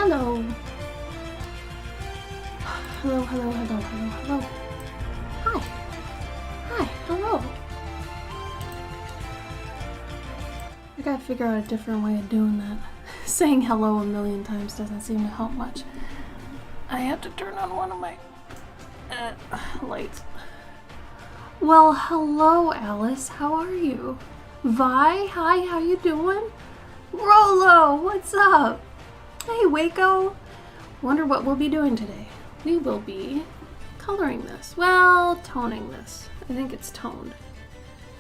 Hello. Hello, hello, hello, hello, hello. Hi. Hi, hello. I gotta figure out a different way of doing that. Saying hello a million times doesn't seem to help much. I have to turn on one of my lights. Well, hello, Alice. How are you? Vi, hi, how you doing? Rolo, what's up? Hey, Waco. Wonder what we'll be doing today. We will be coloring this. Well, toning this. I think it's toned.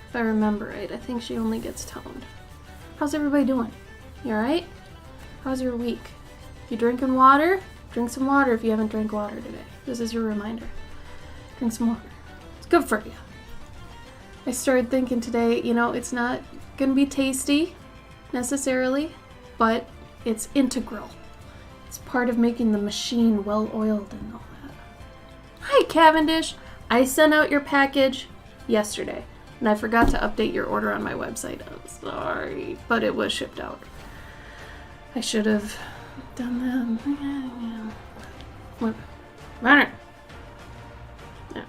If I remember right, I think she only gets toned. How's everybody doing? You alright? How's your week? You drinking water? Drink some water if you haven't drank water today. This is your reminder. Drink some water. It's good for you. I started thinking today, you know, it's not gonna be tasty necessarily, but it's integral. It's part of making the machine well-oiled and all that. Hi, Cavendish! I sent out your package yesterday, and I forgot to update your order on my website. I'm sorry, but it was shipped out. I should have done that. What? Runner! Yeah.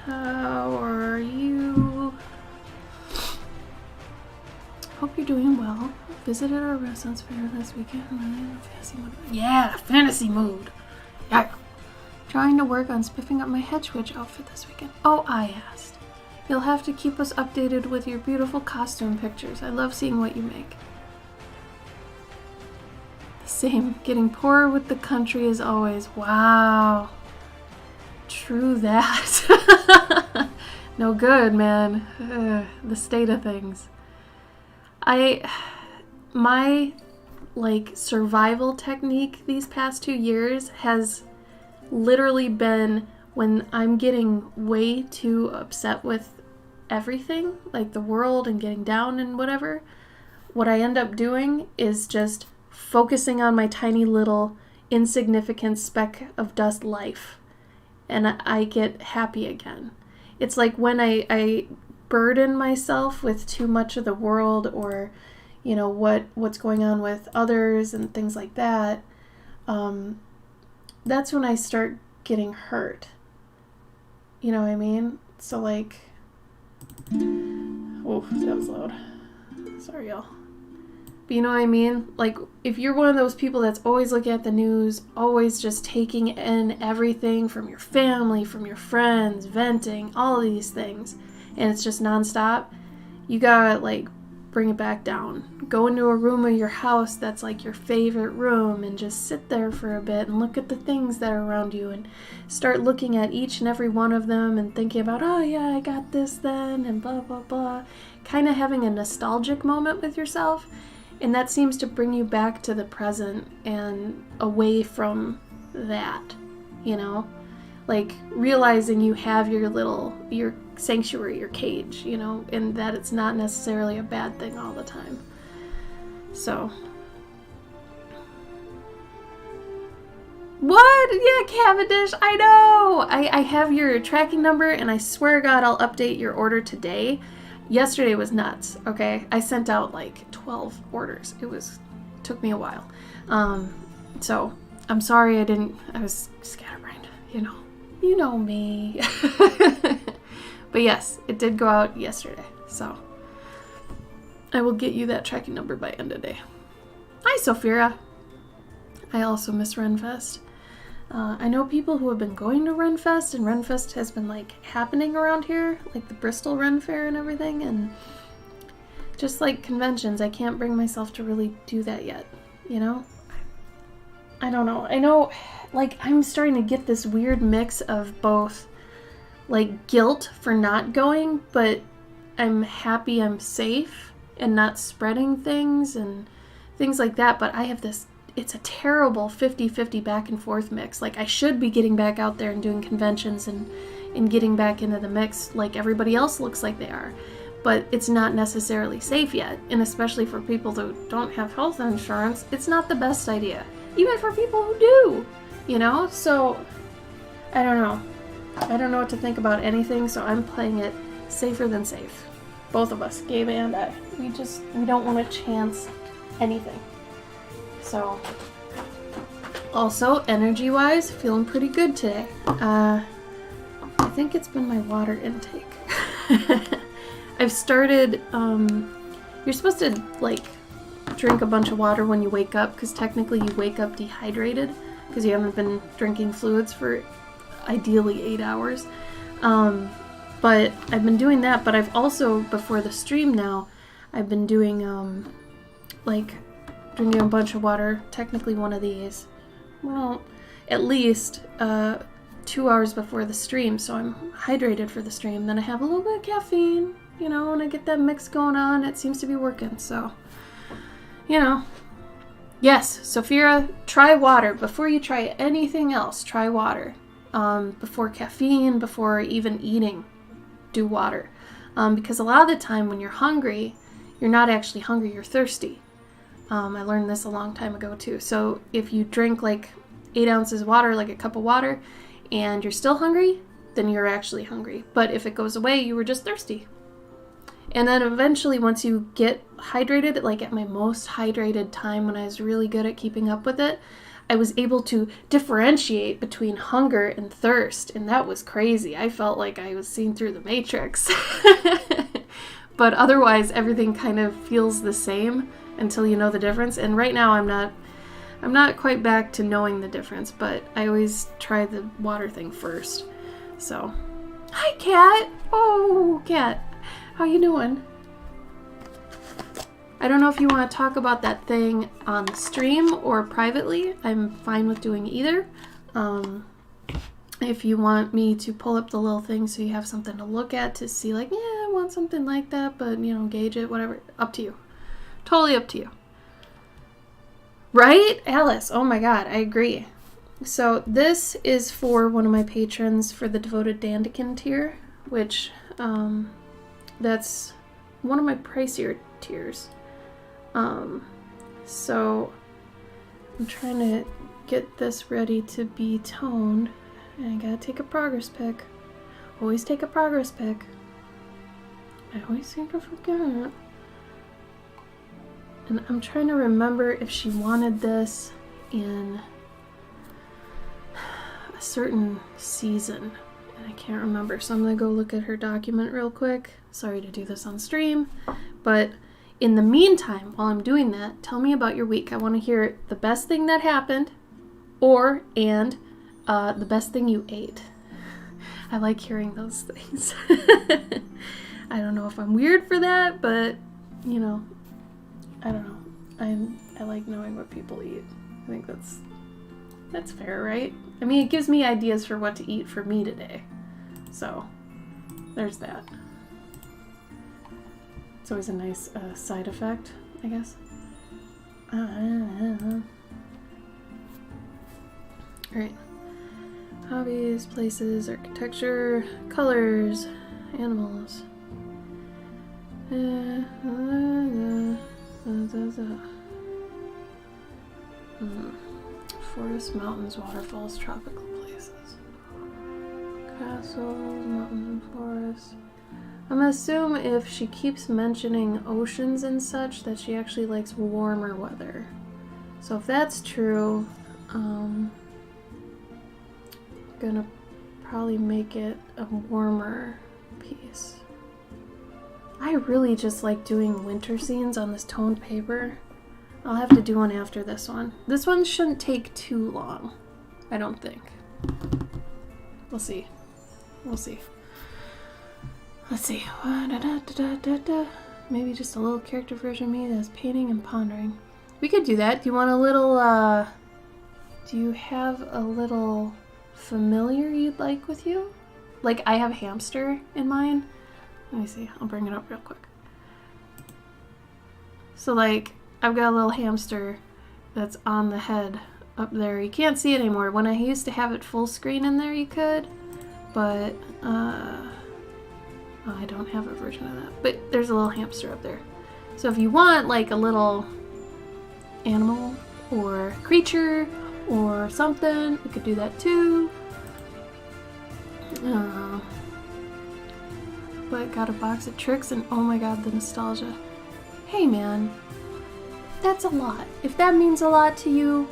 How are you? Hope you're doing well. Visited our Renaissance fair this weekend. Yeah, fantasy mood. Yeah. Trying to work on spiffing up my hedge witch outfit this weekend. Oh, I asked. You'll have to keep us updated with your beautiful costume pictures. I love seeing what you make. The same. Getting poorer with the country as always. Wow. True that. No good, man. The state of things. My survival technique these past 2 years has literally been when I'm getting way too upset with everything, like the world and getting down and whatever, what I end up doing is just focusing on my tiny little insignificant speck of dust life, and I get happy again. It's like when I burden myself with too much of the world, or you know what's going on with others and things like that, that's when I start getting hurt. You know what I mean? So like, oh, that was loud. Sorry, y'all. But you know what I mean? Like, if you're one of those people that's always looking at the news, always just taking in everything from your family, from your friends, venting, all of these things, and it's just nonstop, you gotta, like, bring it back down. Go into a room of your house that's, like, your favorite room and just sit there for a bit and look at the things that are around you and start looking at each and every one of them and thinking about, oh, yeah, I got this then, and blah, blah, blah. Kind of having a nostalgic moment with yourself. And that seems to bring you back to the present and away from that, you know? Like, realizing you have your sanctuary, your cage, you know, and that it's not necessarily a bad thing all the time. So. What? Yeah, Cavendish, I know! I have your tracking number, and I swear to God I'll update your order today. Yesterday was nuts, okay? I sent out like 12 orders. Took me a while. So I'm sorry I was scatterbrained, you know. You know me. But yes, it did go out yesterday, so I will get you that tracking number by end of day. Hi, Sophia. I also miss Renfest. I know people who have been going to Renfest, and Renfest has been like happening around here, like the Bristol Ren Fair and everything, and just like conventions, I can't bring myself to really do that yet, you know? I don't know. I know, like, I'm starting to get this weird mix of both, like, guilt for not going, but I'm happy I'm safe and not spreading things and things like that, but I have this, it's a terrible 50-50 back and forth mix. Like, I should be getting back out there and doing conventions and getting back into the mix like everybody else looks like they are. But it's not necessarily safe yet. And especially for people who don't have health insurance, it's not the best idea. Even for people who do, you know? So, I don't know. I don't know what to think about anything, so I'm playing it safer than safe. Both of us, Gabe and I. We don't want to chance anything. So, also energy-wise, feeling pretty good today. I think it's been my water intake. I've started, you're supposed to like drink a bunch of water when you wake up, because technically you wake up dehydrated because you haven't been drinking fluids for ideally 8 hours. But I've been doing that, but I've also, before the stream now, I've been doing like drinking a bunch of water, technically one of these, well, at least 2 hours before the stream, so I'm hydrated for the stream. Then I have a little bit of caffeine, you know, and I get that mix going on. It seems to be working, so, you know. Yes, Sophia, try water. Before you try anything else, try water. Before caffeine, before even eating, do water. Because a lot of the time when you're hungry, you're not actually hungry, you're thirsty. I learned this a long time ago too. So if you drink like 8 ounces of water, like a cup of water, and you're still hungry, then you're actually hungry. But if it goes away, you were just thirsty. And then eventually once you get hydrated, like at my most hydrated time when I was really good at keeping up with it, I was able to differentiate between hunger and thirst, and that was crazy. I felt like I was seeing through the Matrix. But otherwise, everything kind of feels the same until you know the difference. And right now, I'm not quite back to knowing the difference, but I always try the water thing first. So, hi, Cat. Oh, Cat, how you doing? I don't know if you want to talk about that thing on the stream or privately. I'm fine with doing either. If you want me to pull up the little thing so you have something to look at to see like, yeah, I want something like that, but, you know, gauge it, whatever. Up to you. Totally up to you. Right, Alice? Oh my God, I agree. So this is for one of my patrons for the Devoted Dandikin tier, which that's one of my pricier tiers. So I'm trying to get this ready to be toned, and I gotta take a progress pic. Always take a progress pic. I always seem to forget. And I'm trying to remember if she wanted this in a certain season, and I can't remember, so I'm gonna go look at her document real quick. Sorry to do this on stream, but in the meantime, while I'm doing that, tell me about your week. I want to hear the best thing that happened, and the best thing you ate. I like hearing those things. I don't know if I'm weird for that, but, you know, I don't know. I like knowing what people eat. I think that's fair, right? I mean, it gives me ideas for what to eat for me today. So, there's that. It's always a nice side effect, I guess. Alright. Hobbies, places, architecture, colors, animals. Forests, mountains, waterfalls, tropical places. Castles, mountains and forests. I'm gonna assume if she keeps mentioning oceans and such that she actually likes warmer weather. So if that's true, I'm gonna probably make it a warmer piece. I really just like doing winter scenes on this toned paper. I'll have to do one after this one. This one shouldn't take too long, I don't think. We'll see. We'll see. Let's see. Maybe just a little character version of me that's painting and pondering. We could do that. Do you want a little, do you have a little familiar you'd like with you? Like, I have hamster in mine. Let me see. I'll bring it up real quick. So, like, I've got a little hamster that's on the head up there. You can't see it anymore. When I used to have it full screen in there, you could. But, I don't have a version of that, but there's a little hamster up there. So if you want like a little animal or creature or something, you could do that too. But got a box of tricks and oh my god, the nostalgia. Hey man, That's a lot. If that means a lot to you,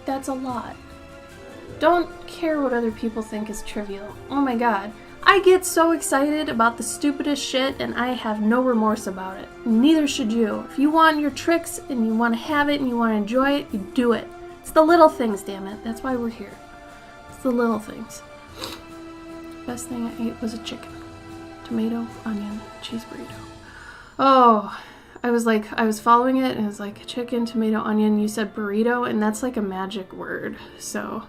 that's a lot. Don't care what other people think is trivial. Oh my god. I get so excited about the stupidest shit and I have no remorse about it. Neither should you. If you want your tricks and you want to have it and you want to enjoy it, you do it. It's the little things, damn it. That's why we're here. It's the little things. Best thing I ate was a chicken. Tomato, onion, cheese burrito. Oh, I was following it and it was like chicken, tomato, onion. You said burrito and that's like a magic word. So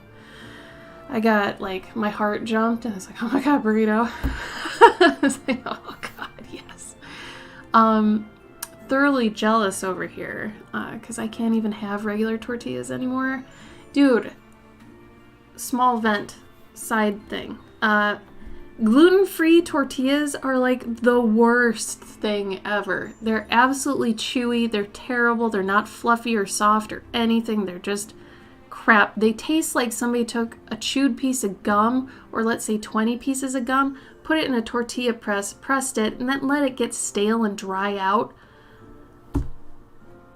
I got like, my heart jumped and I was like, oh my god, burrito. I was like, oh god, yes. Thoroughly jealous over here because I can't even have regular tortillas anymore. Dude, small vent, side thing. Gluten-free tortillas are like the worst thing ever. They're absolutely chewy. They're terrible. They're not fluffy or soft or anything. They're just crap. They taste like somebody took a chewed piece of gum, or let's say 20 pieces of gum, put it in a tortilla press, pressed it, and then let it get stale and dry out.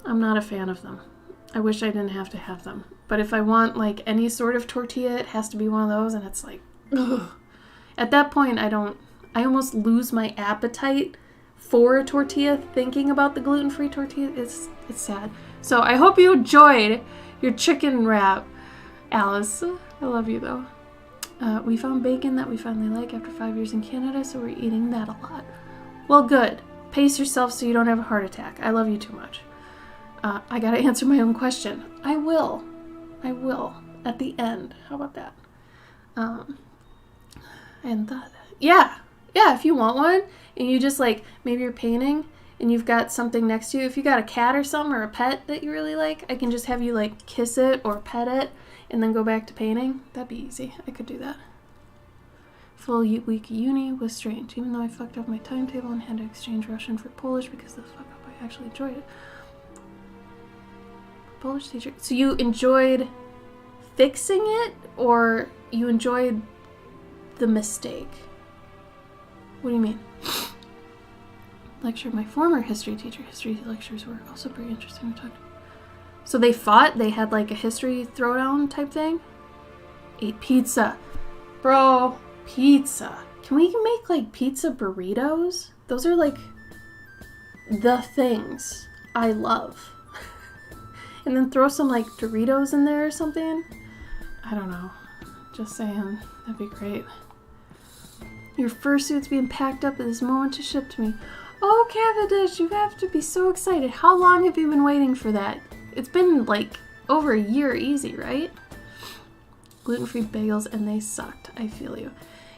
I'm not a fan of them. I wish I didn't have to have them. But if I want like any sort of tortilla, it has to be one of those, and it's like, ugh. At that point, I almost lose my appetite for a tortilla thinking about the gluten-free tortilla. It's sad. So I hope you enjoyed your chicken wrap, Alice. I love you though. We found bacon that we finally like after 5 years in Canada, so we're eating that a lot. Well, good. Pace yourself so you don't have a heart attack. I love you too much. I gotta answer my own question. I will. At the end. How about that? Yeah, if you want one, and you just like, maybe you're painting, and you've got something next to you, if you got a cat or something, or a pet that you really like, I can just have you like kiss it or pet it, and then go back to painting. That'd be easy. I could do that. Full week uni was strange, even though I fucked up my timetable and had to exchange Russian for Polish because of the fuck up, I actually enjoyed it. Polish teacher. So you enjoyed fixing it, or you enjoyed the mistake? What do you mean? Lecture. My former history teacher. History lectures were also pretty interesting. We talked. So they fought? They had like a history throwdown type thing? Ate pizza. Bro, pizza. Can we make like pizza burritos? Those are like the things I love. And then throw some like Doritos in there or something? I don't know. Just saying. That'd be great. Your fursuit's being packed up at this moment to ship to me. Oh, Cavendish, you have to be so excited. How long have you been waiting for that? It's been like over a year easy, right? Gluten-free bagels, and they sucked. I feel you.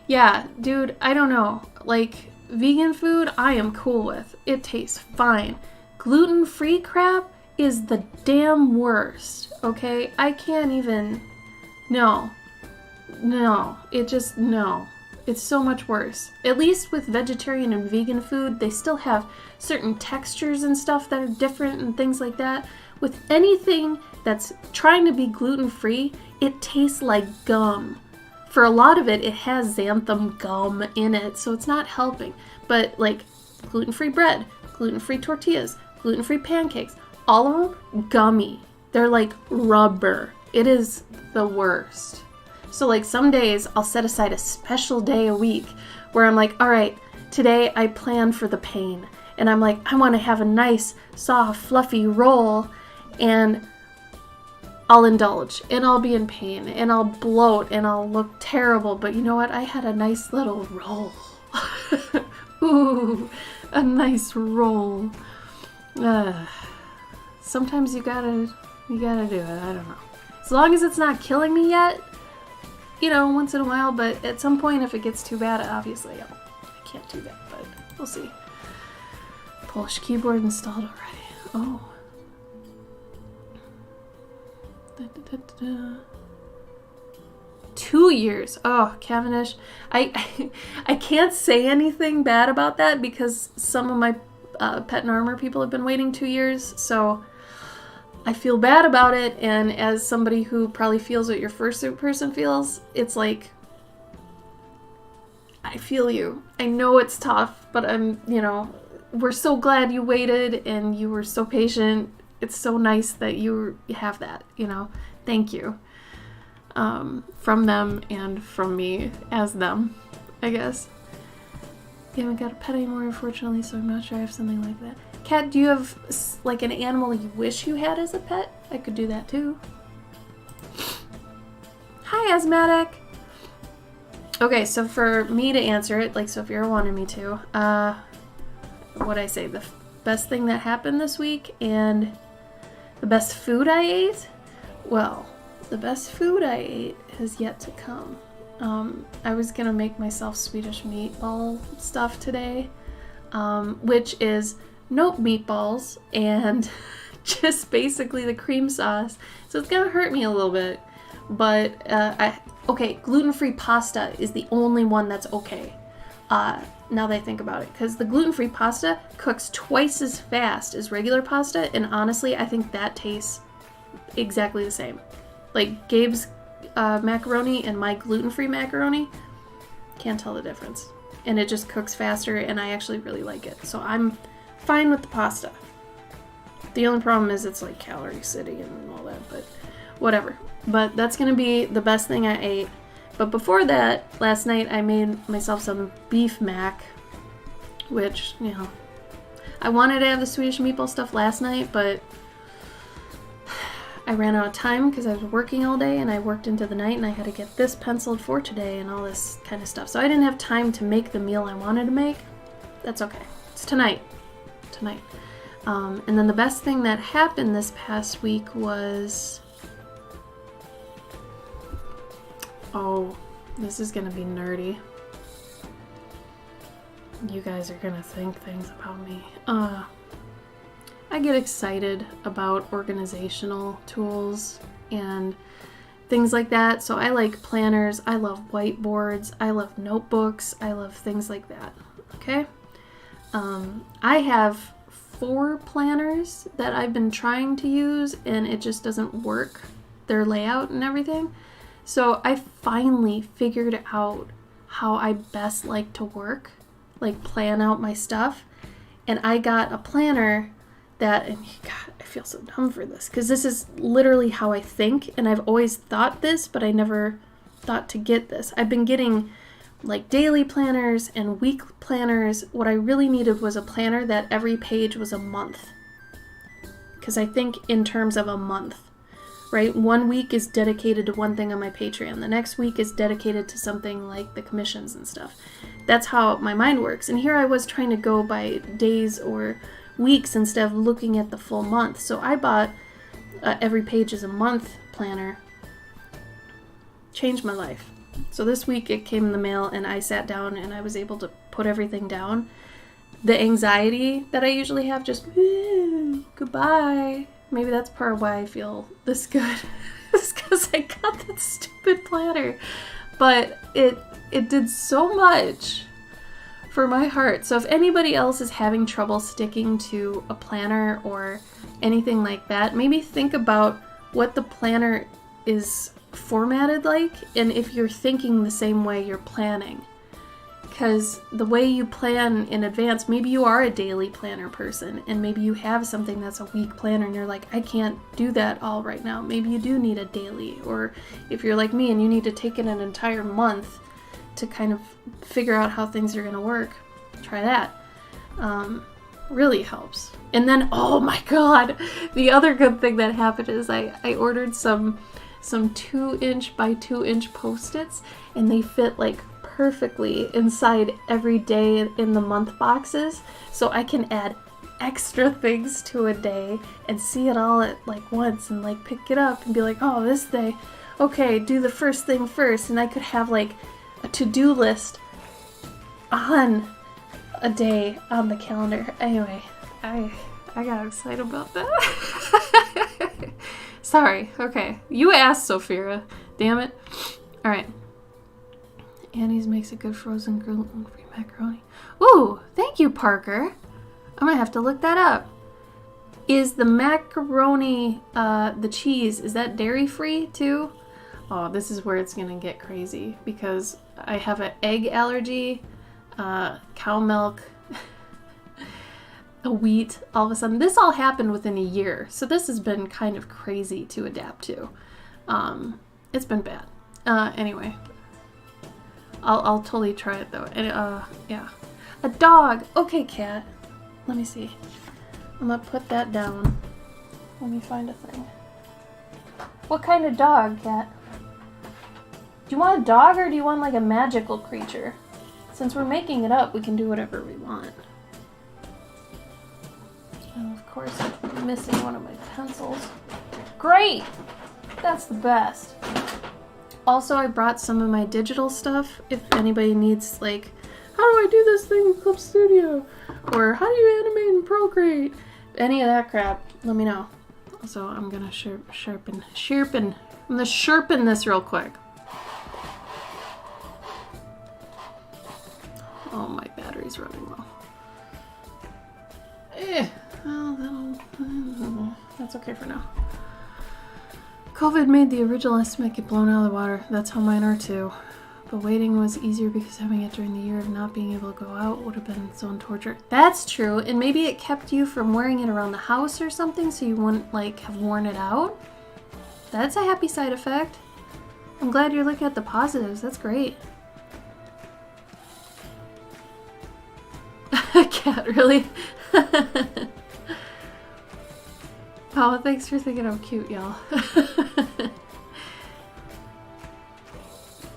Yeah, dude, I don't know. Like, vegan food, I am cool with. It tastes fine. Gluten-free crap is the damn worst, okay? I can't even... No. It just... No. It's so much worse. At least with vegetarian and vegan food, they still have certain textures and stuff that are different and things like that. With anything that's trying to be gluten-free, it tastes like gum. For a lot of it, it has xanthan gum in it, so it's not helping. But like gluten-free bread, gluten-free tortillas, gluten-free pancakes, all of them gummy. They're like rubber. It is the worst. So like some days I'll set aside a special day a week where I'm like, all right, today I plan for the pain. And I'm like, I want to have a nice, soft, fluffy roll, and I'll indulge, and I'll be in pain, and I'll bloat, and I'll look terrible. But you know what? I had a nice little roll. Ooh, a nice roll. Sometimes you gotta do it. I don't know. As long as it's not killing me yet, you know, once in a while, but at some point, if it gets too bad, obviously, I can't do that, but we'll see. Polish keyboard installed already. Oh. 2 years. Oh, Cavendish. I can't say anything bad about that because some of my Pet and Armor people have been waiting 2 years, so I feel bad about it, and as somebody who probably feels what your fursuit person feels, it's like, I feel you. I know it's tough, but I'm, you know, we're so glad you waited, and you were so patient, it's so nice that you have that, you know. Thank you. From them and from me as them, I guess. You haven't got a pet anymore, unfortunately, so I'm not sure I have something like that. Kat, do you have like an animal you wish you had as a pet? I could do that too. Hi, Asthmatic. Okay, so for me to answer it, like Sophia wanted me to, what'd I say? The best thing that happened this week and the best food I ate? Well, the best food I ate has yet to come. I was gonna make myself Swedish meatball stuff today, which is nope meatballs and just basically the cream sauce. So it's gonna hurt me a little bit, but okay, gluten-free pasta is the only one that's okay. Now that I think about it, because the gluten-free pasta cooks twice as fast as regular pasta, and honestly, I think that tastes exactly the same. Like Gabe's macaroni and my gluten-free macaroni, can't tell the difference. And it just cooks faster, and I actually really like it. So I'm fine with the pasta. The only problem is it's like calorie city and all that, but whatever. But that's gonna be the best thing I ate. But before that, last night I made myself some beef mac, which, you know, I wanted to have the Swedish meatball stuff last night, but I ran out of time because I was working all day and I worked into the night and I had to get this penciled for today and all this kind of stuff. So I didn't have time to make the meal I wanted to make. That's okay. It's tonight. And then the best thing that happened this past week was... Oh, this is going to be nerdy. You guys are going to think things about me. I get excited about organizational tools and things like that. So I like planners, I love whiteboards, I love notebooks, I love things like that. Okay? I have 4 planners that I've been trying to use and it just doesn't work, their layout and everything. So I finally figured out how I best like to work, like plan out my stuff. And I got a planner that, and God, I feel so dumb for this, because this is literally how I think, and I've always thought this, but I never thought to get this. I've been getting like daily planners and week planners. What I really needed was a planner that every page was a month, because I think in terms of a month, right? 1 week is dedicated to one thing on my Patreon. The next week is dedicated to something like the commissions and stuff. That's how my mind works. And here I was trying to go by days or weeks instead of looking at the full month. So I bought every page is a month planner. Changed my life. So this week it came in the mail and I sat down and I was able to put everything down. The anxiety that I usually have just, goodbye. Maybe that's part of why I feel this good. It's because I got that stupid planner. But it did so much for my heart. So if anybody else is having trouble sticking to a planner or anything like that, maybe think about what the planner is formatted like and if you're thinking the same way you're planning. Because the way you plan in advance, maybe you are a daily planner person and maybe you have something that's a week planner and you're like, I can't do that all right now. Maybe you do need a daily, or if you're like me and you need to take in an entire month to kind of figure out how things are going to work, try that. Really helps. And then, oh my God, the other good thing that happened is I ordered some 2-inch by 2-inch Post-its and they fit like perfectly inside every day in the month boxes, so I can add extra things to a day and see it all at like once and like pick it up and be like, oh, this day, okay, do the first thing first, and I could have like a to-do list on a day on the calendar. Anyway, I got excited about that. Sorry. Okay, you asked, Sophia. Damn it. All right. Annie's makes a good frozen gluten-free macaroni. Ooh, thank you, Parker. I'm gonna have to look that up. Is the macaroni, the cheese, is that dairy-free too? Oh, this is where it's gonna get crazy because I have an egg allergy, cow milk. a wheat all of a sudden. This all happened within a year, so this has been kind of crazy to adapt to. It's been bad. Anyway, I'll totally try it though. And yeah, a dog. Okay, cat. Let me see. I'm gonna put that down. Let me find a thing. What kind of dog, cat? Do you want a dog or do you want like a magical creature? Since we're making it up, we can do whatever we want. And of course, I'm missing one of my pencils. Great! That's the best. Also, I brought some of my digital stuff if anybody needs, like, how do I do this thing in Clip Studio? Or how do you animate in Procreate? Any of that crap, let me know. So I'm gonna sharpen. I'm gonna sharpen this real quick. Oh, my battery's running low. Well, that's okay for now. COVID made the original estimate get blown out of the water. That's how mine are too. But waiting was easier because having it during the year of not being able to go out would have been its own torture. That's true, and maybe it kept you from wearing it around the house or something so you wouldn't, like, have worn it out. That's a happy side effect. I'm glad you're looking at the positives. That's great. Cat, really? Oh, thanks for thinking I'm cute, y'all.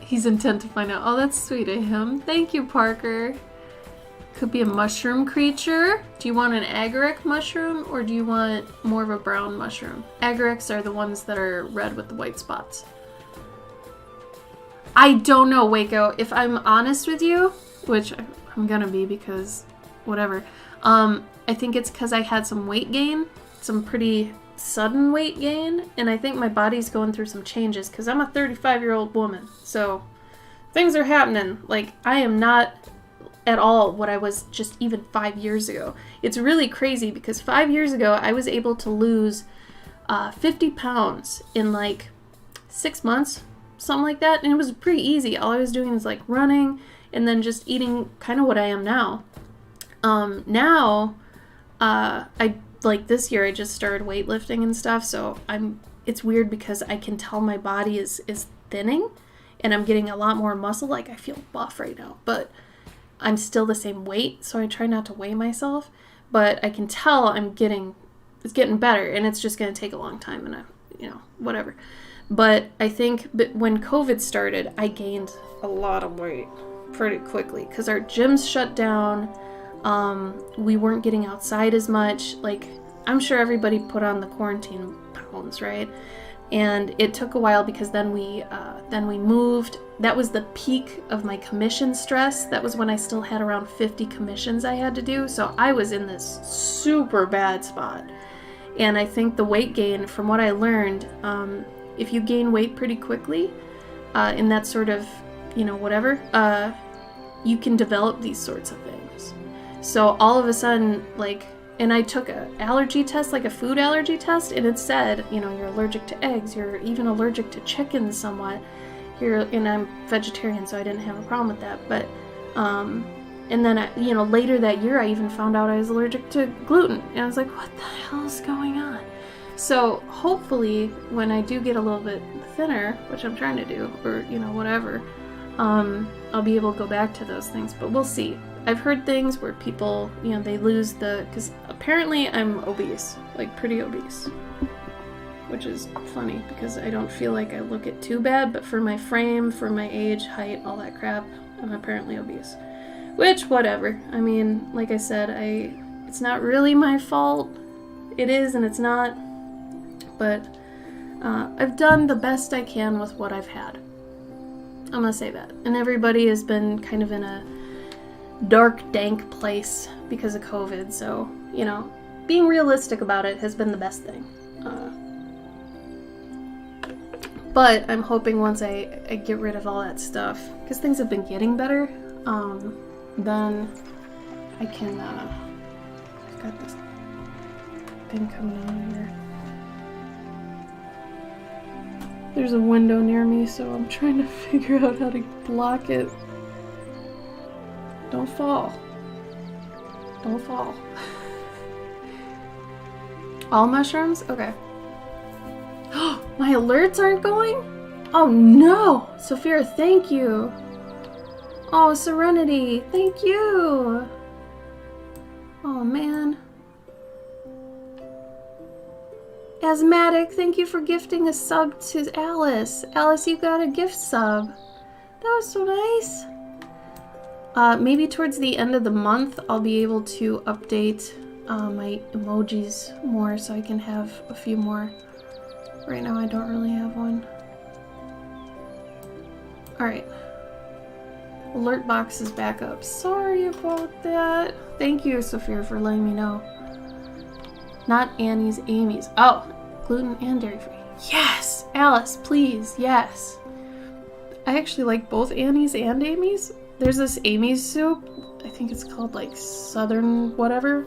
He's intent to find out. Oh, that's sweet of him. Thank you, Parker. Could be a mushroom creature. Do you want an agaric mushroom or do you want more of a brown mushroom? Agarics are the ones that are red with the white spots. I don't know, Waco. If I'm honest with you, which I'm gonna be because whatever. I think it's because I had some weight gain, some pretty sudden weight gain, and I think my body's going through some changes because I'm a 35-year-old woman. So things are happening. Like, I am not at all what I was just even 5 years ago. It's really crazy because 5 years ago I was able to lose 50 pounds in like 6 months, something like that, and it was pretty easy. All I was doing was like running and then just eating kind of what I am now. Now, I like this year I just started weightlifting and stuff, so it's weird because I can tell my body is thinning and I'm getting a lot more muscle. Like, I feel buff right now, but I'm still the same weight, so I try not to weigh myself, but I can tell it's getting better, and it's just going to take a long time, and whatever. But I think when COVID started, I gained a lot of weight pretty quickly because our gyms shut down. We weren't getting outside as much. Like, I'm sure everybody put on the quarantine pounds, right? And it took a while because then we moved. That was the peak of my commission stress. That was when I still had around 50 commissions I had to do. So I was in this super bad spot. And I think the weight gain, from what I learned, if you gain weight pretty quickly, in that sort of, whatever, you can develop these sorts of things. So all of a sudden, like, and I took an allergy test, like a food allergy test, and it said, you're allergic to eggs, you're even allergic to chicken somewhat. And I'm vegetarian, so I didn't have a problem with that. But, and then, later that year, I even found out I was allergic to gluten. And I was like, what the hell is going on? So hopefully, when I do get a little bit thinner, which I'm trying to do, or, whatever, I'll be able to go back to those things. But we'll see. I've heard things where people, they lose because apparently I'm obese, like pretty obese, which is funny because I don't feel like I look it too bad, but for my frame, for my age, height, all that crap, I'm apparently obese, which, whatever. I mean, like I said, it's not really my fault. It is and it's not, but I've done the best I can with what I've had. I'm gonna say that. And everybody has been kind of in a dark, dank place because of COVID, so, being realistic about it has been the best thing. But I'm hoping once I get rid of all that stuff, because things have been getting better, then I can, I've got this thing coming on here. There's a window near me, so I'm trying to figure out how to block it. Don't fall. Don't fall. All mushrooms? Okay. My alerts aren't going? Oh no! Sophia, thank you. Oh, Serenity, thank you. Oh man. Asthmatic, thank you for gifting a sub to Alice. Alice, you got a gift sub. That was so nice. Maybe towards the end of the month, I'll be able to update my emojis more so I can have a few more. Right now, I don't really have one. Alright. Alert box is back up. Sorry about that. Thank you, Sophia, for letting me know. Not Annie's, Amy's. Oh, gluten and dairy free. Yes! Alice, please, yes. I actually like both Annie's and Amy's. There's this Amy's soup. I think it's called like Southern whatever.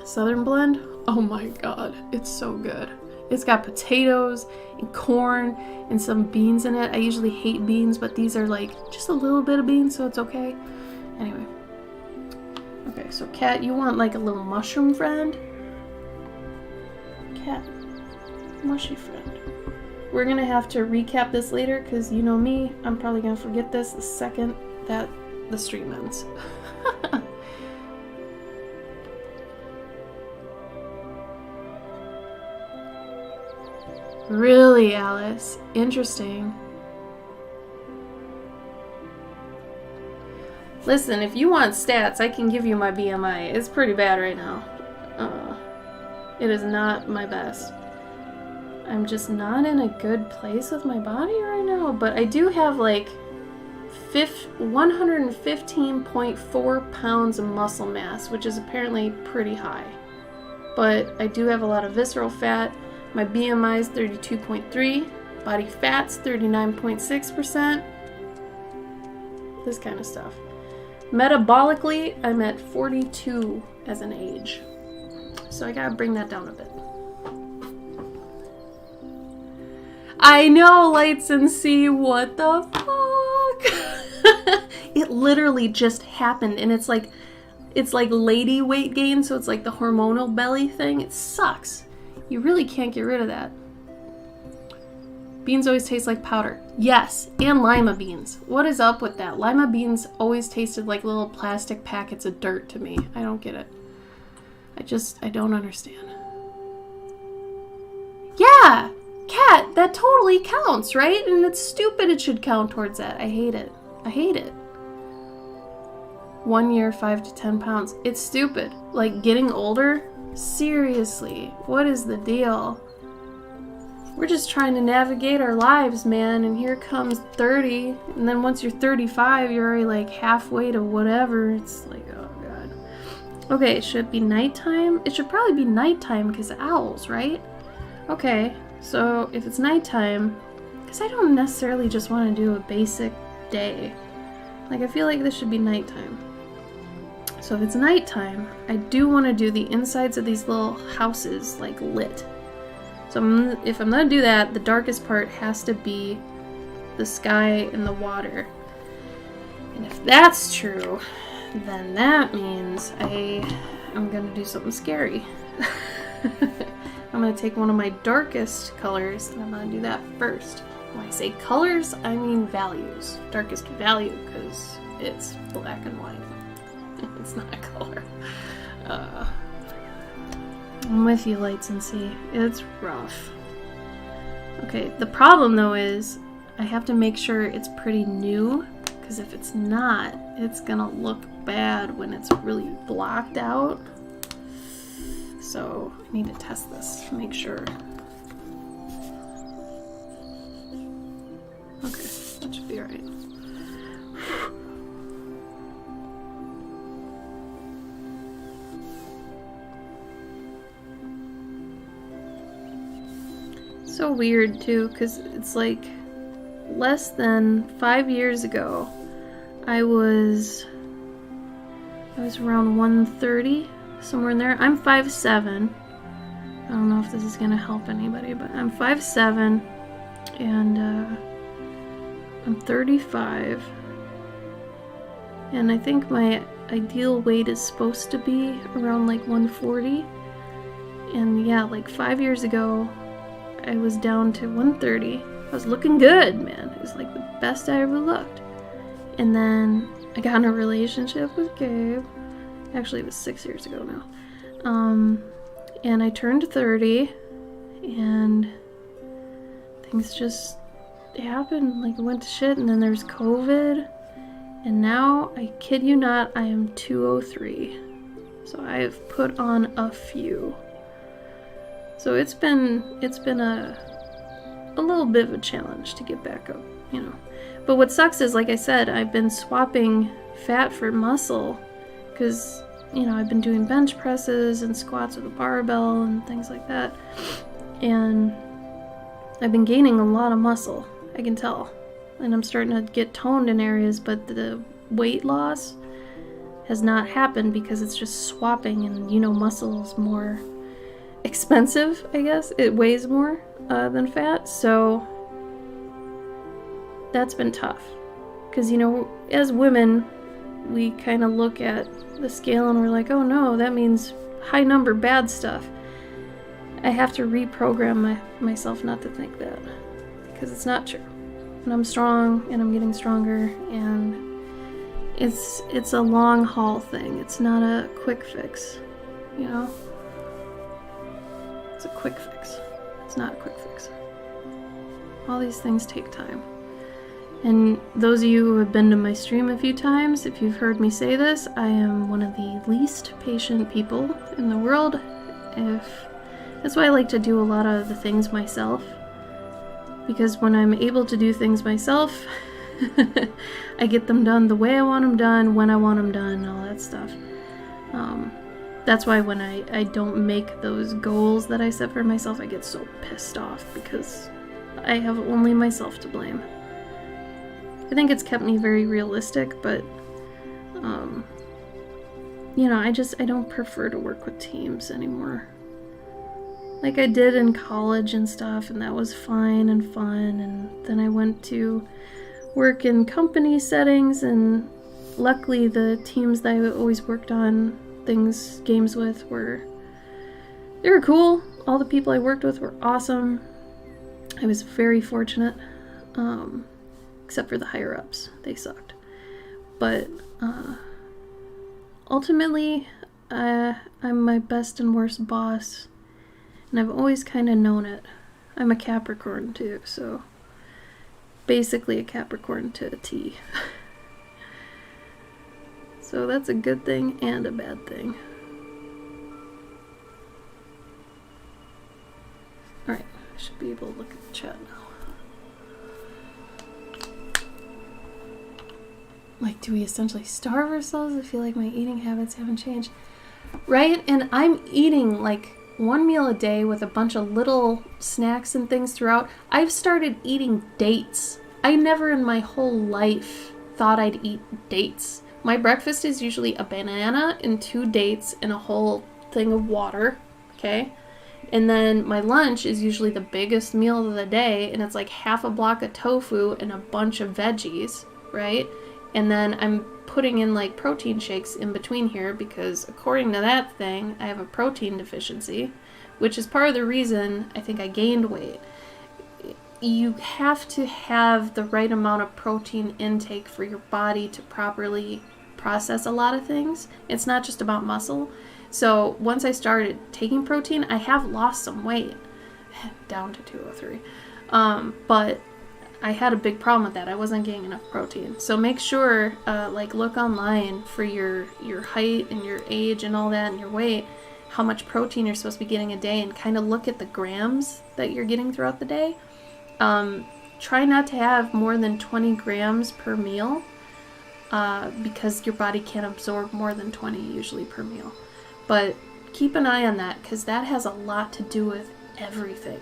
Southern blend. Oh my god, it's so good. It's got potatoes and corn and some beans in it. I usually hate beans, but these are like just a little bit of beans, so it's okay. Anyway. Okay, so Kat, you want like a little mushroom friend? Cat, mushy friend. We're gonna have to recap this later because you know me, I'm probably gonna forget this the second that the stream ends. Really, Alice? Interesting. Listen, if you want stats, I can give you my BMI. It's pretty bad right now. It is not my best. I'm just not in a good place with my body right now, but I do have like 115.4 pounds of muscle mass, which is apparently pretty high. But I do have a lot of visceral fat. My BMI is 32.3, body fat's 39.6%, this kind of stuff. Metabolically, I'm at 42 as an age. So I gotta bring that down a bit. I know, Lights and C, what the fuck? It literally just happened, and it's like lady weight gain, so it's like the hormonal belly thing. It sucks. You really can't get rid of that. Beans always taste like powder. Yes, and lima beans. What is up with that? Lima beans always tasted like little plastic packets of dirt to me. I don't get it. I don't understand. Yeah! Cat, that totally counts, right? And it's stupid it should count towards that. I hate it. I hate it. 1 year, 5 to 10 pounds. It's stupid. Like, getting older? Seriously, what is the deal? We're just trying to navigate our lives, man, and here comes 30, and then once you're 35, you're already like halfway to whatever. It's like, oh god. Okay, it should be nighttime? It should probably be nighttime because of owls, right? Okay, so if it's nighttime, because I don't necessarily just want to do a basic day. Like, I feel like this should be nighttime. So if it's nighttime, I do want to do the insides of these little houses, like, lit. So if I'm going to do that, the darkest part has to be the sky and the water. And if that's true, then that means I'm going to do something scary. I'm going to take one of my darkest colors, and I'm going to do that first. When I say colors, I mean values. Darkest value, because it's black and white. It's not a color. I'm with you, Lights and C. It's rough. Okay, the problem though is I have to make sure it's pretty new, because if it's not, it's gonna look bad when it's really blocked out. So I need to test this to make sure. Okay, that should be alright. So weird too, because it's like less than 5 years ago I was around 130, somewhere in there. I'm 5'7". I don't know if this is gonna help anybody, but I'm 5'7", and I'm 35, and I think my ideal weight is supposed to be around like 140. And yeah, like 5 years ago, I was down to 130. I was looking good, man. It was like the best I ever looked. And then I got in a relationship with Gabe. Actually, it was 6 years ago now. And I turned 30, and things just happened. Like, it went to shit, and then there's COVID. And now, I kid you not, I am 203. So I've put on a few. So it's been a little bit of a challenge to get back up, you know. But what sucks is, like I said, I've been swapping fat for muscle because, you know, I've been doing bench presses and squats with a barbell and things like that. And I've been gaining a lot of muscle, I can tell. And I'm starting to get toned in areas, but the weight loss has not happened because it's just swapping, and, you know, muscle is more expensive, I guess. It weighs more than fat, so that's been tough. Because, you know, as women, we kind of look at the scale and we're like, oh no, that means high number bad stuff. I have to reprogram myself not to think that, because it's not true. And I'm strong, and I'm getting stronger, and it's a long haul thing. It's not a quick fix, you know? It's a quick fix. It's not a quick fix. All these things take time. And those of you who have been to my stream a few times, if you've heard me say this, I am one of the least patient people in the world. That's why I like to do a lot of the things myself. Because when I'm able to do things myself, I get them done the way I want them done, when I want them done, all that stuff. That's why when I don't make those goals that I set for myself, I get so pissed off, because I have only myself to blame. I think it's kept me very realistic, but, you know, I don't prefer to work with teams anymore. Like I did in college and stuff, and that was fine and fun, and then I went to work in company settings, and luckily the teams that I always worked on games with they were cool. All the people I worked with were awesome. I was very fortunate, except for the higher ups. They sucked. But ultimately, I'm my best and worst boss, and I've always kind of known it. I'm a Capricorn too, so basically a Capricorn to a T. So that's a good thing and a bad thing. Alright, I should be able to look at the chat now. Like, do we essentially starve ourselves? I feel like my eating habits haven't changed. Right? And I'm eating like one meal a day with a bunch of little snacks and things throughout. I've started eating dates. I never in my whole life thought I'd eat dates. My breakfast is usually a banana and 2 dates and a whole thing of water, okay? And then my lunch is usually the biggest meal of the day, and it's like half a block of tofu and a bunch of veggies, right? And then I'm putting in like protein shakes in between here because according to that thing, I have a protein deficiency, which is part of the reason I think I gained weight. You have to have the right amount of protein intake for your body to properly process a lot of things. It's not just about muscle. So once I started taking protein, I have lost some weight, down to 203. But I had a big problem with that. I wasn't getting enough protein. So make sure, like look online for your height and your age and all that and your weight, how much protein you're supposed to be getting a day, and kind of look at the grams that you're getting throughout the day. Try not to have more than 20 grams per meal because your body can't absorb more than 20 usually per meal. But keep an eye on that because that has a lot to do with everything.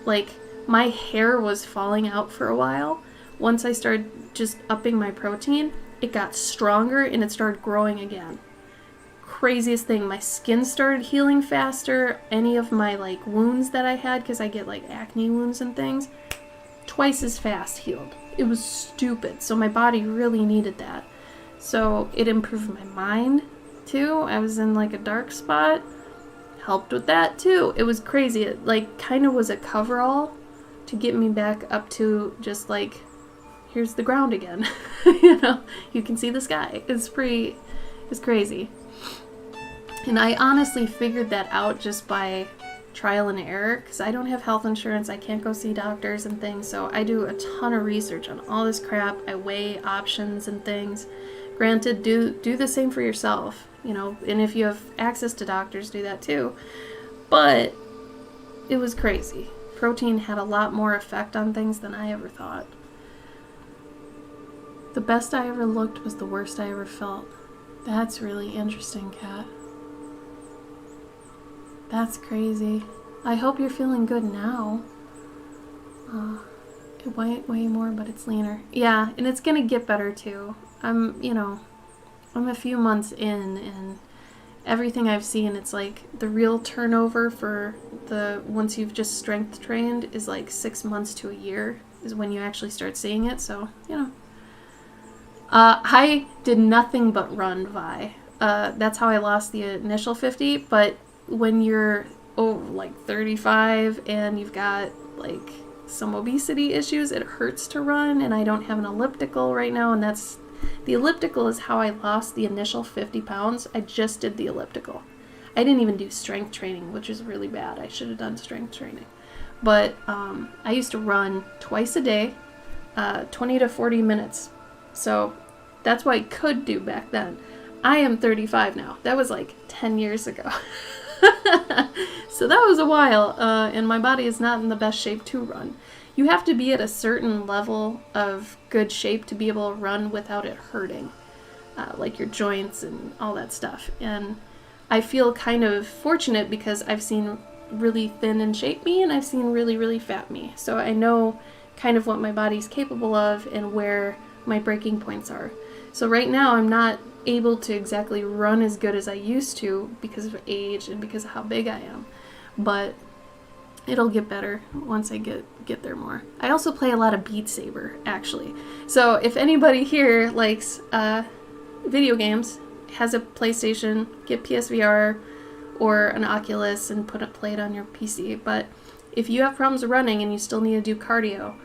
Like, my hair was falling out for a while. Once I started just upping my protein, it got stronger and it started growing again. Craziest thing, my skin started healing faster. Any of my like wounds that I had, because I get like acne wounds and things, twice as fast healed. It was stupid. So my body really needed that. So it improved my mind too. I was in like a dark spot. helped with that too. It was crazy. It like kind of was a coverall to get me back up to just like, here's the ground again. You know, you can see the sky. It's crazy. And I honestly figured that out just by trial and error, because I don't have health insurance. I can't go see doctors and things, so I do a ton of research on all this crap. I weigh options and things. Granted, do the same for yourself, you know, and if you have access to doctors, do that too. But it was crazy. Protein had a lot more effect on things than I ever thought. The best I ever looked was the worst I ever felt. That's really interesting, Kat. That's crazy. I hope you're feeling good now. It might weigh more, but it's leaner. Yeah, and it's gonna get better too. I'm a few months in, and everything I've seen, it's like the real turnover for once you've just strength trained is like 6 months to a year is when you actually start seeing it. So, you know. I did nothing but run, Vi. That's how I lost the initial 50, but when you're like 35 and you've got like some obesity issues, it hurts to run, and I don't have an elliptical right now, and the elliptical is how I lost the initial 50 pounds. I just did the elliptical. I didn't even do strength training, which is really bad. I should have done strength training. But I used to run twice a day, 20 to 40 minutes. So that's what I could do back then. I am 35 now. That was like 10 years ago. So that was a while, and my body is not in the best shape to run. You have to be at a certain level of good shape to be able to run without it hurting, like your joints and all that stuff. And I feel kind of fortunate because I've seen really thin and shape me, and I've seen really, really fat me. So I know kind of what my body's capable of and where my breaking points are. So right now I'm not able to exactly run as good as I used to because of age and because of how big I am. But it'll get better once I get there more. I also play a lot of Beat Saber, actually. So if anybody here likes video games, has a PlayStation, get PSVR or an Oculus and play it on your PC. But if you have problems running and you still need to do cardio,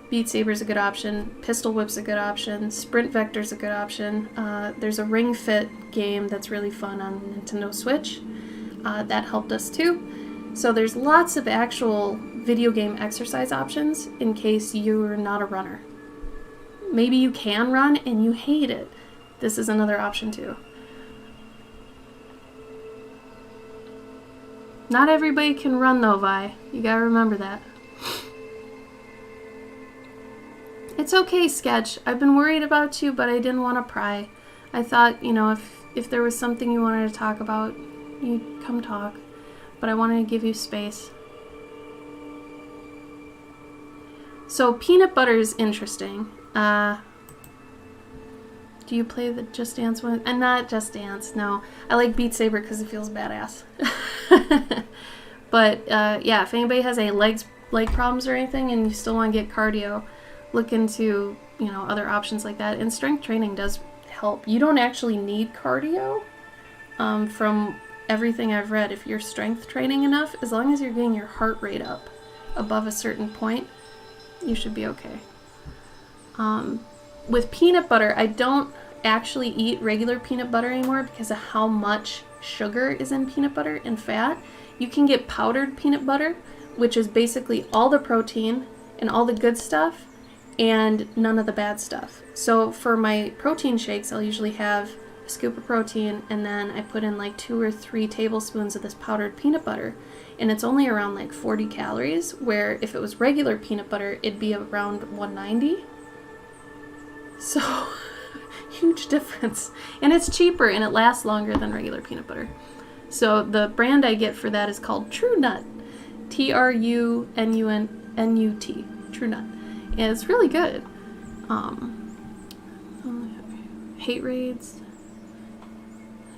Beat Saber's a good option, Pistol Whip's a good option, Sprint Vector's a good option. There's a Ring Fit game that's really fun on Nintendo Switch. That helped us too. So there's lots of actual video game exercise options in case you're not a runner. Maybe you can run and you hate it. This is another option too. Not everybody can run though, Vi. You gotta remember that. It's okay, Sketch. I've been worried about you, but I didn't want to pry. I thought, you know, if there was something you wanted to talk about, you'd come talk. But I wanted to give you space. So peanut butter is interesting. Do you play the Just Dance one? And not Just Dance, no. I like Beat Saber because it feels badass. But yeah, if anybody has any leg problems or anything and you still want to get cardio, look into, you know, other options like that. And strength training does help. You don't actually need cardio from everything I've read. If you're strength training enough, as long as you're getting your heart rate up above a certain point, you should be okay. With peanut butter, I don't actually eat regular peanut butter anymore because of how much sugar is in peanut butter and fat. You can get powdered peanut butter, which is basically all the protein and all the good stuff and none of the bad stuff. So for my protein shakes, I'll usually have a scoop of protein and then I put in like 2 or 3 tablespoons of this powdered peanut butter, and it's only around like 40 calories, where if it was regular peanut butter, it'd be around 190. So huge difference. And it's cheaper and it lasts longer than regular peanut butter. So the brand I get for that is called True Nut. Trunnut. True Nut. And it's really good. Hate raids.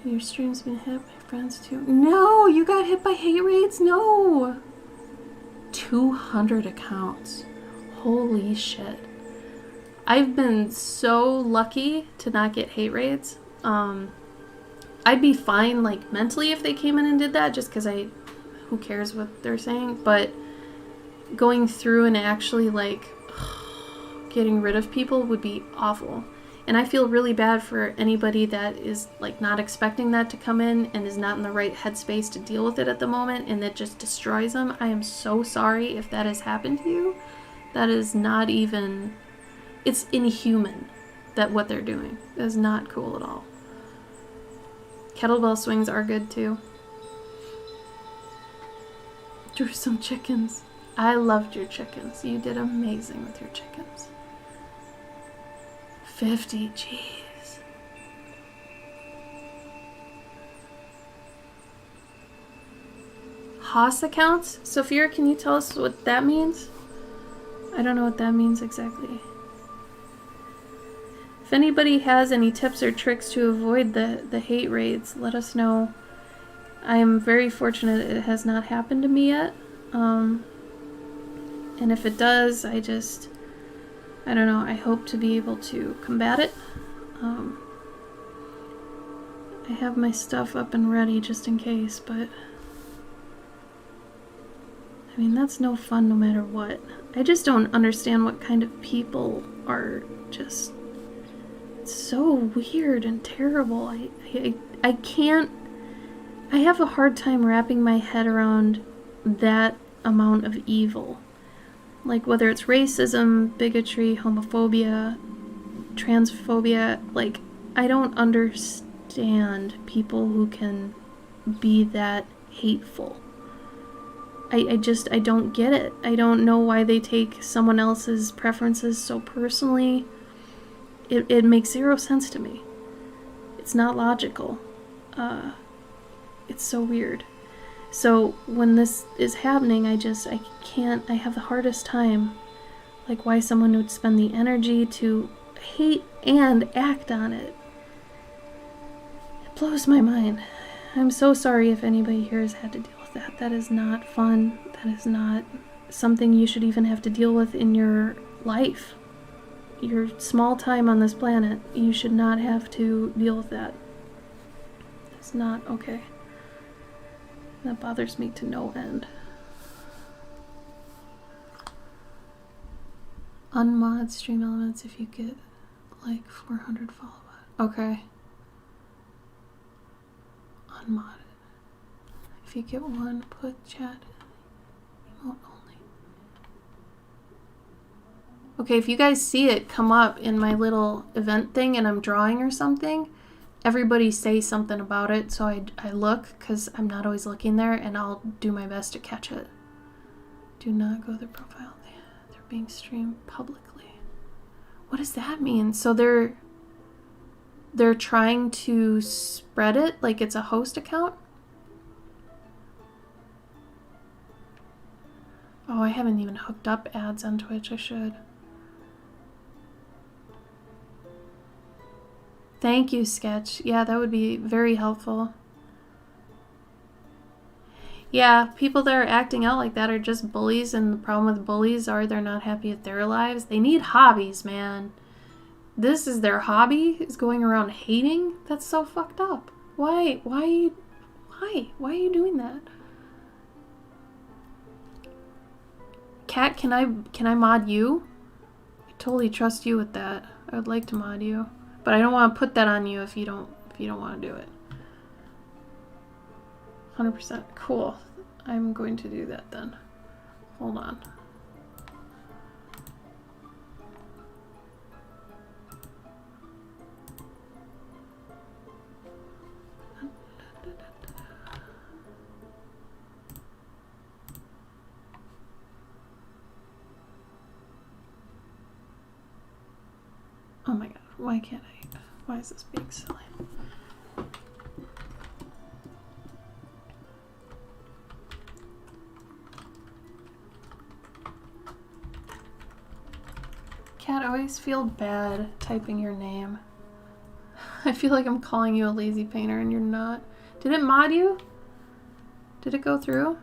Your stream's been hit by friends too. No, you got hit by hate raids? No. 200 accounts. Holy shit. I've been so lucky to not get hate raids. I'd be fine, like, mentally if they came in and did that, just because who cares what they're saying, but going through and actually, like, getting rid of people would be awful. And I feel really bad for anybody that is, like, not expecting that to come in and is not in the right headspace to deal with it at the moment, and that just destroys them. I am so sorry if that has happened to you. That is not even... It's inhuman that what they're doing. That is not cool at all. Kettlebell swings are good, too. Drew some chickens. I loved your chickens. You did amazing with your chickens. 50, jeez. Haas accounts? Sophia, can you tell us what that means? I don't know what that means exactly. If anybody has any tips or tricks to avoid the hate raids, let us know. I am very fortunate it has not happened to me yet. And if it does, I don't know, I hope to be able to combat it. I have my stuff up and ready just in case, but I mean, that's no fun no matter what. I just don't understand what kind of people are just so weird and terrible. I can't... I have a hard time wrapping my head around that amount of evil. Like, whether it's racism, bigotry, homophobia, transphobia, like, I don't understand people who can be that hateful. I don't get it. I don't know why they take someone else's preferences so personally. It makes zero sense to me. It's not logical. It's so weird. So when this is happening, I can't, I have the hardest time. Like, why someone would spend the energy to hate and act on it. It blows my mind. I'm so sorry if anybody here has had to deal with that. That is not fun. That is not something you should even have to deal with in your life. Your small time on this planet, you should not have to deal with that. It's not okay. That bothers me to no end. Unmod stream elements if you get like 400 followers. Okay. Unmodded. If you get one, put chat emote only. Okay, if you guys see it come up in my little event thing and I'm drawing or something, everybody say something about it so I look, because I'm not always looking there, and I'll do my best to catch it. Do not go to their profile. They're being streamed publicly. What does that mean? So they're trying to spread it like it's a host account? Oh, I haven't even hooked up ads on Twitch. I should. Thank you, Sketch. Yeah, that would be very helpful. Yeah, people that are acting out like that are just bullies, and the problem with bullies are they're not happy with their lives. They need hobbies, man. This is their hobby, is going around hating? That's so fucked up. Why? Why are you doing that? Kat, can I mod you? I totally trust you with that. I would like to mod you. But I don't want to put that on you if you don't want to do it. 100%. Cool. I'm going to do that then. Hold on. Oh my god, why can't I? Why is this being silly? Cat, I always feel bad typing your name. I feel like I'm calling you a lazy painter and you're not. Did it mod you? Did it go through?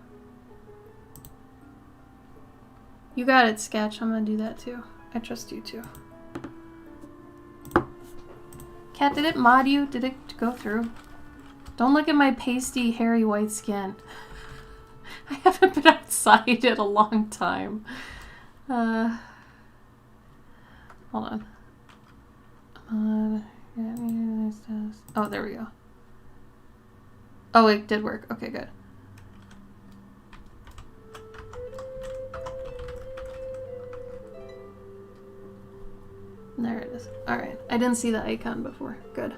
You got it, Sketch. I'm gonna do that too. I trust you too. Kat, did it mod you? Did it go through? Don't look at my pasty, hairy white skin. I haven't been outside in a long time. Hold on. Oh, there we go. Oh, it did work. Okay, good. There it is. Alright. I didn't see the icon before. Good.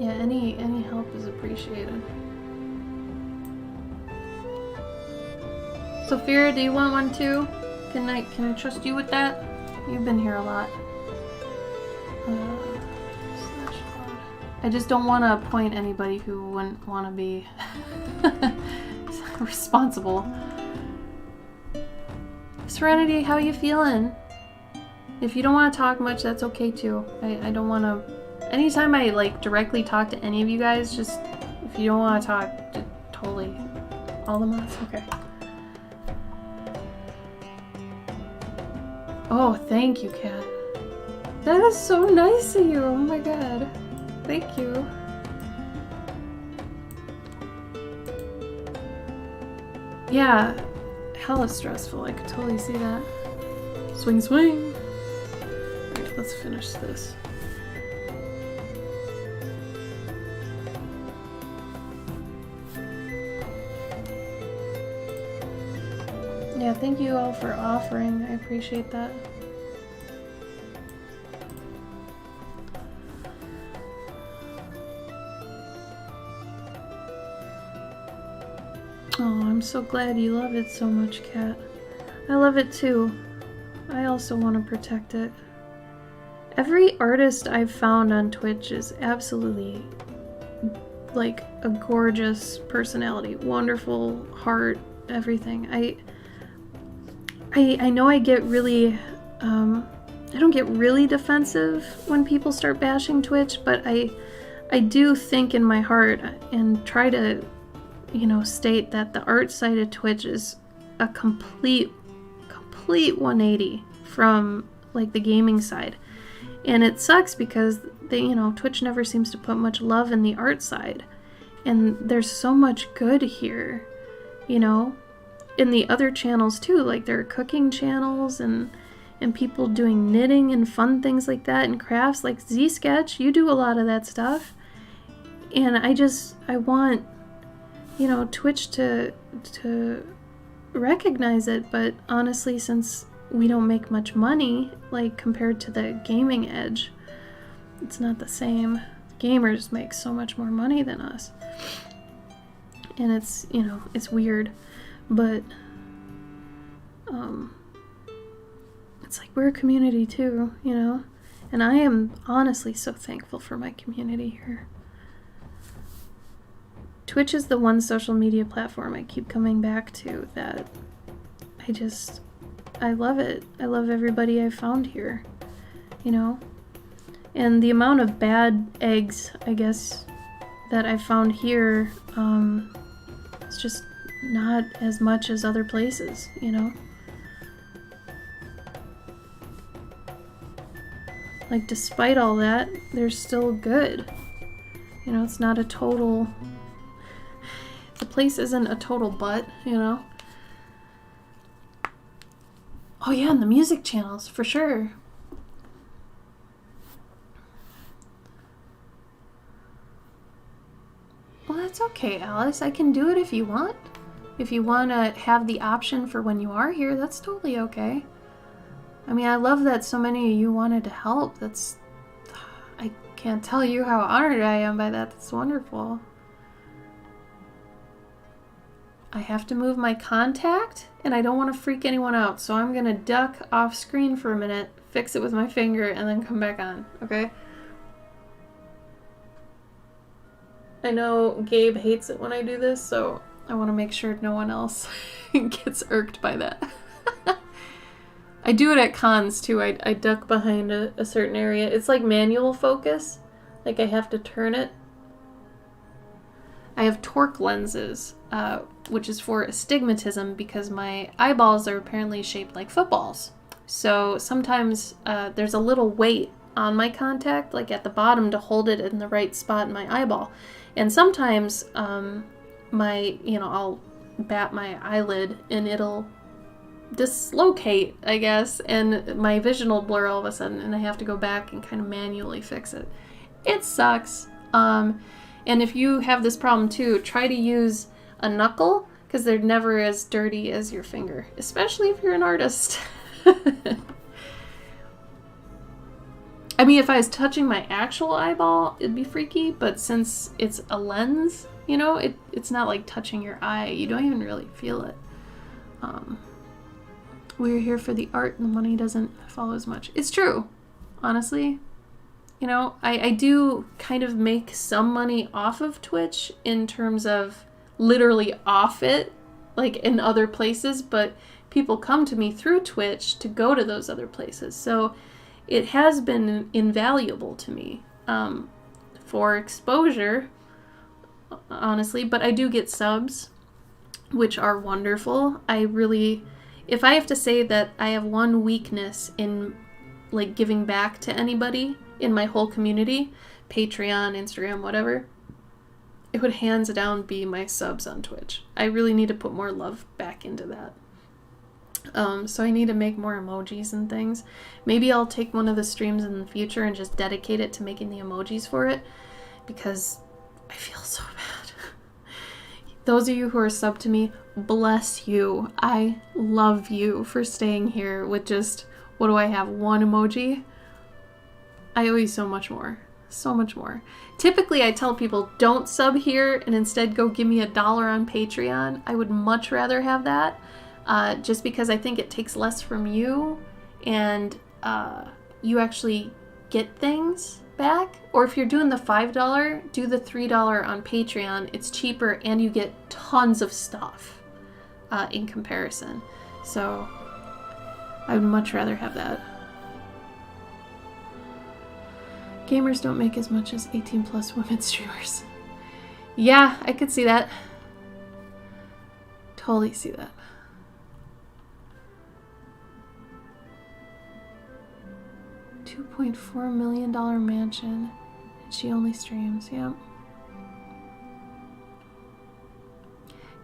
Yeah, any help is appreciated. Sophia, do you want one too? Can I trust you with that? You've been here a lot. I just don't want to appoint anybody who wouldn't want to be responsible. Serenity, how you feeling? If you don't want to talk much, that's okay too. I don't want to... Anytime I like directly talk to any of you guys, just if you don't want to talk, just totally... All the mods? Okay. Oh, thank you, Kat. That is so nice of you. Oh my god. Thank you. Yeah, hella stressful. I could totally see that. Swing, swing. Alright, let's finish this. Yeah, thank you all for offering. I appreciate that. Oh, I'm so glad you love it so much, Kat. I love it too. I also want to protect it. Every artist I've found on Twitch is absolutely like a gorgeous personality, wonderful heart, everything. I know I get really, I don't get really defensive when people start bashing Twitch, but I do think in my heart and try to, you know, state that the art side of Twitch is a complete 180 from like the gaming side. And it sucks because they, you know, Twitch never seems to put much love in the art side. And there's so much good here, you know? In the other channels too, like there are cooking channels and people doing knitting and fun things like that and crafts, like Z-Sketch, you do a lot of that stuff. And I want, you know, Twitch to recognize it, but honestly, since we don't make much money, like compared to the gaming edge, it's not the same. Gamers make so much more money than us. And it's, you know, it's weird. But, it's like we're a community too, you know? And I am honestly so thankful for my community here. Twitch is the one social media platform I keep coming back to that I love it. I love everybody I've found here, you know? And the amount of bad eggs, I guess, that I've found here, it's just not as much as other places, you know? Like, despite all that, they're still good. You know, it's not a total... The place isn't a total butt, you know? Oh yeah, and the music channels, for sure. Well, that's okay, Alice. I can do it if you want. If you want to have the option for when you are here, that's totally okay. I mean, I love that so many of you wanted to help. I can't tell you how honored I am by that. That's wonderful. I have to move my contact, and I don't want to freak anyone out, so I'm going to duck off screen for a minute, fix it with my finger, and then come back on, okay? I know Gabe hates it when I do this, so I want to make sure no one else gets irked by that. I do it at cons too. I duck behind a certain area. It's like manual focus. Like I have to turn it. I have torque lenses, which is for astigmatism because my eyeballs are apparently shaped like footballs. So sometimes there's a little weight on my contact, like at the bottom, to hold it in the right spot in my eyeball. And sometimes I'll bat my eyelid and it'll dislocate, I guess, and my vision will blur all of a sudden, and I have to go back and kind of manually fix it. It sucks. And if you have this problem too, try to use a knuckle, because they're never as dirty as your finger, especially if you're an artist. I mean, if I was touching my actual eyeball, it'd be freaky, but since it's a lens, it's not like touching your eye. You don't even really feel it. We're here for the art, and the money doesn't follow as much. It's true, honestly. I do kind of make some money off of Twitch in terms of literally off it, like in other places, but people come to me through Twitch to go to those other places. So it has been invaluable to me for exposure, honestly, but I do get subs, which are wonderful. If I have to say that I have one weakness in like giving back to anybody in my whole community, Patreon, Instagram, whatever, it would hands down be my subs on Twitch. I really need to put more love back into that. So I need to make more emojis and things. Maybe I'll take one of the streams in the future and just dedicate it to making the emojis for it, because I feel so bad. Those of you who are sub to me, bless you. I love you for staying here with just, what do I have, one emoji? I owe you so much more. So much more. Typically, I tell people, don't sub here and instead go give me $1 on Patreon. I would much rather have that. Just because I think it takes less from you and you actually get things back. Or if you're doing the $5, do the $3 on Patreon. It's cheaper and you get tons of stuff in comparison. So I would much rather have that. Gamers don't make as much as 18 plus women streamers. Yeah, I could see that. Totally see that. $2.4 million mansion, and she only streams. Yeah.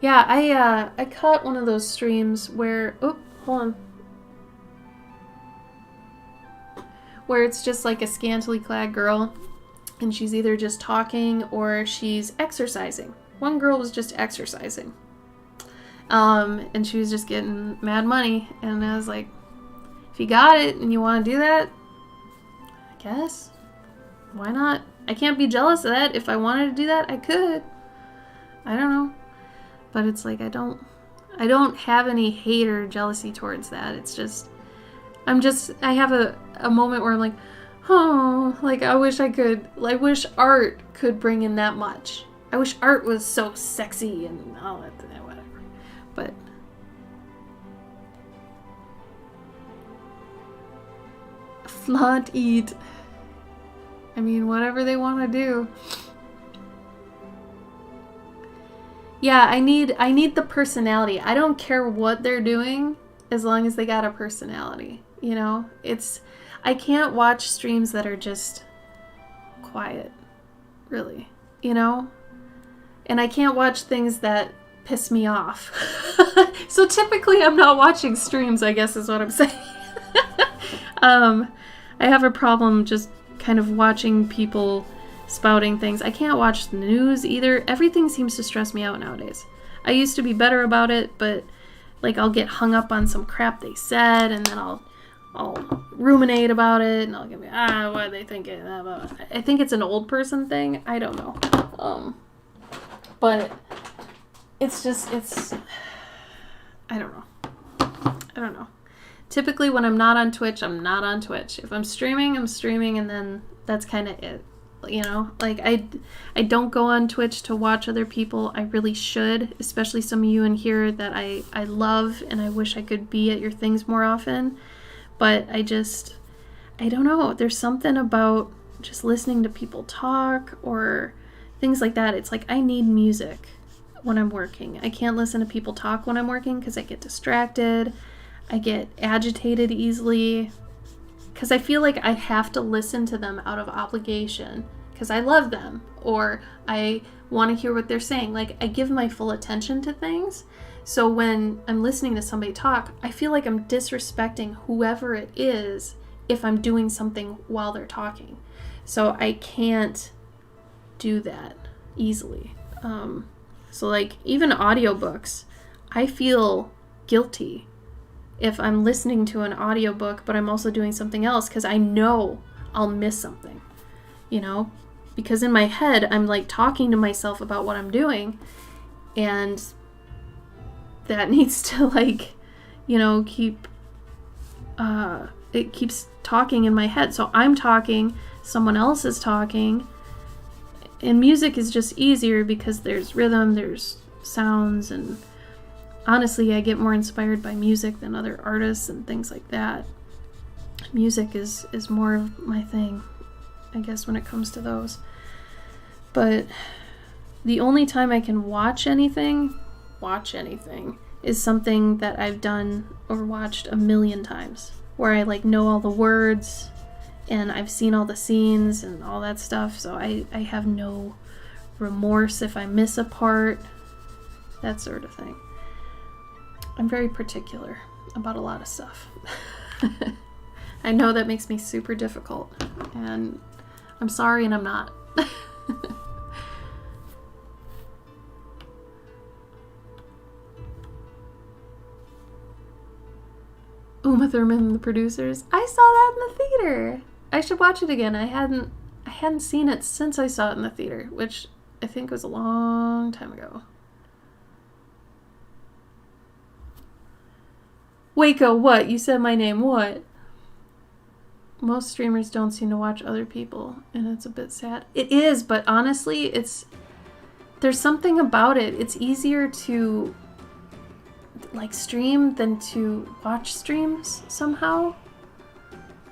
Yeah, I caught one of those streams where, hold on, where it's just like a scantily clad girl, and she's either just talking or she's exercising. One girl was just exercising, and she was just getting mad money, and I was like, if you got it and you want to do that, I guess, why not? I can't be jealous of that. If I wanted to do that, I could. I don't know. But it's like, I don't have any hate or jealousy towards that. It's just, I have a moment where I'm like, oh, like I wish art could bring in that much. I wish art was so sexy and all that, whatever. But flaunt, eat. I mean, whatever they want to do. Yeah, I need the personality. I don't care what they're doing as long as they got a personality. I can't watch streams that are just quiet, really, And I can't watch things that piss me off. So typically I'm not watching streams, I guess is what I'm saying. I have a problem just kind of watching people spouting things. I can't watch the news either. Everything seems to stress me out nowadays. I used to be better about it, but like I'll get hung up on some crap they said, and then I'll ruminate about it, and I'll get what are they thinking? I think it's an old person thing. I don't know. But it's I don't know. Typically when I'm not on Twitch, I'm not on Twitch. If I'm streaming, I'm streaming, and then that's kind of it. Like I don't go on Twitch to watch other people. I really should, especially some of you in here that I love, and I wish I could be at your things more often. But I don't know. There's something about just listening to people talk or things like that. It's like I need music when I'm working. I can't listen to people talk when I'm working because I get distracted. I get agitated easily because I feel like I have to listen to them out of obligation because I love them or I want to hear what they're saying. Like, I give my full attention to things. So when I'm listening to somebody talk, I feel like I'm disrespecting whoever it is if I'm doing something while they're talking. So I can't do that easily. So like even audiobooks, I feel guilty if I'm listening to an audiobook, but I'm also doing something else because I know I'll miss something, you know? Because in my head, I'm like talking to myself about what I'm doing, and that needs to like, you know, it keeps talking in my head. So I'm talking, someone else is talking, and music is just easier because there's rhythm, there's sounds, and honestly, I get more inspired by music than other artists and things like that. Music is more of my thing, I guess, when it comes to those. But the only time I can watch anything is something that I've done or watched a million times, where I like know all the words and I've seen all the scenes and all that stuff, so I have no remorse if I miss a part, that sort of thing. I'm very particular about a lot of stuff. I know that makes me super difficult, and I'm sorry, and I'm not. Uma Thurman and the Producers. I saw that in the theater. I should watch it again. I hadn't seen it since I saw it in the theater, which I think was a long time ago. Waco, what? You said my name, what? Most streamers don't seem to watch other people, and it's a bit sad. It is, but honestly, there's something about it. It's easier to like stream than to watch streams somehow.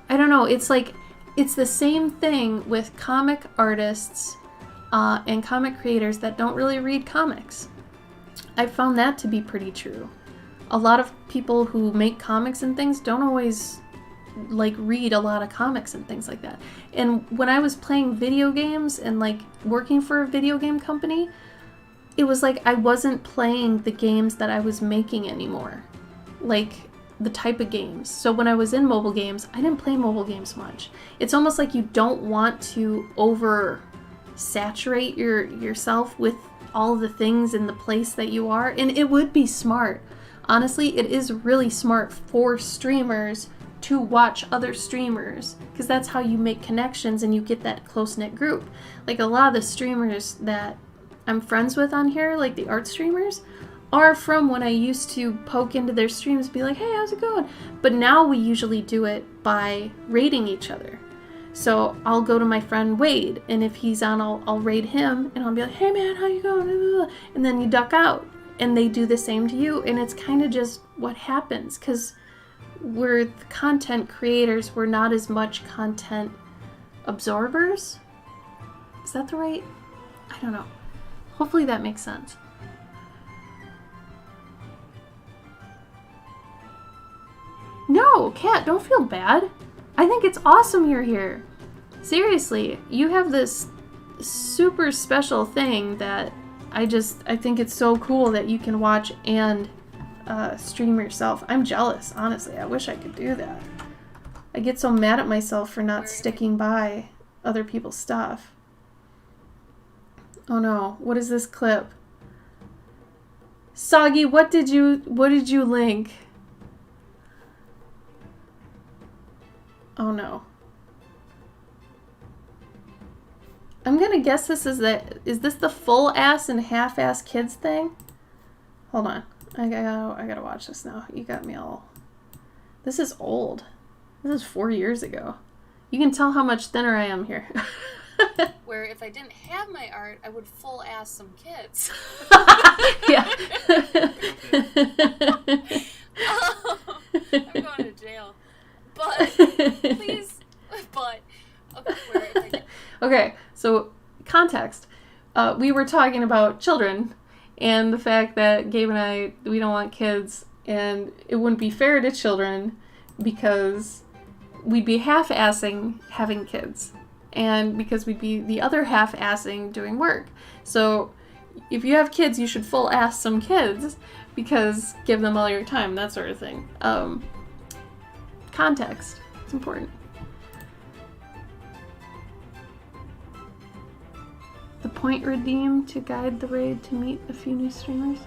I don't know. It's like, it's the same thing with comic artists and comic creators that don't really read comics. I found that to be pretty true. A lot of people who make comics and things don't always like read a lot of comics and things like that. And when I was playing video games and like working for a video game company, it was like I wasn't playing the games that I was making anymore, like the type of games. So when I was in mobile games, I didn't play mobile games much. It's almost like you don't want to over saturate yourself with all the things in the place that you are. And it would be smart. Honestly, it is really smart for streamers to watch other streamers, because that's how you make connections and you get that close-knit group. Like a lot of the streamers that I'm friends with on here, like the art streamers, are from when I used to poke into their streams and be like, hey, how's it going? But now we usually do it by raiding each other. So I'll go to my friend Wade, and if he's on, I'll raid him, and I'll be like, hey man, how you going? And then you duck out, and they do the same to you, and it's kind of just what happens, because we're content creators, we're not as much content absorbers. Is that the right? I don't know. Hopefully that makes sense. No, Kat, don't feel bad. I think it's awesome you're here. Seriously, you have this super special thing that I think it's so cool that you can watch and stream yourself. I'm jealous, honestly. I wish I could do that. I get so mad at myself for not sticking by other people's stuff. Oh no, what is this clip? Soggy, what did you link? Oh no. I'm gonna guess is this the full ass and half ass kids thing? Hold on. I gotta watch this now. You got me all. This is old. This is 4 years ago. You can tell how much thinner I am here. Where if I didn't have my art, I would full ass some kids. Yeah. I'm going to jail. But please, okay, so context. We were talking about children and the fact that Gabe and I, we don't want kids. And it wouldn't be fair to children because we'd be half-assing having kids. And because we'd be the other half-assing doing work. So if you have kids, you should full-ass some kids because give them all your time, that sort of thing. Context. It's important. The point redeem to guide the raid to meet a few new streamers.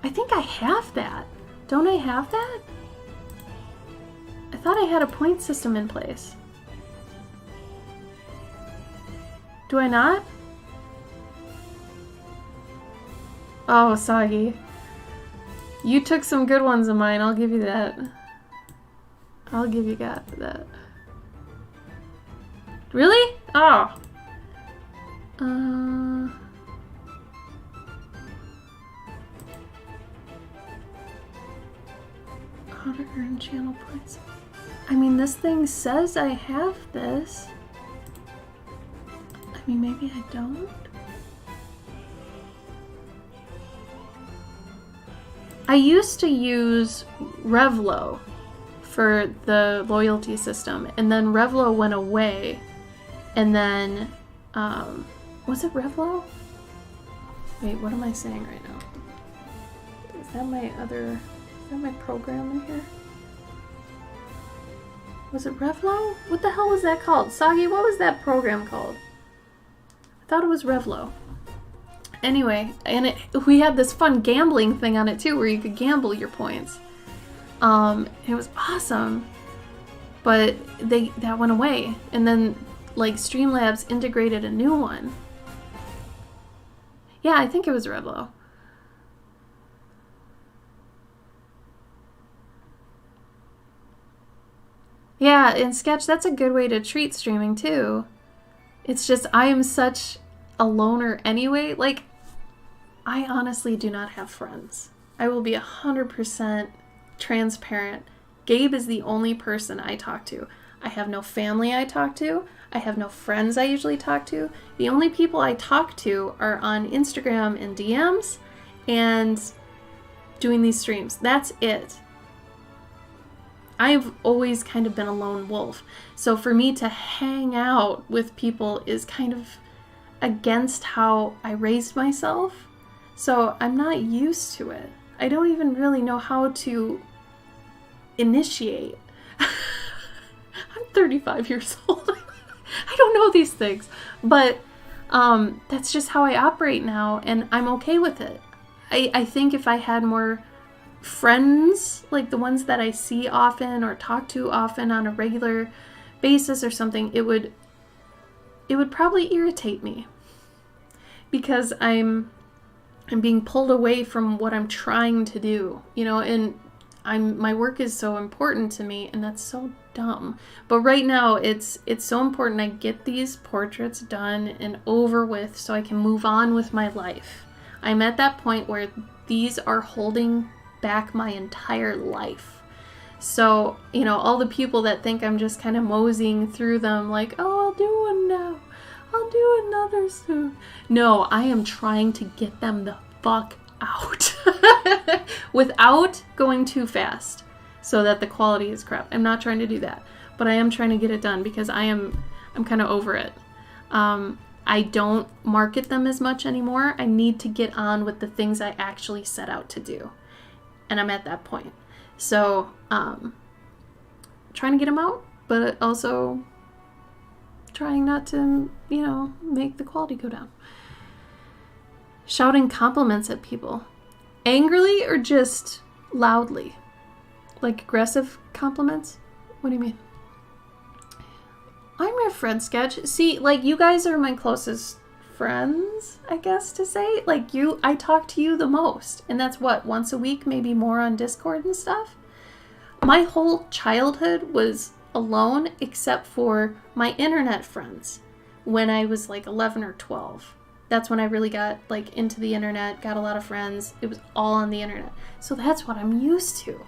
I think I have that. Don't I have that? I thought I had a point system in place. Do I not? Oh, Soggy. You took some good ones of mine, I'll give you that. I'll give you that. Really? Oh. How to earn channel points. I mean, this thing says I have this. I mean, maybe I don't. I used to use Revlo for the loyalty system, and then Revlo went away, and then, was it Revlo? Wait, what am I saying right now? Is that my program in here? Was it Revlo? What the hell was that called? Soggy, what was that program called? I thought it was Revlo. Anyway, and we had this fun gambling thing on it too, where you could gamble your points. It was awesome, but that went away, and then like Streamlabs integrated a new one. Yeah, I think it was Revlo. Yeah, in Sketch, that's a good way to treat streaming too. It's just I am such a loner anyway. Like, I honestly do not have friends. I will be 100% transparent. Gabe is the only person I talk to. I have no family I talk to. I have no friends I usually talk to. The only people I talk to are on Instagram and DMs and doing these streams. That's it. I've always kind of been a lone wolf. So for me to hang out with people is kind of against how I raised myself. So I'm not used to it. I don't even really know how to initiate. I'm 35 years old. I don't know these things. But that's just how I operate now, and I'm okay with it. I think if I had more friends, like the ones that I see often or talk to often on a regular basis or something, it would probably irritate me because I'm being pulled away from what I'm trying to do, and my work is so important to me, and that's so dumb. But right now it's so important I get these portraits done and over with so I can move on with my life. I'm at that point where these are holding back my entire life. So, all the people that think I'm just kind of moseying through them like, oh, I'll do one now. I'll do another soon. No, I am trying to get them the fuck out without going too fast so that the quality is crap. I'm not trying to do that, but I am trying to get it done because I'm kind of over it. I don't market them as much anymore. I need to get on with the things I actually set out to do. And I'm at that point. So, trying to get them out, but also trying not to, make the quality go down. Shouting compliments at people. Angrily or just loudly? Like aggressive compliments? What do you mean? I'm your friend, Sketch. See, like, you guys are my closest friends, I guess to say. Like, I talk to you the most. And that's what, once a week, maybe more on Discord and stuff? My whole childhood was alone except for my internet friends when I was like 11 or 12. That's when I really got like into the internet, got a lot of friends. It was all on the internet. So that's what I'm used to.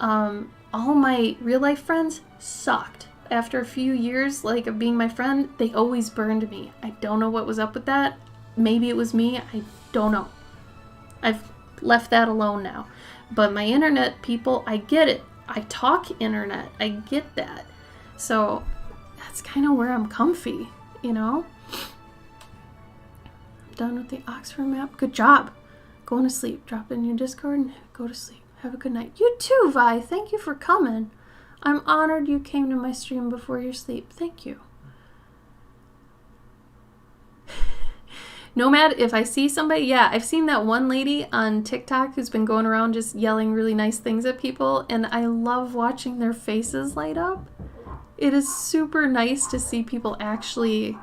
All my real life friends sucked. After a few years like of being my friend, they always burned me. I don't know what was up with that. Maybe it was me. I don't know. I've left that alone now. But my internet people, I get it. I talk internet. I get that. So that's kind of where I'm comfy, you know? Done with the Oxford map. Good job. Going to sleep. Drop in your Discord and go to sleep. Have a good night. You too, Vi. Thank you for coming. I'm honored you came to my stream before your sleep. Thank you. Nomad, if I see somebody, yeah, I've seen that one lady on TikTok who's been going around just yelling really nice things at people, and I love watching their faces light up. It is super nice to see people actually,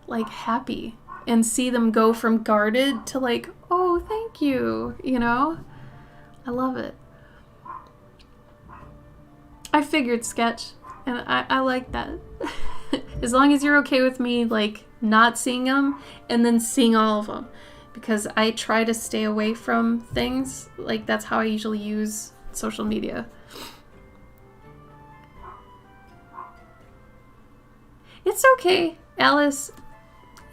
like, happy and see them go from guarded to, like, oh, thank you, you know? I love it. I figured, Sketch, and I like that. As long as you're okay with me, like, not seeing them and then seeing all of them, because I try to stay away from things. Like, that's how I usually use social media. It's okay, Alice.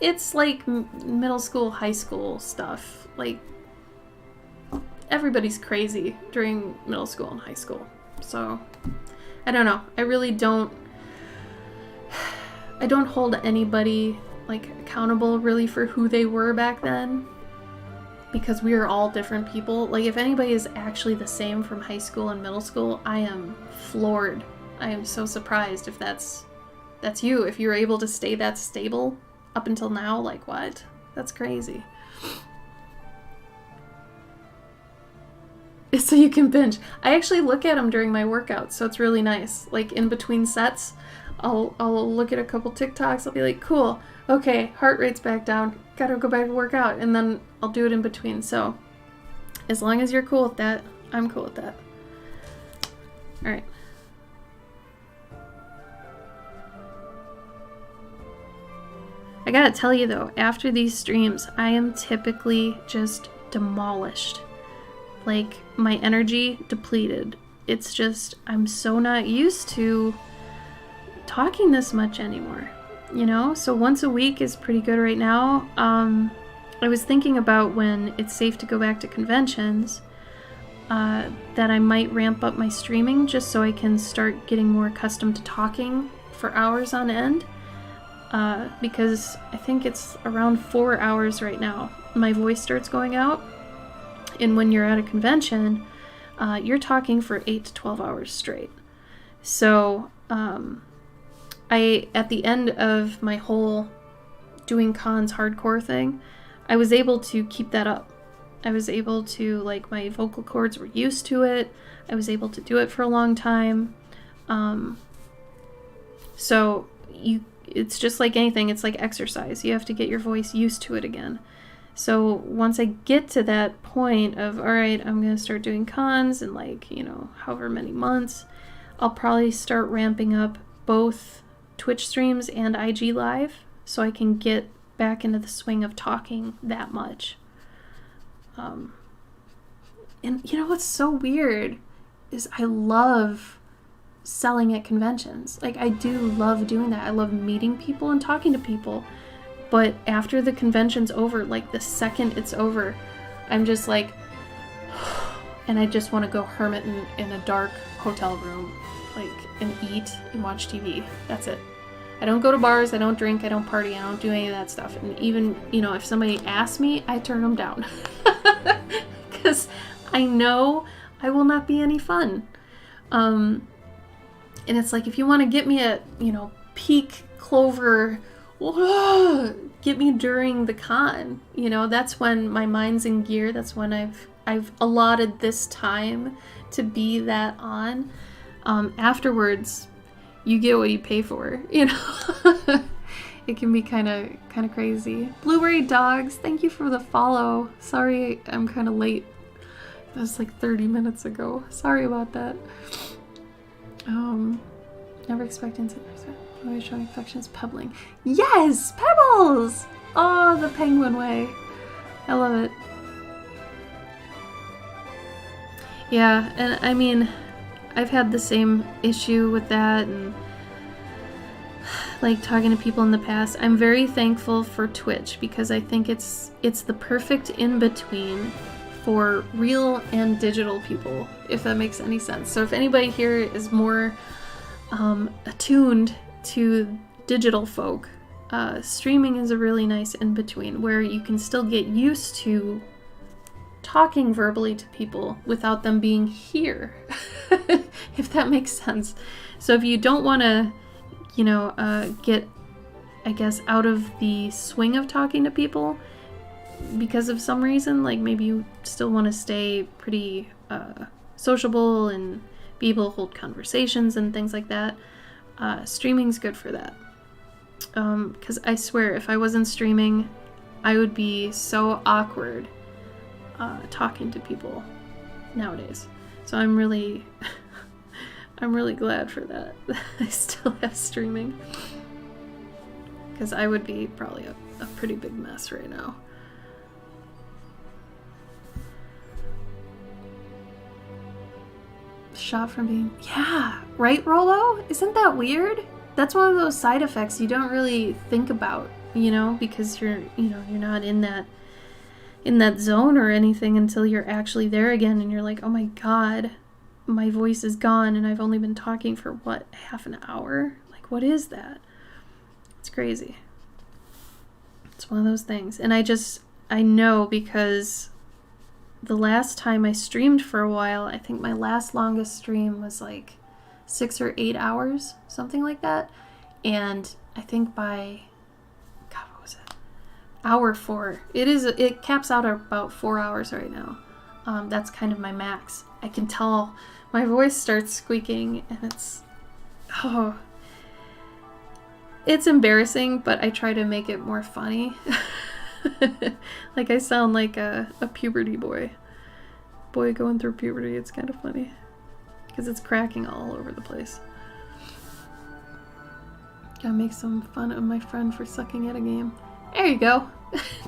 It's like middle school, high school stuff. Like, everybody's crazy during middle school and high school. So, I don't know. I really don't hold anybody, like, accountable really for who they were back then, because we are all different people. Like, if anybody is actually the same from high school and middle school, I am floored. I am so surprised if that's you. If you're able to stay that stable up until now, like, what? That's crazy. So you can binge. I actually look at them during my workouts, so it's really nice. Like, in between sets, I'll look at a couple TikToks. I'll be like, cool, okay, heart rate's back down, gotta go back and work out, and then I'll do it in between. So as long as you're cool with that, I'm cool with that. All right. I gotta tell you though, after these streams, I am typically just demolished. Like, my energy depleted. It's just, I'm so not used to talking this much anymore, you know? So once a week is pretty good right now. I was thinking about when it's safe to go back to conventions, that I might ramp up my streaming just so I can start getting more accustomed to talking for hours on end. Because I think it's around 4 hours right now. My voice starts going out. And when you're at a convention, you're talking for 8 to 12 hours straight. So, at the end of my whole doing cons hardcore thing, I was able to keep that up. I was able to, like, my vocal cords were used to it. I was able to do it for a long time. So it's just like anything. It's like exercise. You have to get your voice used to it again. So once I get to that point of, all right, I'm going to start doing cons in, like, you know, however many months, I'll probably start ramping up both Twitch streams and IG Live so I can get back into the swing of talking that much. And you know what's so weird is I love selling at conventions. Like, I do love doing that. I love meeting people and talking to people. But after the convention's over, like, the second it's over, I'm just like, and I just want to go hermit in a dark hotel room, like, and eat and watch TV. That's it. I don't go to bars, I don't drink, I don't party, I don't do any of that stuff. And even, you know, if somebody asks me, I turn them down. Because I know I will not be any fun. And it's like, if you want to get me at, you know, peak Clover, get me during the con, you know, that's when my mind's in gear. That's when I've allotted this time to be that on. Afterwards, you get what you pay for, you know. It can be kind of crazy. Blueberry Dogs, thank you for the follow. Sorry, I'm kind of late. That was like 30 minutes ago. Sorry about that. Never expect instant. Always showing affections, pebbling. Yes, pebbles. Oh, the penguin way. I love it. Yeah, and I mean, I've had the same issue with that, and like talking to people in the past. I'm very thankful for Twitch because I think it's the perfect in between for real and digital people, if that makes any sense. So if anybody here is more attuned to digital folk, streaming is a really nice in-between where you can still get used to talking verbally to people without them being here, if that makes sense. So if you don't want to, get, I guess, out of the swing of talking to people because of some reason, like maybe you still want to stay pretty sociable and be able to hold conversations and things like that, streaming's good for that. Because I swear, if I wasn't streaming, I would be so awkward talking to people nowadays. So I'm really glad for that. I still have streaming. Because I would be probably a pretty big mess right now. Shot from being... Yeah! Right, Rolo? Isn't that weird? That's one of those side effects you don't really think about, because you're not in that zone or anything until you're actually there again and you're like, oh my god, my voice is gone and I've only been talking for, what, half an hour? Like, what is that? It's crazy. It's one of those things. And I know because the last time I streamed for a while, I think my last longest stream was like 6 or 8 hours, something like that. And I think by, God, what was it? Hour 4. It caps out at about 4 hours right now. That's kind of my max. I can tell my voice starts squeaking and it's embarrassing, but I try to make it more funny. Like I sound like a puberty boy going through puberty. It's kind of funny because it's cracking all over the place. Gotta make some fun of my friend for sucking at a game. There you go.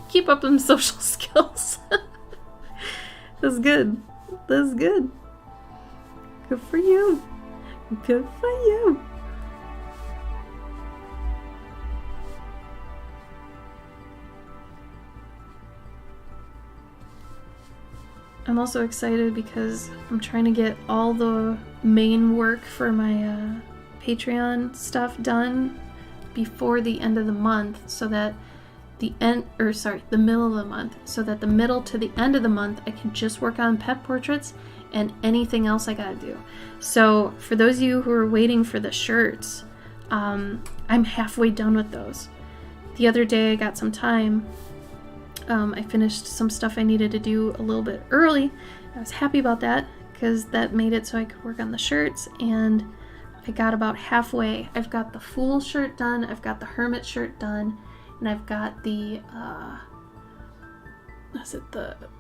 Keep up them social skills. That's good. That's good. Good for you. Good for you. I'm also excited because I'm trying to get all the main work for my Patreon stuff done before the end of the month, so that the middle of the month, so that the middle to the end of the month I can just work on pet portraits and anything else I gotta do. So for those of you who are waiting for the shirts, I'm halfway done with those. The other day I got some time. I finished some stuff I needed to do a little bit early. I was happy about that because that made it so I could work on the shirts, and I got about halfway. I've got the Fool shirt done, I've got the Hermit shirt done, and I've got the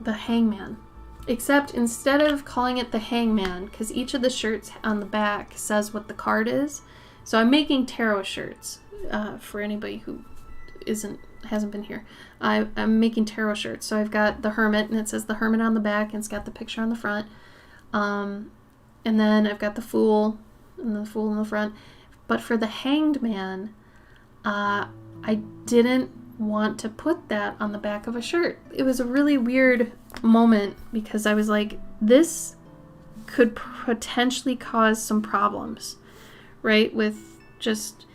the Hangman. Except instead of calling it the Hangman, because each of the shirts on the back says what the card is, so I'm making tarot shirts for anybody who hasn't been here. I'm making tarot shirts. So I've got the Hermit, and it says the Hermit on the back, and it's got the picture on the front. And then I've got the Fool, and the Fool in the front. But for the Hanged Man, I didn't want to put that on the back of a shirt. It was a really weird moment because I was like, this could potentially cause some problems, right? With just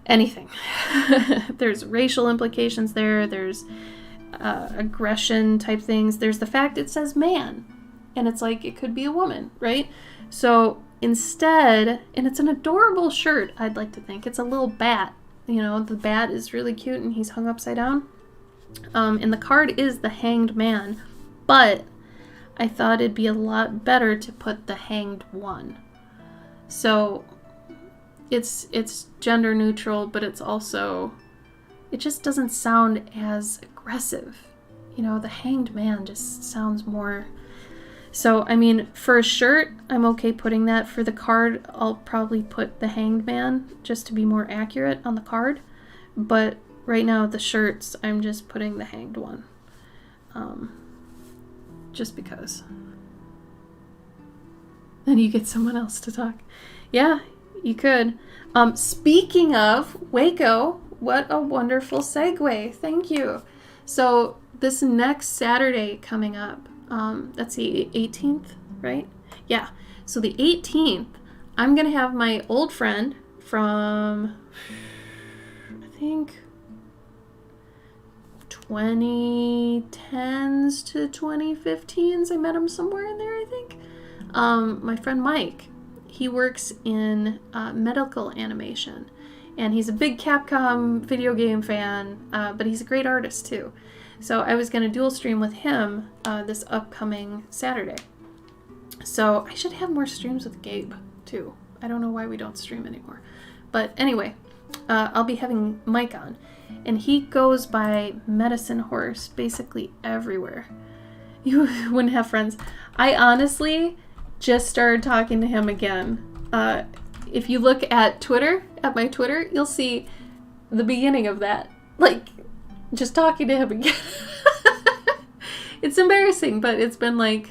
anything. There's racial implications there. There's aggression type things. There's the fact it says man, and it's like it could be a woman, right? So instead, and it's an adorable shirt, I'd like to think. It's a little bat. The bat is really cute, and he's hung upside down. And the card is the Hanged Man, but I thought it'd be a lot better to put the Hanged One. So it's gender neutral, but it's also, it just doesn't sound as aggressive. The Hanged Man just sounds more. So, I mean, for a shirt, I'm okay putting that. For the card, I'll probably put the Hanged Man just to be more accurate on the card. But right now, the shirts, I'm just putting the Hanged One. Just because. Then you get someone else to talk. Yeah, you could. Speaking of Waco, what a wonderful segue. Thank you. So this next Saturday coming up, That's the 18th, right? Yeah. So the 18th, I'm going to have my old friend from, I think, 2010s to 2015s. I met him somewhere in there, I think. My friend Mike, he works in medical animation, and he's a big Capcom video game fan, but he's a great artist too. So I was going to dual stream with him this upcoming Saturday. So I should have more streams with Gabe too. I don't know why we don't stream anymore. But anyway, I'll be having Mike on. And he goes by Medicine Horse basically everywhere. You wouldn't have friends. I honestly just started talking to him again. If you look at Twitter, at my Twitter, you'll see the beginning of that. Like, just talking to him again. It's embarrassing, but it's been like,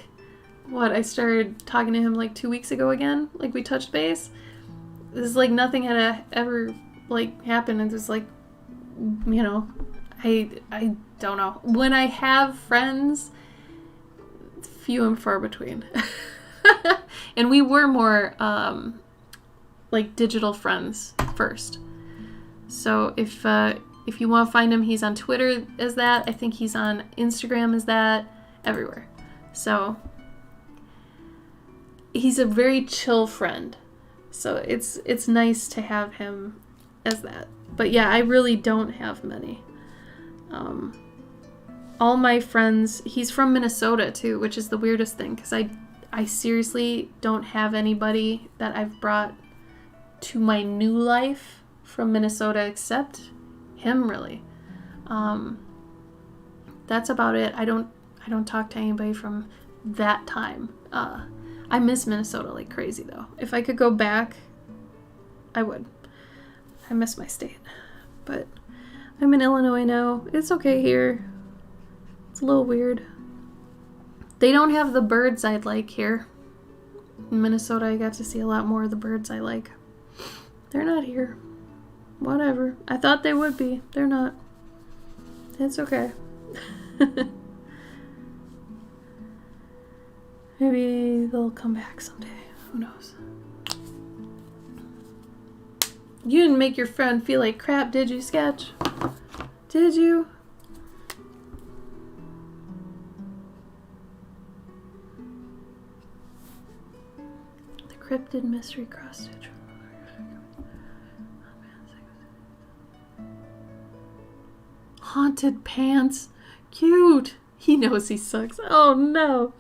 what, I started talking to him like 2 weeks ago again? Like, we touched base. This is like nothing had ever, like, happened. It's just like, you know, I don't know. When I have friends, few and far between. And we were more, like, digital friends first. So if you want to find him, he's on Twitter as that. I think he's on Instagram as that. Everywhere. So he's a very chill friend. So it's nice to have him as that. But yeah, I really don't have many. All my friends, he's from Minnesota too, which is the weirdest thing, because I seriously don't have anybody that I've brought to my new life from Minnesota except him, really. That's about it. I don't talk to anybody from that time. I miss Minnesota like crazy though. If I could go back, I would. I miss my state. But I'm in Illinois now. It's okay here. It's a little weird. They don't have the birds I'd like here. In Minnesota, I got to see a lot more of the birds I like. They're not here. Whatever. I thought they would be. They're not. It's okay. Maybe they'll come back someday. Who knows? You didn't make your friend feel like crap, did you, Sketch? Did you? The cryptid mystery cross stitch. Haunted pants. Cute. He knows he sucks. Oh no.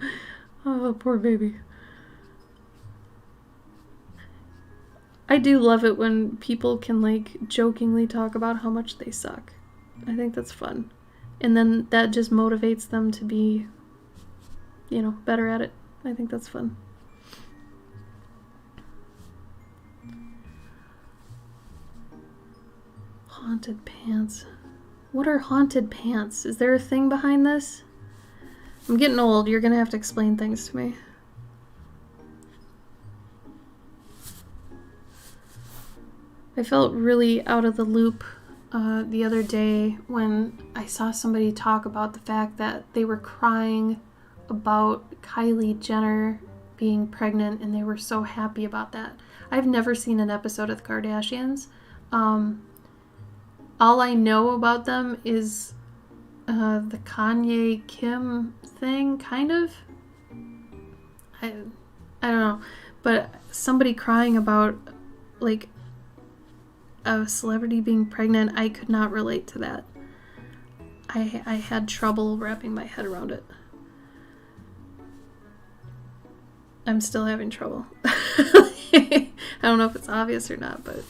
Oh, poor baby. I do love it when people can, like, jokingly talk about how much they suck. I think that's fun. And then that just motivates them to be, you know, better at it. I think that's fun. Haunted pants. What are haunted pants? Is there a thing behind this? I'm getting old. You're gonna have to explain things to me. I felt really out of the loop the other day when I saw somebody talk about the fact that they were crying about Kylie Jenner being pregnant and they were so happy about that. I've never seen an episode of the Kardashians. All I know about them is the Kanye Kim thing, kind of. I don't know. But somebody crying about, like, a celebrity being pregnant, I could not relate to that. I had trouble wrapping my head around it. I'm still having trouble. I don't know if it's obvious or not, but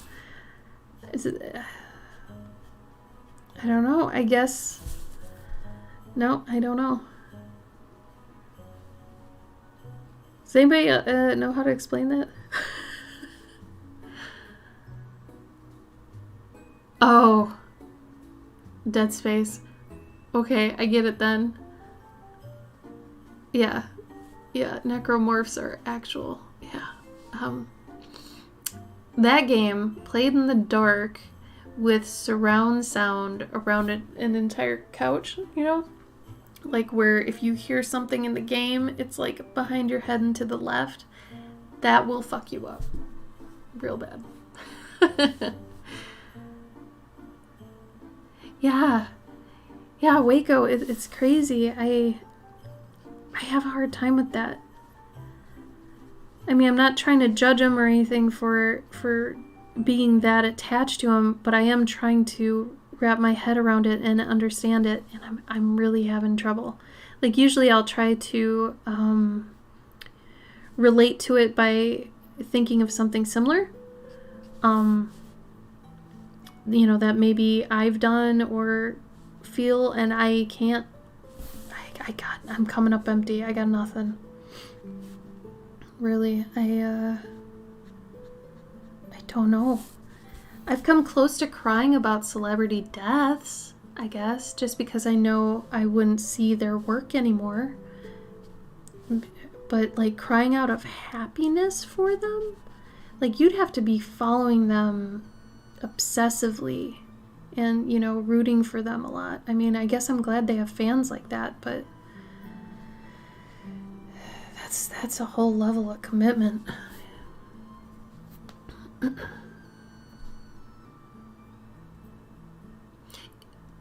is it... I don't know. I guess... No, I don't know. Does anybody know how to explain that? Oh. Dead space. Okay, I get it then. Yeah. Yeah, necromorphs are actual. Yeah. That game, played in the dark with surround sound around an entire couch, you know? Like where if you hear something in the game, it's like behind your head and to the left. That will fuck you up real bad. Yeah. Yeah, Waco, it's crazy. I have a hard time with that. I mean, I'm not trying to judge him or anything for being that attached to him, but I am trying to wrap my head around it and understand it, and I'm really having trouble. Like, usually I'll try to relate to it by thinking of something similar. You know, that maybe I've done or feel, and I can't. I'm coming up empty. I got nothing. Really, I don't know. I've come close to crying about celebrity deaths, I guess, just because I know I wouldn't see their work anymore. But, like, crying out of happiness for them? Like, you'd have to be following them obsessively and, you know, rooting for them a lot. I mean, I guess I'm glad they have fans like that, but that's a whole level of commitment.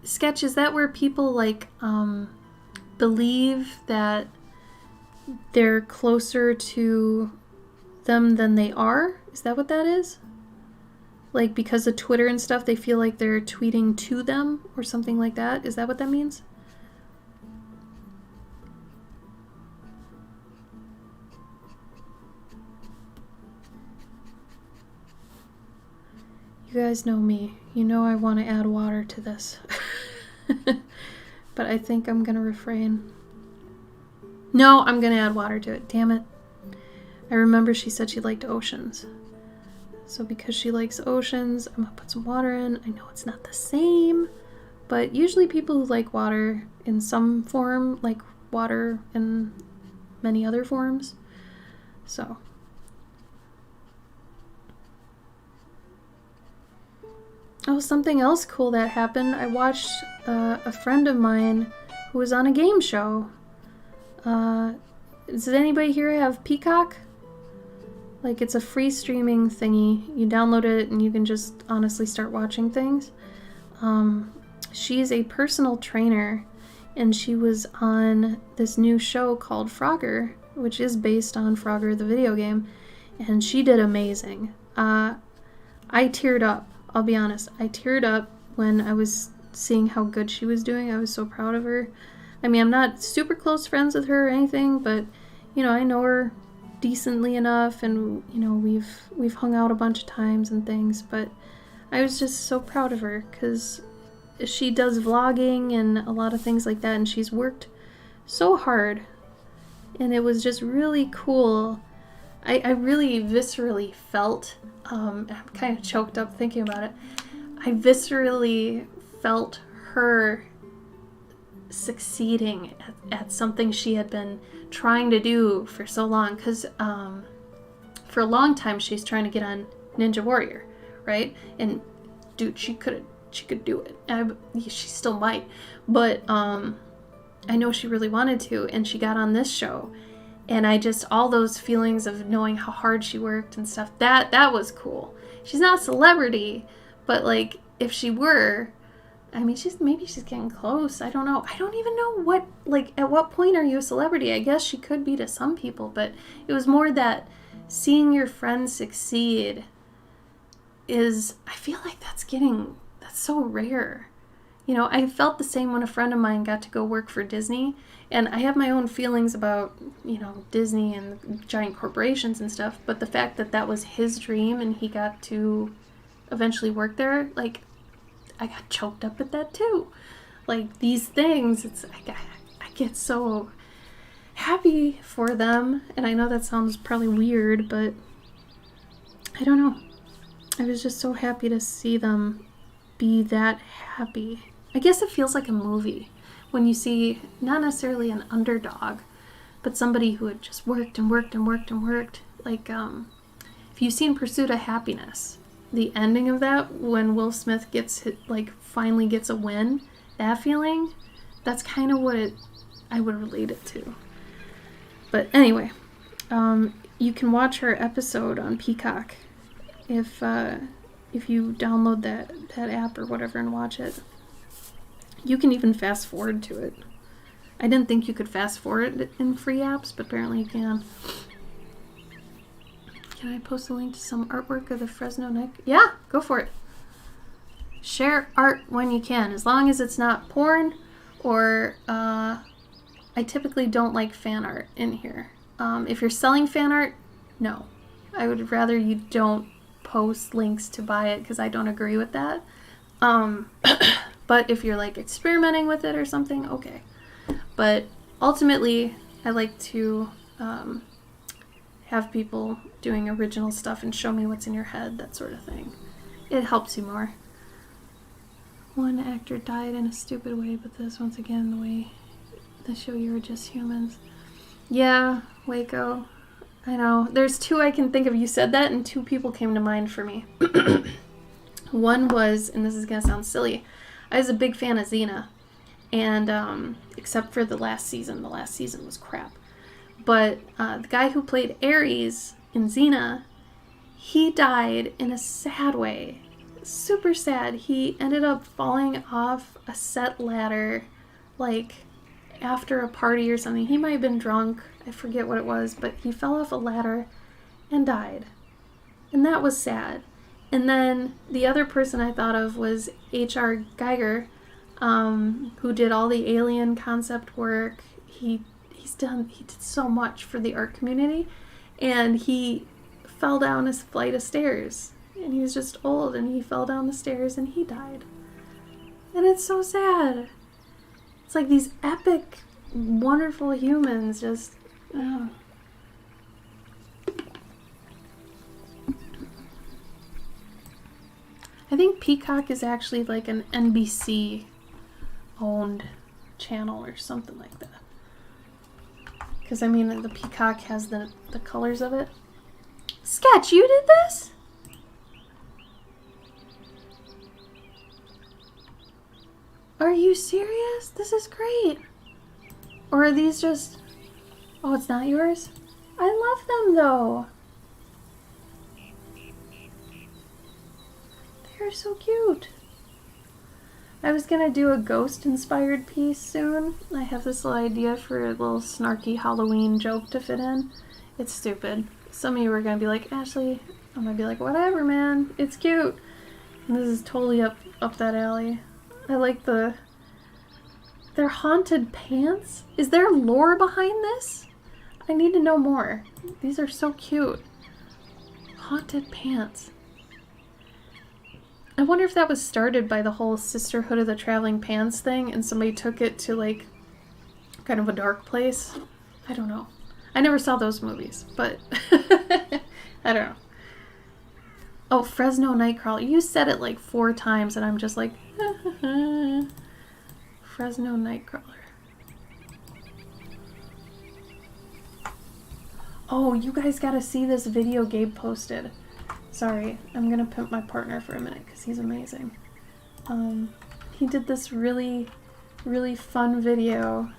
Sketch, is that where people, like, believe that they're closer to them than they are? Is that what that is? Like, because of Twitter and stuff, they feel like they're tweeting to them or something like that? Is that what that means? You guys know me. You know I want to add water to this. But I think I'm going to refrain. No, I'm going to add water to it. Damn it. I remember she said she liked oceans. So because she likes oceans, I'm going to put some water in. I know it's not the same, but usually people who like water in some form like water in many other forms. So. Oh, something else cool that happened. I watched a friend of mine who was on a game show. Does anybody here have Peacock? Like, it's a free streaming thingy. You download it and you can just honestly start watching things. She's a personal trainer, and she was on this new show called Frogger, which is based on Frogger the video game, and she did amazing. I teared up. I'll be honest, I teared up when I was seeing how good she was doing. I was so proud of her. I mean, I'm not super close friends with her or anything, but, you know, I know her decently enough, and, you know, we've hung out a bunch of times and things, but I was just so proud of her, because she does vlogging and a lot of things like that, and she's worked so hard, and it was just really cool. I really viscerally felt, I'm kind of choked up thinking about it, I viscerally felt her succeeding at something she had been trying to do for so long, because for a long time she's trying to get on Ninja Warrior, right? And dude, she could do it. She still might, but I know she really wanted to, and she got on this show. And I just, all those feelings of knowing how hard she worked and stuff, that was cool. She's not a celebrity, but, like, if she were, I mean, maybe she's getting close. I don't know. I don't even know what, like, at what point are you a celebrity? I guess she could be to some people, but it was more that seeing your friends succeed is, I feel like that's so rare. You know, I felt the same when a friend of mine got to go work for Disney, and I have my own feelings about, you know, Disney and giant corporations and stuff, but the fact that that was his dream and he got to eventually work there, like, I got choked up at that too. Like, these things, I get so happy for them, and I know that sounds probably weird, but I don't know. I was just so happy to see them be that happy. I guess it feels like a movie when you see not necessarily an underdog, but somebody who had just worked and worked and worked and worked. Like, if you've seen Pursuit of Happiness, the ending of that, when Will Smith finally gets a win, that feeling, that's kind of what I would relate it to. But anyway, you can watch her episode on Peacock if you download that app or whatever and watch it. You can even fast forward to it. I didn't think you could fast forward in free apps, but apparently you can. Can I post a link to some artwork of the Fresno Night? Yeah, go for it. Share art when you can, as long as it's not porn or I typically don't like fan art in here. If you're selling fan art, no. I would rather you don't post links to buy it because I don't agree with that. But if you're like experimenting with it or something, okay. But ultimately, I like to have people doing original stuff and show me what's in your head, that sort of thing. It helps you more. One actor died in a stupid way, but this, once again, the way they show you are just humans. Yeah, Waco. I know. There's two I can think of. You said that, and two people came to mind for me. One was, and this is going to sound silly, I was a big fan of Xena. And, except for the last season. The last season was crap. But the guy who played Ares in Xena, he died in a sad way. Super sad. He ended up falling off a set ladder, like, after a party or something. He might have been drunk. I forget what it was, but he fell off a ladder and died. And that was sad. And then the other person I thought of was H.R. Geiger, who did all the Alien concept work. He did so much for the art community, and he fell down a flight of stairs, and he was just old, and he fell down the stairs and he died. And it's so sad. It's like these epic, wonderful humans just, oh. I think Peacock is actually like an NBC owned channel or something like that. Because, I mean, the Peacock has the colors of it. Sketch, you did this? Are you serious? This is great. Or are these just... Oh, it's not yours? I love them, though. They're so cute. I was gonna do a ghost-inspired piece soon. I have this little idea for a little snarky Halloween joke to fit in. It's stupid. Some of you are gonna be like, Ashley, I'm gonna be like, whatever, man. It's cute. And this is totally up that alley. I like they're haunted pants? Is there lore behind this? I need to know more. These are so cute. Haunted pants. I wonder if that was started by the whole Sisterhood of the Traveling Pants thing and somebody took it to, like, kind of a dark place. I don't know. I never saw those movies, but I don't know. Oh, Fresno Nightcrawler. You said it like 4 times and I'm just like, Fresno Nightcrawler. Oh, you guys gotta see this video Gabe posted. Sorry, I'm gonna pimp my partner for a minute because he's amazing. He did this really, really fun video,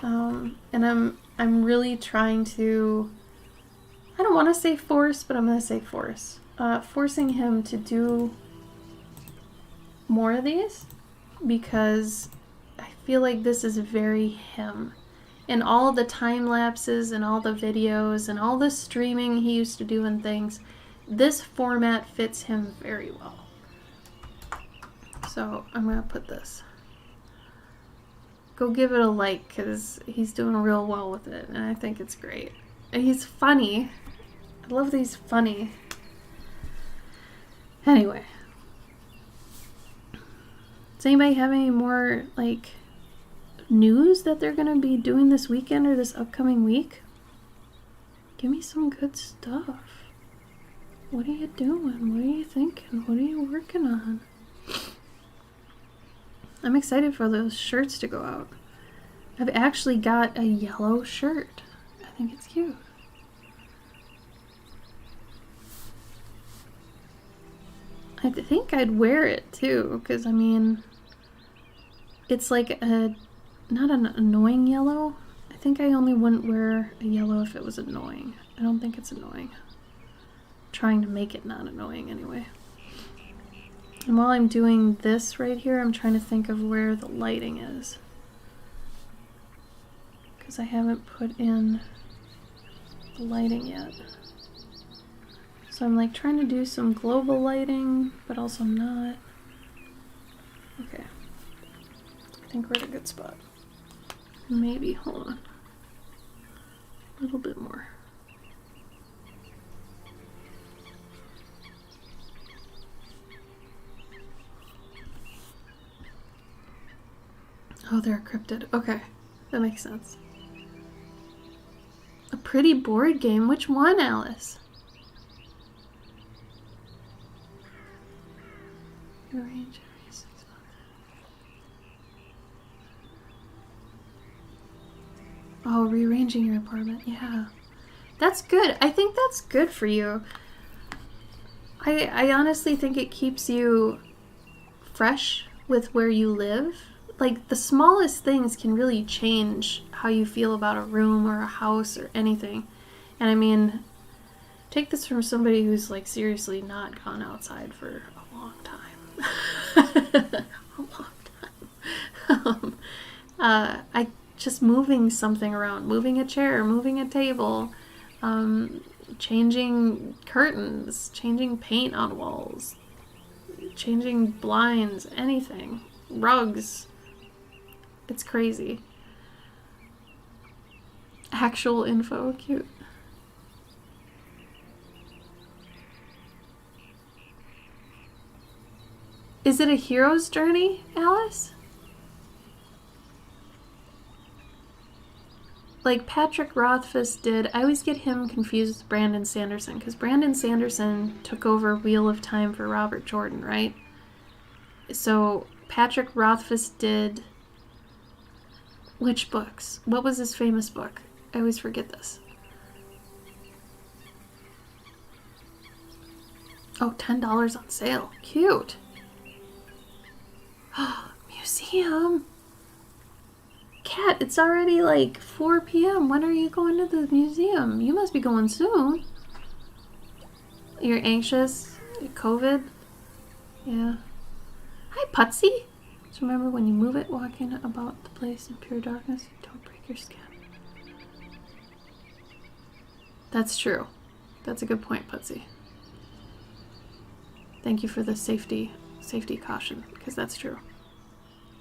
and I'm really trying to. I don't want to say force, but I'm gonna say force. Forcing him to do more of these because I feel like this is very him. And all the time lapses and all the videos and all the streaming he used to do and things. This format fits him very well. So I'm going to put this. Go give it a like because he's doing real well with it and I think it's great. And he's funny. I love that he's funny. Anyway. Does anybody have any more like news that they're going to be doing this weekend or this upcoming week? Give me some good stuff. What are you doing? What are you thinking? What are you working on? I'm excited for those shirts to go out. I've actually got a yellow shirt. I think it's cute. I think I'd wear it too, because I mean, it's like a not an annoying yellow. I think I only wouldn't wear a yellow if it was annoying. I don't think it's annoying. I'm trying to make it not annoying anyway. And while I'm doing this right here, I'm trying to think of where the lighting is. Because I haven't put in the lighting yet. So I'm like trying to do some global lighting, but also not. Okay. I think we're at a good spot. Maybe, hold on. A little bit more. Oh, they're cryptid. Okay, that makes sense. A pretty board game? Which one, Alice? Rearrange every 6 months. Oh, rearranging your apartment. Yeah. That's good. I think that's good for you. I honestly think it keeps you fresh with where you live. Like, the smallest things can really change how you feel about a room or a house or anything. And I mean, take this from somebody who's like seriously not gone outside for a long time. A long time. I just moving something around, moving a chair, moving a table, changing curtains, changing paint on walls, changing blinds, anything, rugs. It's crazy. Actual info, cute. Is it a hero's journey, Alice? Like Patrick Rothfuss did. I always get him confused with Brandon Sanderson, because Brandon Sanderson took over Wheel of Time for Robert Jordan, right? So Patrick Rothfuss did which books? What was his famous book? I always forget this. Oh, $10 on sale. Cute. Museum. Kat, it's already like 4 p.m. When are you going to the museum? You must be going soon. You're anxious? COVID? Yeah. Hi, Putsy. Just remember, when you move it, walking about the place in pure darkness, don't break your skin. That's true. That's a good point, Putsy. Thank you for the safety caution, because that's true.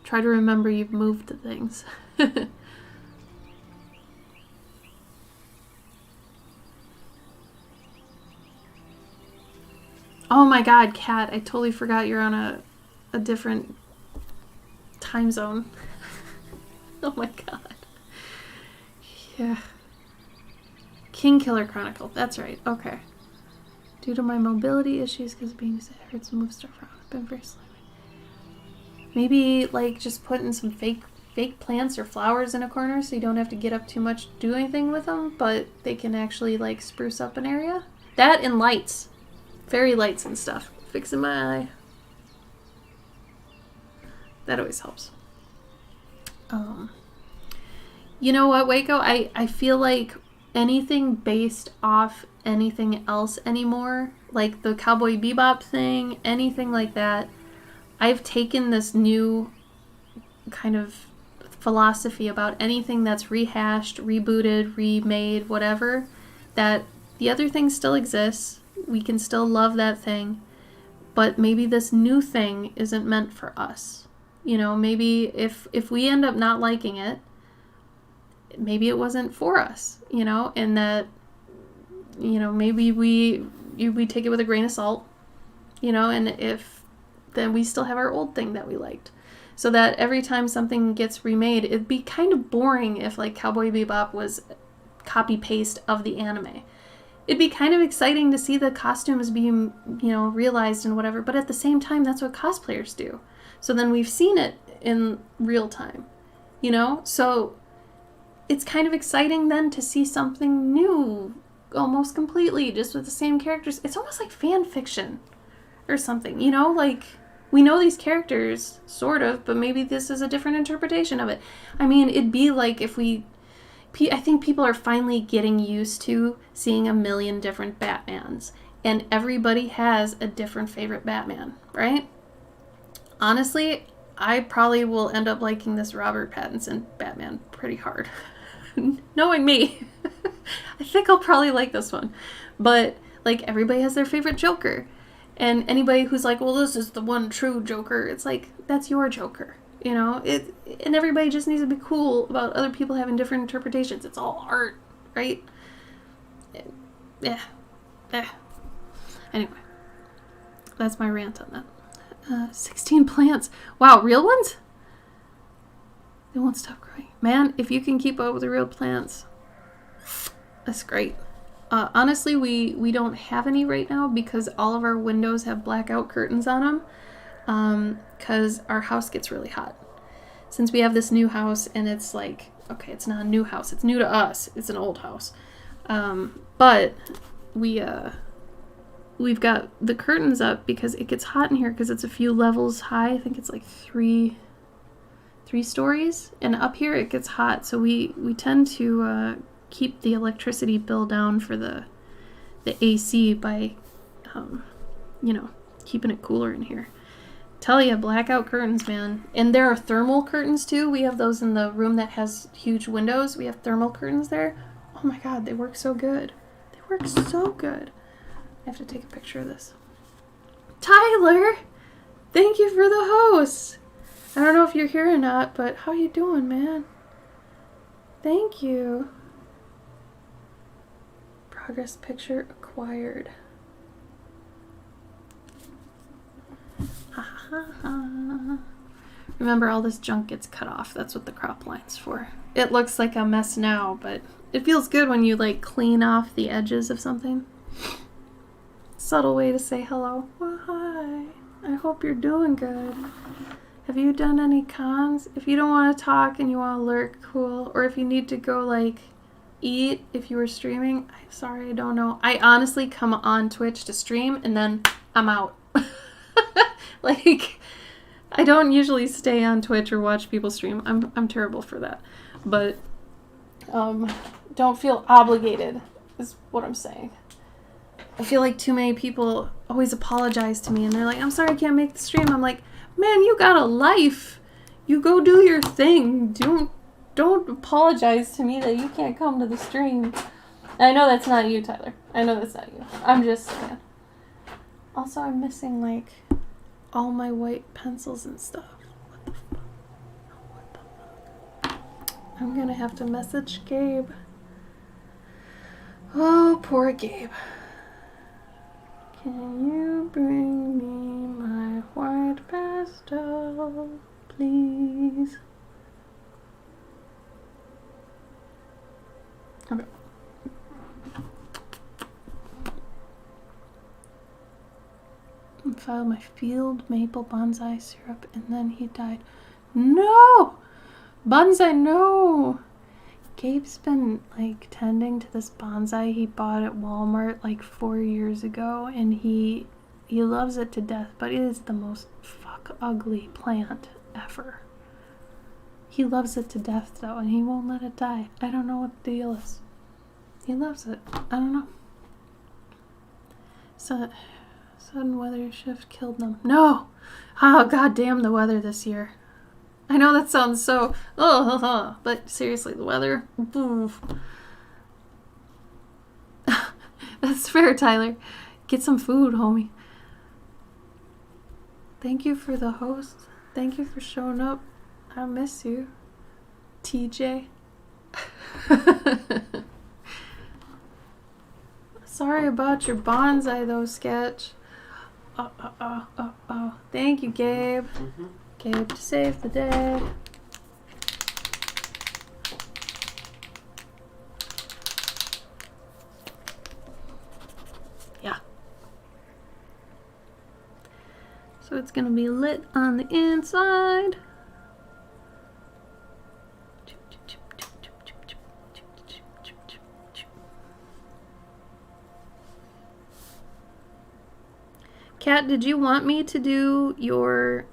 Try to remember you've moved the things. Oh my god, Kat, I totally forgot you're on a different time zone. Oh my god. Yeah. King Killer Chronicle, that's right, okay. Due to my mobility issues, because being sick hurts and moves stuff around, I've been very slimy. Maybe like just putting some fake plants or flowers in a corner so you don't have to get up too much to do anything with them, but they can actually like spruce up an area. That and lights. Fairy lights and stuff. Fixing my eye. That always helps. You know what, Waco? I feel like anything based off anything else anymore, like the Cowboy Bebop thing, anything like that, I've taken this new kind of philosophy about anything that's rehashed, rebooted, remade, whatever, that the other thing still exists. We can still love that thing, but maybe this new thing isn't meant for us. You know, maybe if we end up not liking it, maybe it wasn't for us, you know, and that, you know, maybe we take it with a grain of salt, you know, and if then we still have our old thing that we liked. So that every time something gets remade, it'd be kind of boring if like Cowboy Bebop was copy paste of the anime. It'd be kind of exciting to see the costumes being, you know, realized and whatever, but at the same time, that's what cosplayers do. So then we've seen it in real time, you know? So it's kind of exciting then to see something new, almost completely, just with the same characters. It's almost like fan fiction or something, you know? Like, We know these characters, sort of, but maybe this is a different interpretation of it. I mean, it'd be like if I think people are finally getting used to seeing a million different Batmans, and everybody has a different favorite Batman, right? Honestly, I probably will end up liking this Robert Pattinson Batman pretty hard. Knowing me, I think I'll probably like this one. But, like, everybody has their favorite Joker. And anybody who's like, well, this is the one true Joker, it's like, that's your Joker. You know? And everybody just needs to be cool about other people having different interpretations. It's all art, right? Yeah. Anyway, that's my rant on that. 16 plants. Wow, real ones? They won't stop growing. Man, if you can keep up with the real plants, that's great. Honestly, we don't have any right now because all of our windows have blackout curtains on them because our house gets really hot. Since we have this new house and it's like, okay, it's not a new house. It's new to us. It's an old house. But we've got the curtains up because it gets hot in here because it's a few levels high. I think it's like three stories. And up here it gets hot. So we tend to keep the electricity bill down for the AC by, keeping it cooler in here. Tell ya, blackout curtains, man. And there are thermal curtains too. We have those in the room that has huge windows. We have thermal curtains there. Oh my god, they work so good. They work so good. I have to take a picture of this. Tyler! Thank you for the host! I don't know if you're here or not, but how you doing, man? Thank you. Progress picture acquired. Remember, all this junk gets cut off. That's what the crop line's for. It looks like a mess now, but it feels good when you, like, clean off the edges of something. Subtle way to say hello. Well, hi. I hope you're doing good. Have you done any cons? If you don't want to talk and you want to lurk, cool. Or if you need to go, like, eat if you were streaming, I'm sorry, I don't know. I honestly come on Twitch to stream and then I'm out. Like, I don't usually stay on Twitch or watch people stream. I'm terrible for that. But don't feel obligated is what I'm saying. I feel like too many people always apologize to me and they're like, I'm sorry I can't make the stream. I'm like, man, you got a life. You go do your thing. Don't apologize to me that you can't come to the stream. I know that's not you, Tyler. I know that's not you. I'm just saying. Also, I'm missing, like, all my white pencils and stuff. What the fuck? What the fuck? I'm gonna have to message Gabe. Oh, poor Gabe. Can you bring me my white pastel, please? Okay. I filed my field maple bonsai syrup and then he died. No! Bonsai, no! Gabe's been, like, tending to this bonsai he bought at Walmart, like, 4 years ago, and he loves it to death, but it is the most ugly plant ever. He loves it to death, though, and he won't let it die. I don't know what the deal is. He loves it. I don't know. So, sudden weather shift killed them. No! Oh, goddamn the weather this year. I know that sounds so, but seriously, the weather. Oof. That's fair, Tyler. Get some food, homie. Thank you for the host. Thank you for showing up. I miss you, TJ. Sorry about your bonsai, though, Sketch. Oh. Thank you, Gabe. Mm-hmm. Gabe to save the day. Yeah. So it's going to be lit on the inside. Kat, did you want me to do your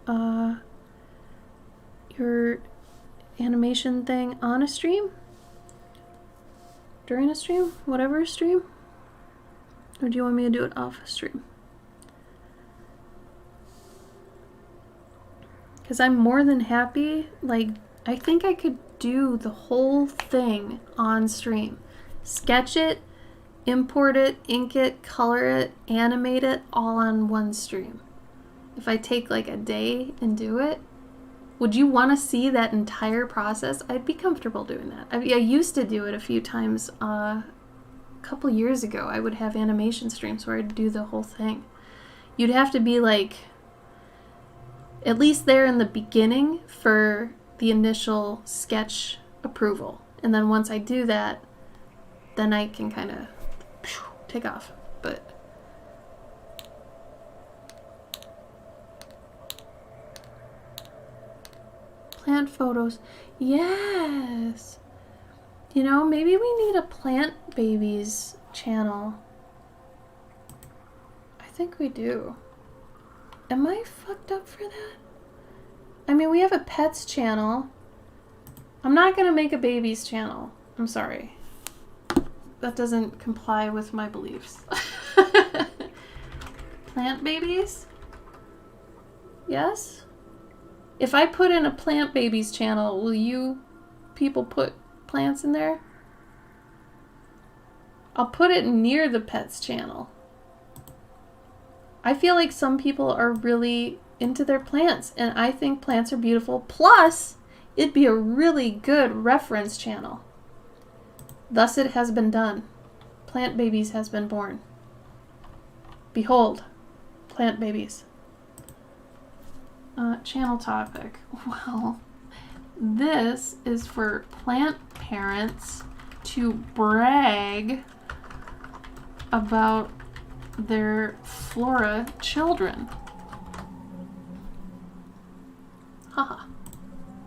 animation thing on a stream? During a stream? Whatever stream? Or do you want me to do it off a stream? Because I'm more than happy, like, I think I could do the whole thing on stream. Sketch it, import it, ink it, color it, animate it, all on one stream. If I take like a day and do it, would you want to see that entire process? I'd be comfortable doing that. I used to do it a few times. A couple years ago, I would have animation streams where I'd do the whole thing. You'd have to be like at least there in the beginning for the initial sketch approval. And then once I do that, then I can kind of take off. But plant photos. Yes. You know, maybe we need a plant babies channel. I think we do. Am I fucked up for that? I mean, we have a pets channel. I'm not gonna make a babies channel. I'm sorry. That doesn't comply with my beliefs. Plant babies? Yes? If I put in a plant babies channel, will you people put plants in there? I'll put it near the pets channel. I feel like some people are really into their plants, and I think plants are beautiful. Plus, it'd be a really good reference channel. Thus it has been done. Plant babies has been born. Behold, plant babies. Channel topic. Well, this is for plant parents to brag about their flora children. Haha.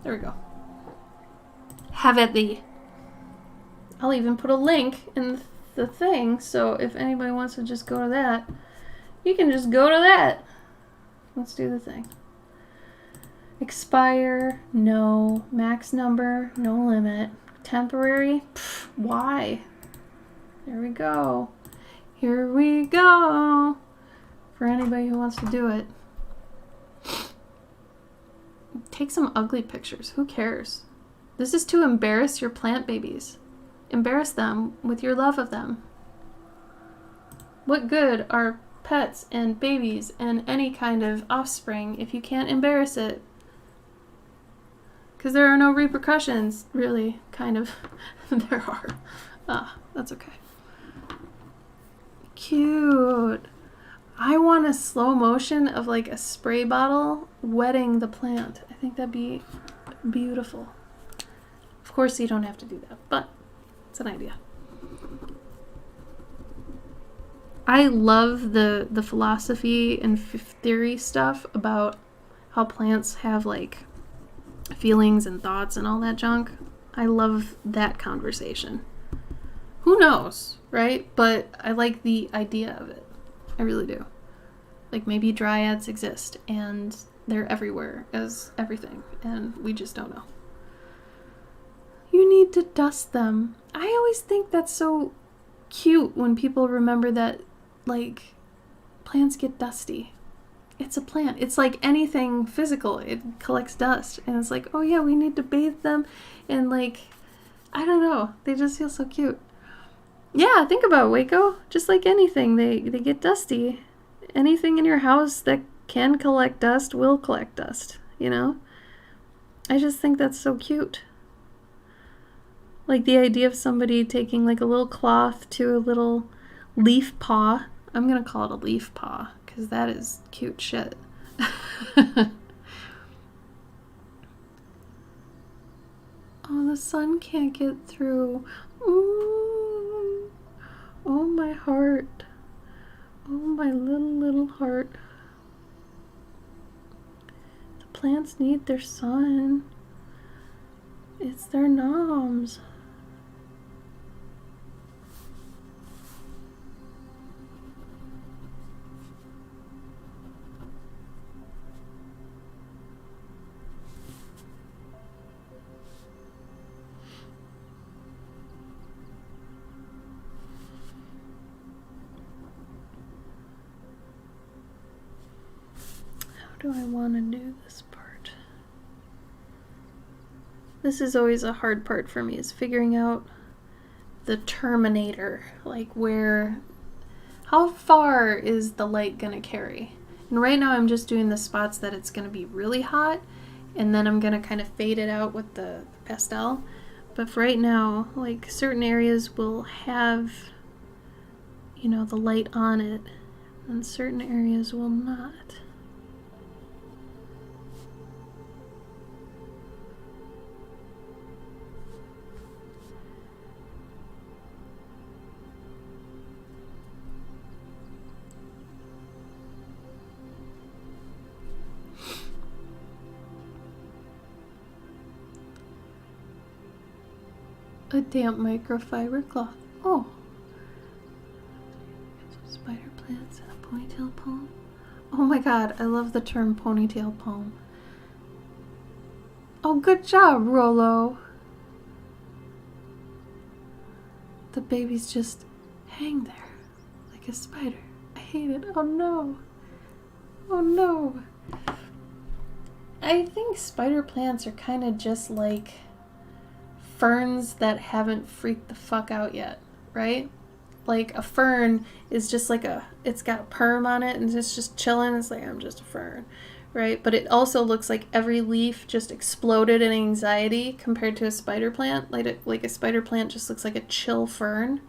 There we go. Have at thee. I'll even put a link in the thing, so if anybody wants to just go to that, you can just go to that. Let's do the thing. Expire, no. Max number, no limit. Temporary, pff, why? There we go. Here we go. For anybody who wants to do it. Take some ugly pictures. Who cares? This is to embarrass your plant babies. Embarrass them with your love of them. What good are pets and babies and any kind of offspring if you can't embarrass it? Because there are no repercussions, really, kind of. There are. Ah, that's okay. Cute. I want a slow motion of like a spray bottle wetting the plant. I think that'd be beautiful. Of course you don't have to do that, but it's an idea. I love the philosophy and theory stuff about how plants have like feelings and thoughts and all that junk. I love that conversation. Who knows, right? But I like the idea of it. I really do. Like maybe dryads exist and they're everywhere as everything and we just don't know. You need to dust them. I always think that's so cute when people remember that, like, plants get dusty. It's a plant. It's like anything physical. It collects dust. And it's like, oh yeah, we need to bathe them. And like, I don't know. They just feel so cute. Yeah, think about it, Waco. Just like anything, they get dusty. Anything in your house that can collect dust will collect dust, you know? I just think that's so cute. Like the idea of somebody taking like a little cloth to a little leaf paw. I'm gonna call it a leaf paw because that is cute shit. Oh, the sun can't get through. Ooh. Oh, my heart. Oh, my little heart. The plants need their sun. It's their noms. do I want to do this part? This is always a hard part for me, is figuring out the terminator, like how far is the light gonna carry? And right now I'm just doing the spots that it's gonna be really hot, and then I'm gonna kind of fade it out with the pastel. But for right now, like certain areas will have, you know, the light on it, and certain areas will not. A damp microfiber cloth. Oh. Spider plants and a ponytail palm. Oh my god, I love the term ponytail palm. Oh, good job, Rollo. The babies just hang there like a spider. I hate it. Oh no. Oh no. I think spider plants are kind of just like ferns that haven't freaked the fuck out yet, right? Like a fern is just like it's got a perm on it and it's just chilling. It's like, I'm just a fern, right? But it also looks like every leaf just exploded in anxiety compared to a spider plant. Like a spider plant just looks like a chill fern.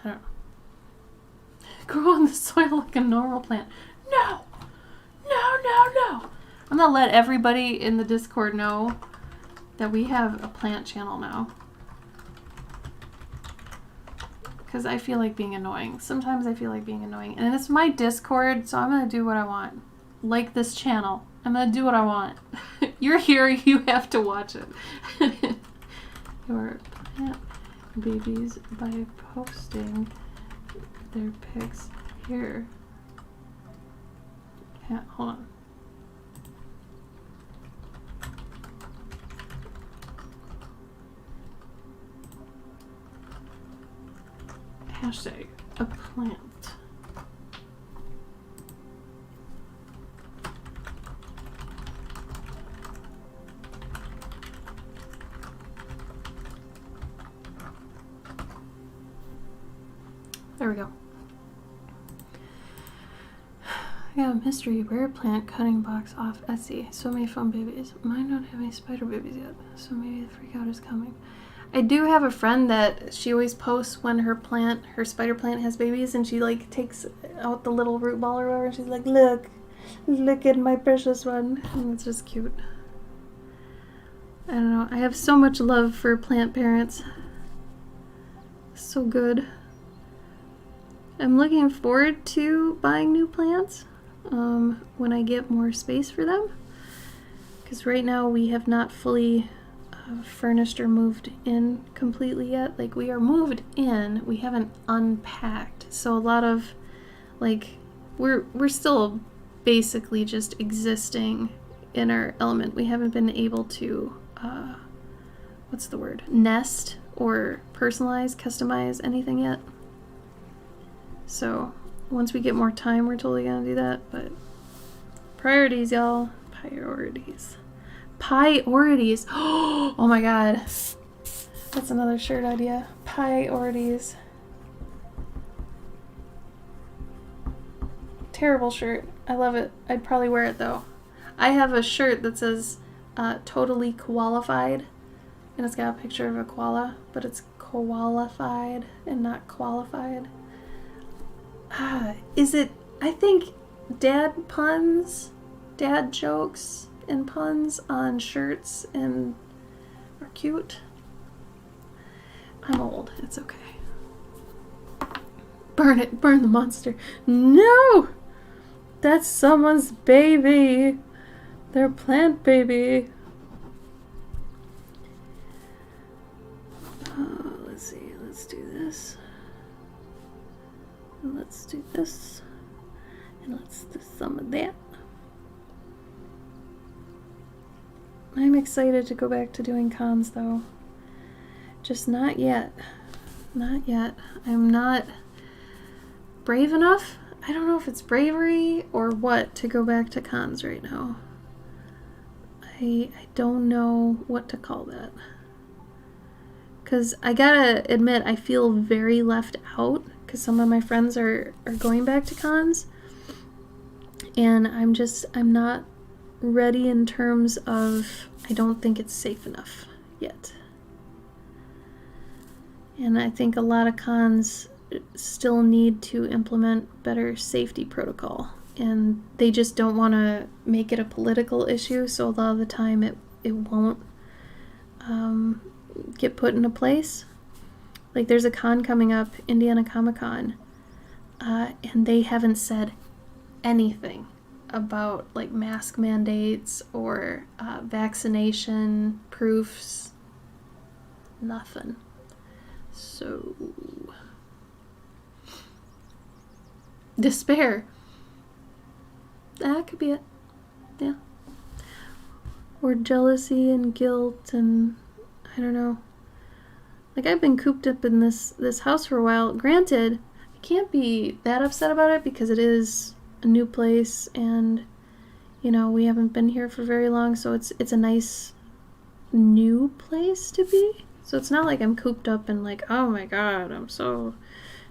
I don't know. Grow on the soil like a normal plant. No! No, no, no! I'm gonna let everybody in the Discord know that we have a plant channel now. Because I feel like being annoying. Sometimes I feel like being annoying. And it's my Discord, so I'm going to do what I want. Like this channel. I'm going to do what I want. You're here, you have to watch it. Your plant babies by posting their pics here. Yeah, hold on. Hashtag a plant. There we go. I got a mystery rare plant cutting box off Etsy. So many fun babies. Mine don't have any spider babies yet, so maybe the freak out is coming. I do have a friend that she always posts when her spider plant has babies, and she like takes out the little root ball or whatever, and she's like, look at my precious one. And it's just cute. I don't know. I have so much love for plant parents. So good. I'm looking forward to buying new plants when I get more space for them. Because right now we have not fully furnished or moved in completely yet. Like, we are moved in, we haven't unpacked. So a lot of, like, we're still basically just existing in our element. We haven't been able to, what's the word? Nest or personalize, customize anything yet. So once we get more time, we're totally gonna do that. But priorities, y'all. Priorities. Priorities. Oh my god. That's another shirt idea. Priorities. Terrible shirt. I love it. I'd probably wear it though. I have a shirt that says totally qualified. And it's got a picture of a koala, but it's qualified and not qualified. Is it, I think dad puns, dad jokes and puns on shirts and are cute. I'm old, it's okay. Burn it, burn the monster. No! That's someone's baby. Their plant baby. Let's see, let's do this. And let's do this. And let's do some of that. I'm excited to go back to doing cons though. Just not yet. Not yet. I'm not brave enough. I don't know if it's bravery or what to go back to cons right now. I don't know what to call that. Because I gotta admit, I feel very left out because some of my friends are going back to cons. And I'm not ready in terms of, I don't think it's safe enough yet. And I think a lot of cons still need to implement better safety protocol. And they just don't want to make it a political issue, so a lot of the time it won't get put into place. Like there's a con coming up, Indiana Comic-Con, and they haven't said anything about like mask mandates or vaccination proofs. Nothing. So despair. That could be it. Yeah. Or jealousy and guilt and I don't know. Like I've been cooped up in this house for a while. Granted, I can't be that upset about it because it is a new place and you know, we haven't been here for very long, so it's a nice new place to be. So it's not like I'm cooped up and like, oh my god, I'm so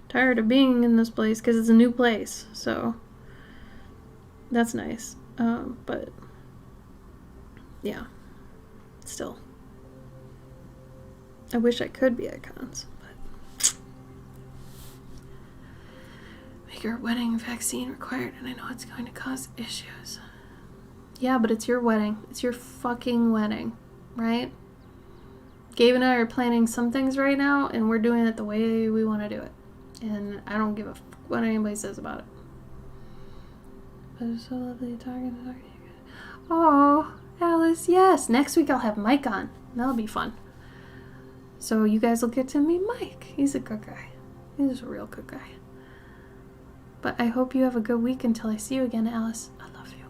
tired of being in this place because it's a new place. So that's nice. But yeah, still. I wish I could be at cons, but make your wedding vaccine required, and I know it's going to cause issues. Yeah, but it's your wedding. It's your fucking wedding, right? Gabe and I are planning some things right now, and we're doing it the way we want to do it. And I don't give a fuck what anybody says about it. But it's so lovely talking to you. Oh, Alice, yes. Next week I'll have Mike on. That'll be fun. So you guys will get to meet Mike. He's a good guy. He's a real good guy. But I hope you have a good week until I see you again, Alice. I love you.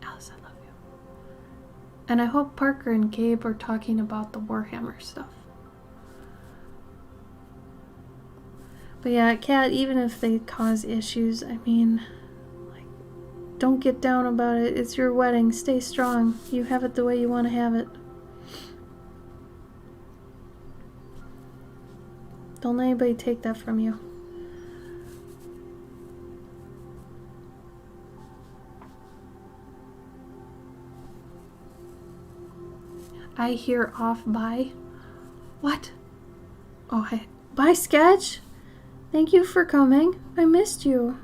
Alice, I love you. And I hope Parker and Gabe are talking about the Warhammer stuff. But yeah, Kat, even if they cause issues, I mean, like, don't get down about it. It's your wedding. Stay strong. You have it the way you want to have it. Don't let anybody take that from you. I hear off by. What? Oh, hi. Bye, Sketch. Thank you for coming. I missed you.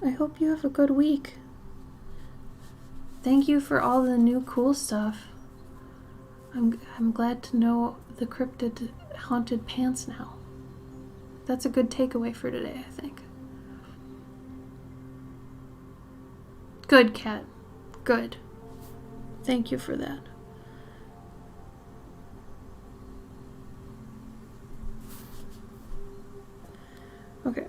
I hope you have a good week. Thank you for all the new cool stuff. I'm glad to know the cryptid haunted pants now. That's a good takeaway for today, I think. Good, Kat. Good. Thank you for that. Okay.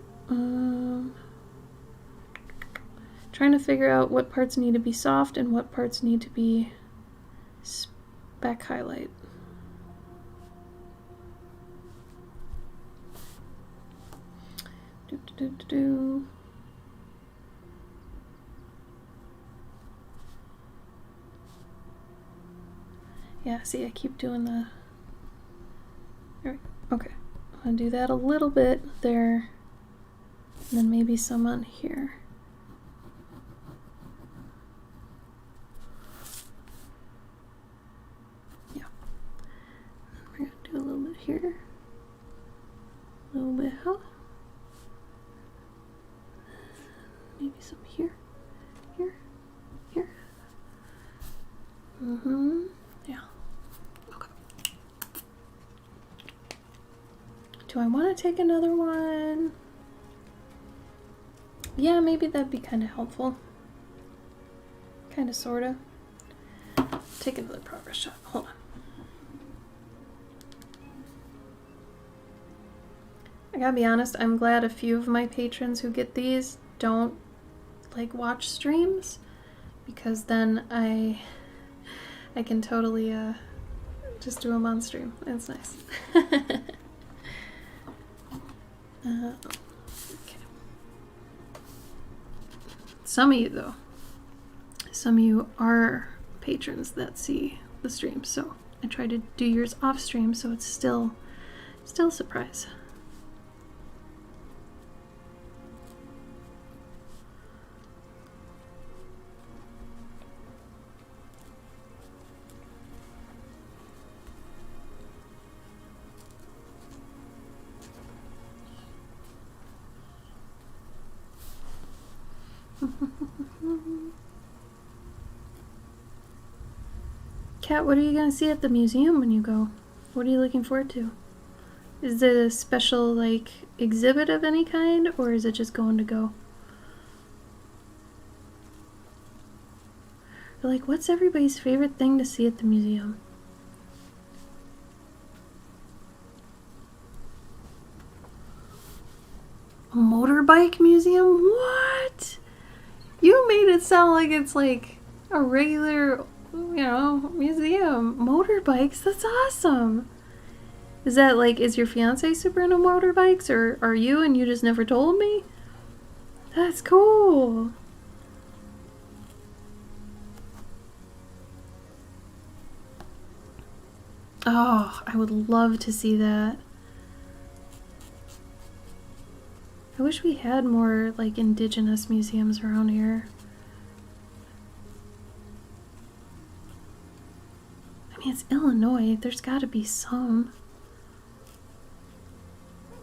Trying to figure out what parts need to be soft and what parts need to be spec highlight. Yeah, see, I keep doing the... There we go. Okay. I'm going to do that a little bit there. And then maybe some on here. Yeah. We're going to do a little bit here. A little bit how? Maybe some here. Here. Here. Yeah. Okay. Do I want to take another one? Yeah, maybe that'd be kind of helpful. Kind of, sort of. Take another progress shot. Hold on. I gotta be honest, I'm glad a few of my patrons who get these don't, like, watch streams. Because then I can totally, just do them on stream. It's nice. Okay. some of you, though. Some of you are patrons that see the stream, so I try to do yours off stream, so it's still a surprise. Kat, what are you going to see at the museum when you go? What are you looking forward to? Is it a special, like, exhibit of any kind, or is it just going to go? Or, like, what's everybody's favorite thing to see at the museum? A motorbike museum? What? You made it sound like it's like a regular, museum. Motorbikes? That's awesome. Is that like, is your fiance super into motorbikes, or are you and you just never told me? That's cool. Oh, I would love to see that. I wish we had more, like, indigenous museums around here. I mean, it's Illinois. There's gotta be some.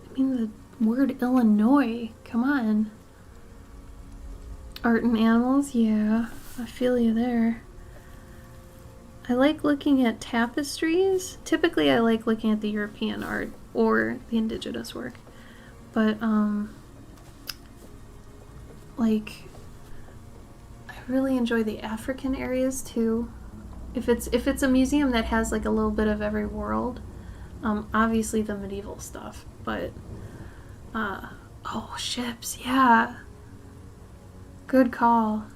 I mean, the word Illinois. Come on. Art and animals? Yeah, I feel you there. I like looking at tapestries. Typically, I like looking at the European art or the indigenous work. But, like, I really enjoy the African areas too. If it's a museum that has like a little bit of every world, obviously the medieval stuff, but oh, ships, yeah. Good call.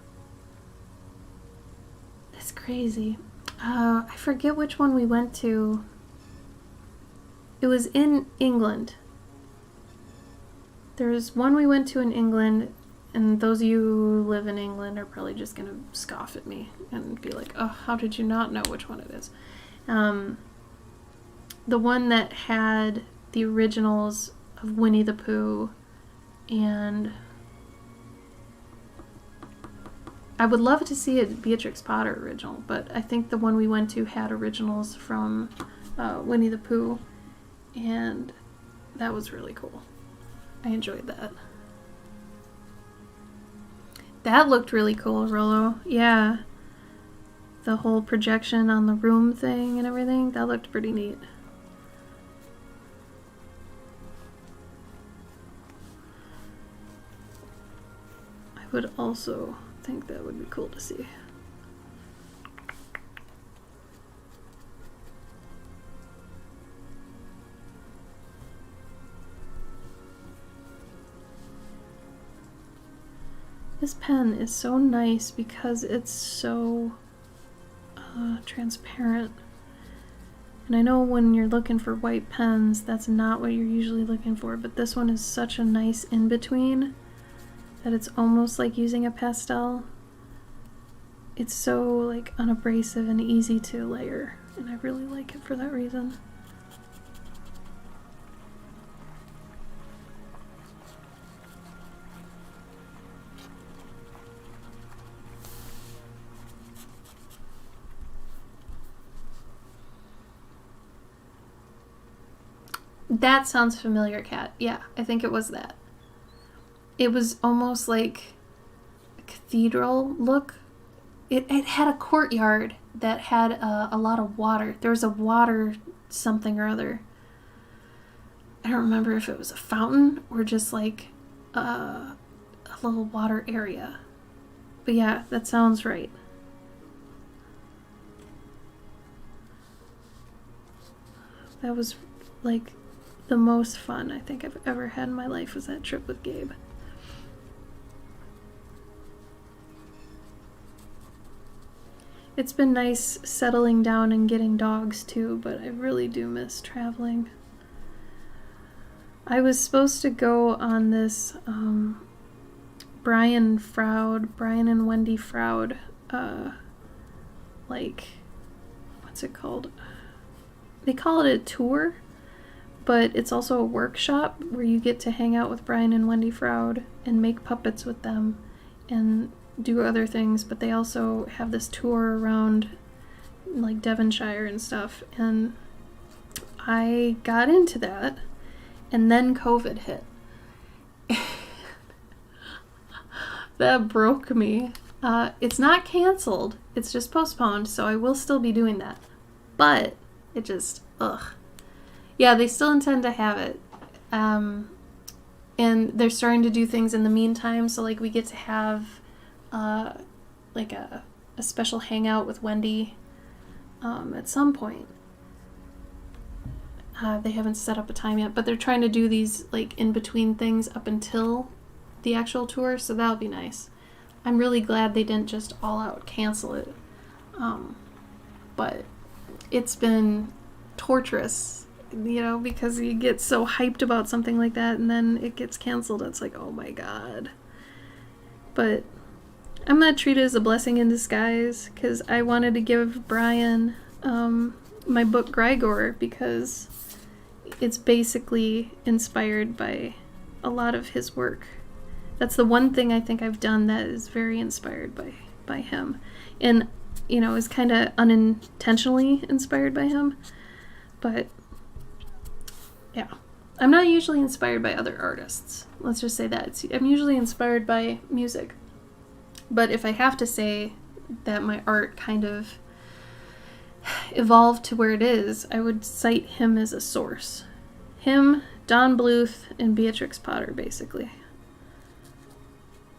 That's crazy. I forget which one we went to. It was in England. There was one we went to in England. And those of you who live in England are probably just going to scoff at me and be like, oh, how did you not know which one it is? The one that had the originals of Winnie the Pooh, and I would love to see a Beatrix Potter original, but I think the one we went to had originals from Winnie the Pooh, and that was really cool. I enjoyed that. That looked really cool, Rollo. Yeah. The whole projection on the room thing and everything, that looked pretty neat. I would also think that would be cool to see. This pen is so nice because it's so transparent. And I know when you're looking for white pens, that's not what you're usually looking for, but this one is such a nice in-between that it's almost like using a pastel. It's so like unabrasive and easy to layer, and I really like it for that reason. That sounds familiar, Kat. Yeah, I think it was that. It was almost like a cathedral look. It had a courtyard that had a lot of water. There was a water something or other. I don't remember if it was a fountain or just like a little water area. But yeah, that sounds right. That was like the most fun I think I've ever had in my life, was that trip with Gabe. It's been nice settling down and getting dogs too, but I really do miss traveling. I was supposed to go on this Brian and Wendy Froud, like, what's it called? They call it a tour, but it's also a workshop where you get to hang out with Brian and Wendy Froud and make puppets with them and do other things, but they also have this tour around like Devonshire and stuff, and I got into that, and then COVID hit. That broke me. It's not canceled, it's just postponed, so I will still be doing that, but it just, yeah, they still intend to have it. And they're starting to do things in the meantime, so like we get to have like a special hangout with Wendy at some point. They haven't set up a time yet, but they're trying to do these like in between things up until the actual tour, so that'll be nice. I'm really glad they didn't just all out cancel it. But it's been torturous, you know, because you get so hyped about something like that and then it gets canceled. It's like, oh my god. But I'm gonna treat it as a blessing in disguise, because I wanted to give Brian my book Grigor, because it's basically inspired by a lot of his work. That's the one thing I think I've done that is very inspired by him. And, you know, is kind of unintentionally inspired by him. But, yeah. I'm not usually inspired by other artists. Let's just say that. I'm usually inspired by music. But if I have to say that my art kind of evolved to where it is, I would cite him as a source. Him, Don Bluth, and Beatrix Potter, basically.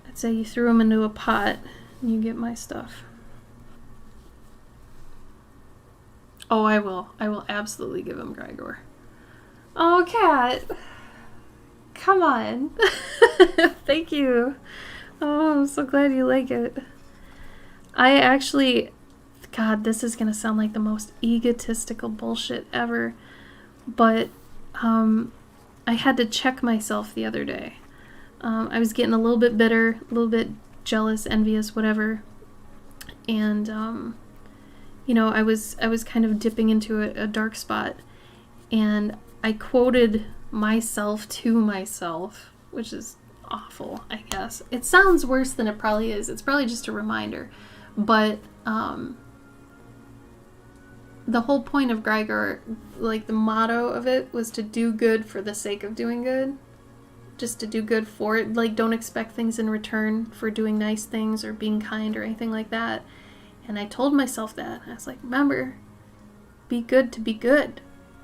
I'd say you threw them into a pot and you get my stuff. Oh, I will. I will absolutely give him Grigor. Oh, Kat. Come on. Thank you. Oh, I'm so glad you like it. I actually... God, this is going to sound like the most egotistical bullshit ever. But I had to check myself the other day. I was getting a little bit bitter, a little bit jealous, envious, whatever. And, you know, I was kind of dipping into a dark spot. And I quoted myself to myself, which is awful, I guess. It sounds worse than it probably is. It's probably just a reminder. But the whole point of Grigor, like the motto of it, was to do good for the sake of doing good. Just to do good for it. Like, don't expect things in return for doing nice things or being kind or anything like that. And I told myself that. I was like, remember, be good to be good.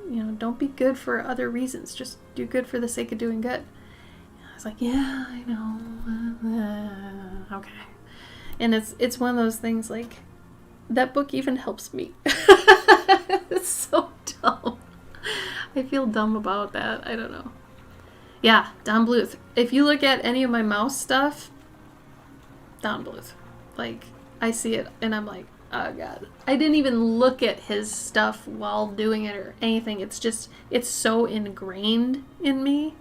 You know, don't be good for other reasons. Just do good for the sake of doing good. And I was like, yeah, I know. Okay. And it's one of those things, like, that book even helps me. It's so dumb. I feel dumb about that. I don't know. Yeah, Don Bluth. If you look at any of my mouse stuff, Don Bluth. Like, I see it and I'm like, oh god. I didn't even look at his stuff while doing it or anything. It's just, it's so ingrained in me.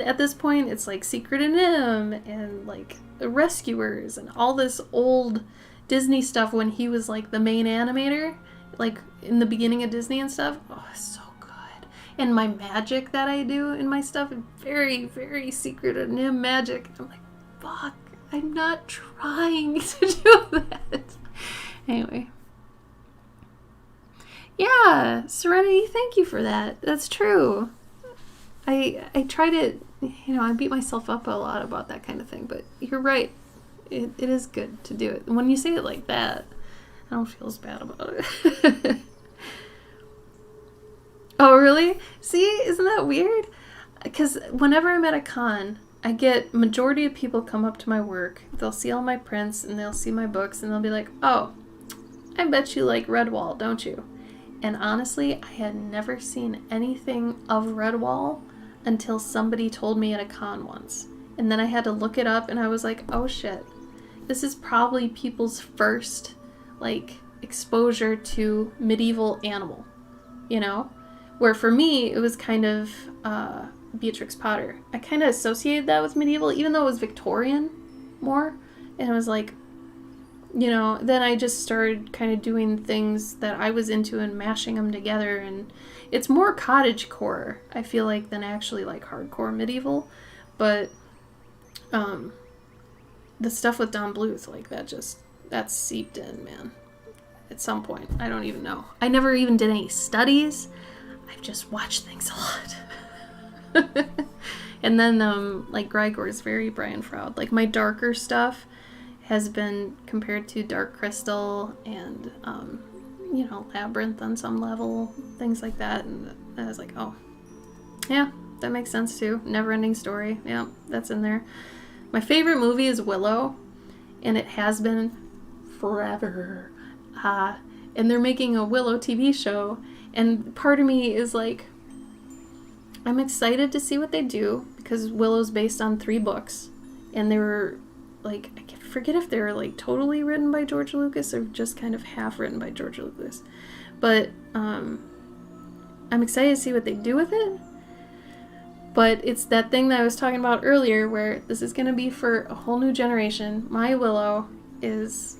At this point, it's like Secret in M and like The Rescuers and all this old Disney stuff when he was like the main animator, like in the beginning of Disney and stuff. Oh, so good. And my magic that I do in my stuff, very, very Secret in M magic. I'm like, fuck, I'm not trying to do that. Anyway. Yeah, Serenity, thank you for that. That's true. I try to, you know, I beat myself up a lot about that kind of thing, but you're right. It is good to do it. When you say it like that, I don't feel as bad about it. Oh, really? See, isn't that weird? Because whenever I'm at a con, I get majority of people come up to my work. They'll see all my prints and they'll see my books and they'll be like, oh, I bet you like Redwall, don't you? And honestly, I had never seen anything of Redwall until somebody told me at a con once. And then I had to look it up and I was like, oh shit. This is probably people's first, like, exposure to medieval animal, you know? Where for me, it was kind of Beatrix Potter. I kind of associated that with medieval, even though it was Victorian. more. And it was like, you know, then I just started kind of doing things that I was into and mashing them together. And it's more cottagecore, I feel like, than actually like hardcore medieval. But the stuff with Don Bluth, like that's seeped in, man. At some point. I don't even know. I never even did any studies. I've just watched things a lot. And then, like, Grigor's very Brian Froud. Like, my darker stuff has been compared to Dark Crystal and, you know, Labyrinth on some level. Things like that. And I was like, oh, yeah, that makes sense too. Never-ending Story. Yeah, that's in there. My favorite movie is Willow. And it has been forever. And they're making a Willow TV show. And part of me is like, I'm excited to see what they do, because Willow's based on 3 books, and they were like, I forget if they were like totally written by George Lucas or just kind of half written by George Lucas, but I'm excited to see what they do with it. But it's that thing that I was talking about earlier, where this is going to be for a whole new generation. My Willow is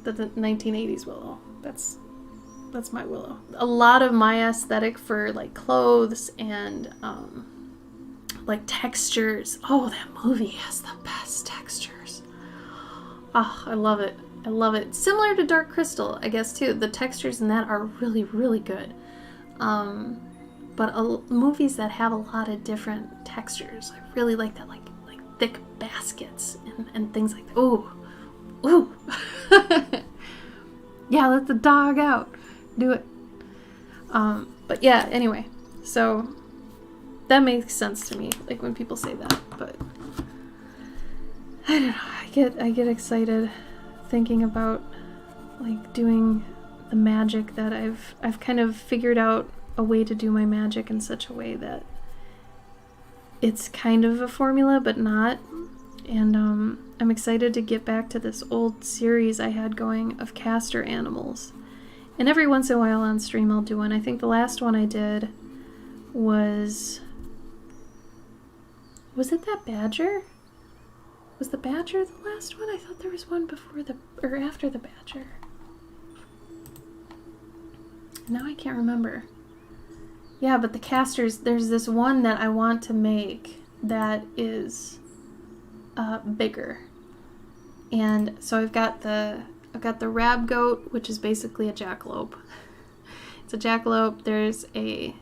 the 1980s Willow. That's my Willow. A lot of my aesthetic for like clothes and like textures. Oh, that movie has the best textures. Oh, I love it. I love it. Similar to Dark Crystal, I guess, too. The textures in that are really, really good. But movies that have a lot of different textures, I really like that, like thick baskets and things like that. Ooh. Ooh. Yeah, let the dog out. Do it. But yeah, anyway, so that makes sense to me, like when people say that, but I don't know, I get excited thinking about like doing the magic that I've kind of figured out a way to do my magic in such a way that it's kind of a formula but not. And I'm excited to get back to this old series I had going of caster animals. And every once in a while on stream I'll do one. I think the last one I did was it that badger? Was the badger the last one? I thought there was one before or after the badger. Now I can't remember. Yeah, but the casters, there's this one that I want to make that is bigger. And so I've got the rab goat, which is basically a jackalope. It's a jackalope. There's a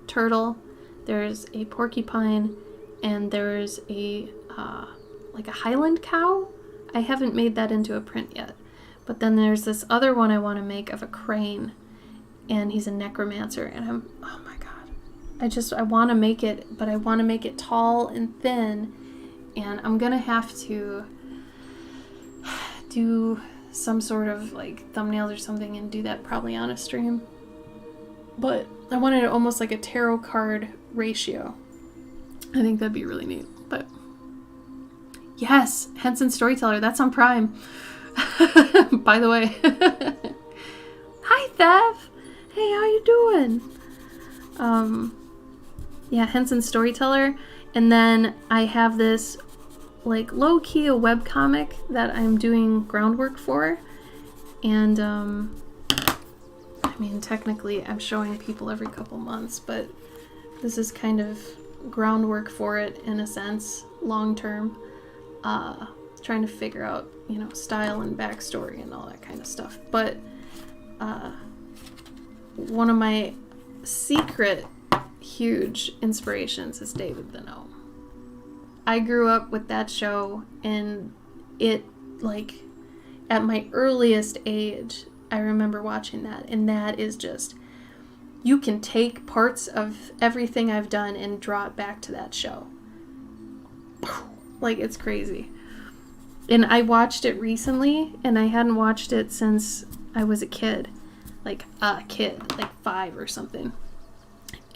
turtle. There's a porcupine, and there's a like a Highland cow. I haven't made that into a print yet. But then there's this other one I want to make of a crane, and he's a necromancer. And oh my god, I want to make it, but I want to make it tall and thin, and I'm gonna have to do some sort of like thumbnails or something and do that probably on a stream. But I wanted it almost like a tarot card ratio. I think that'd be really neat. But yes, Henson Storyteller, that's on Prime. By the way. Hi Thev! Hey, how you doing? Yeah, Henson Storyteller. And then I have this like low-key a webcomic that I'm doing groundwork for. And I mean, technically I'm showing people every couple months, but this is kind of groundwork for it in a sense, long term. Trying to figure out, you know, style and backstory and all that kind of stuff. But one of my secret huge inspirations is David the Gnome. I grew up with that show, and it, like, at my earliest age, I remember watching that, and that is just, you can take parts of everything I've done and draw it back to that show. Like, it's crazy. And I watched it recently, and I hadn't watched it since I was a kid. Like 5 or something.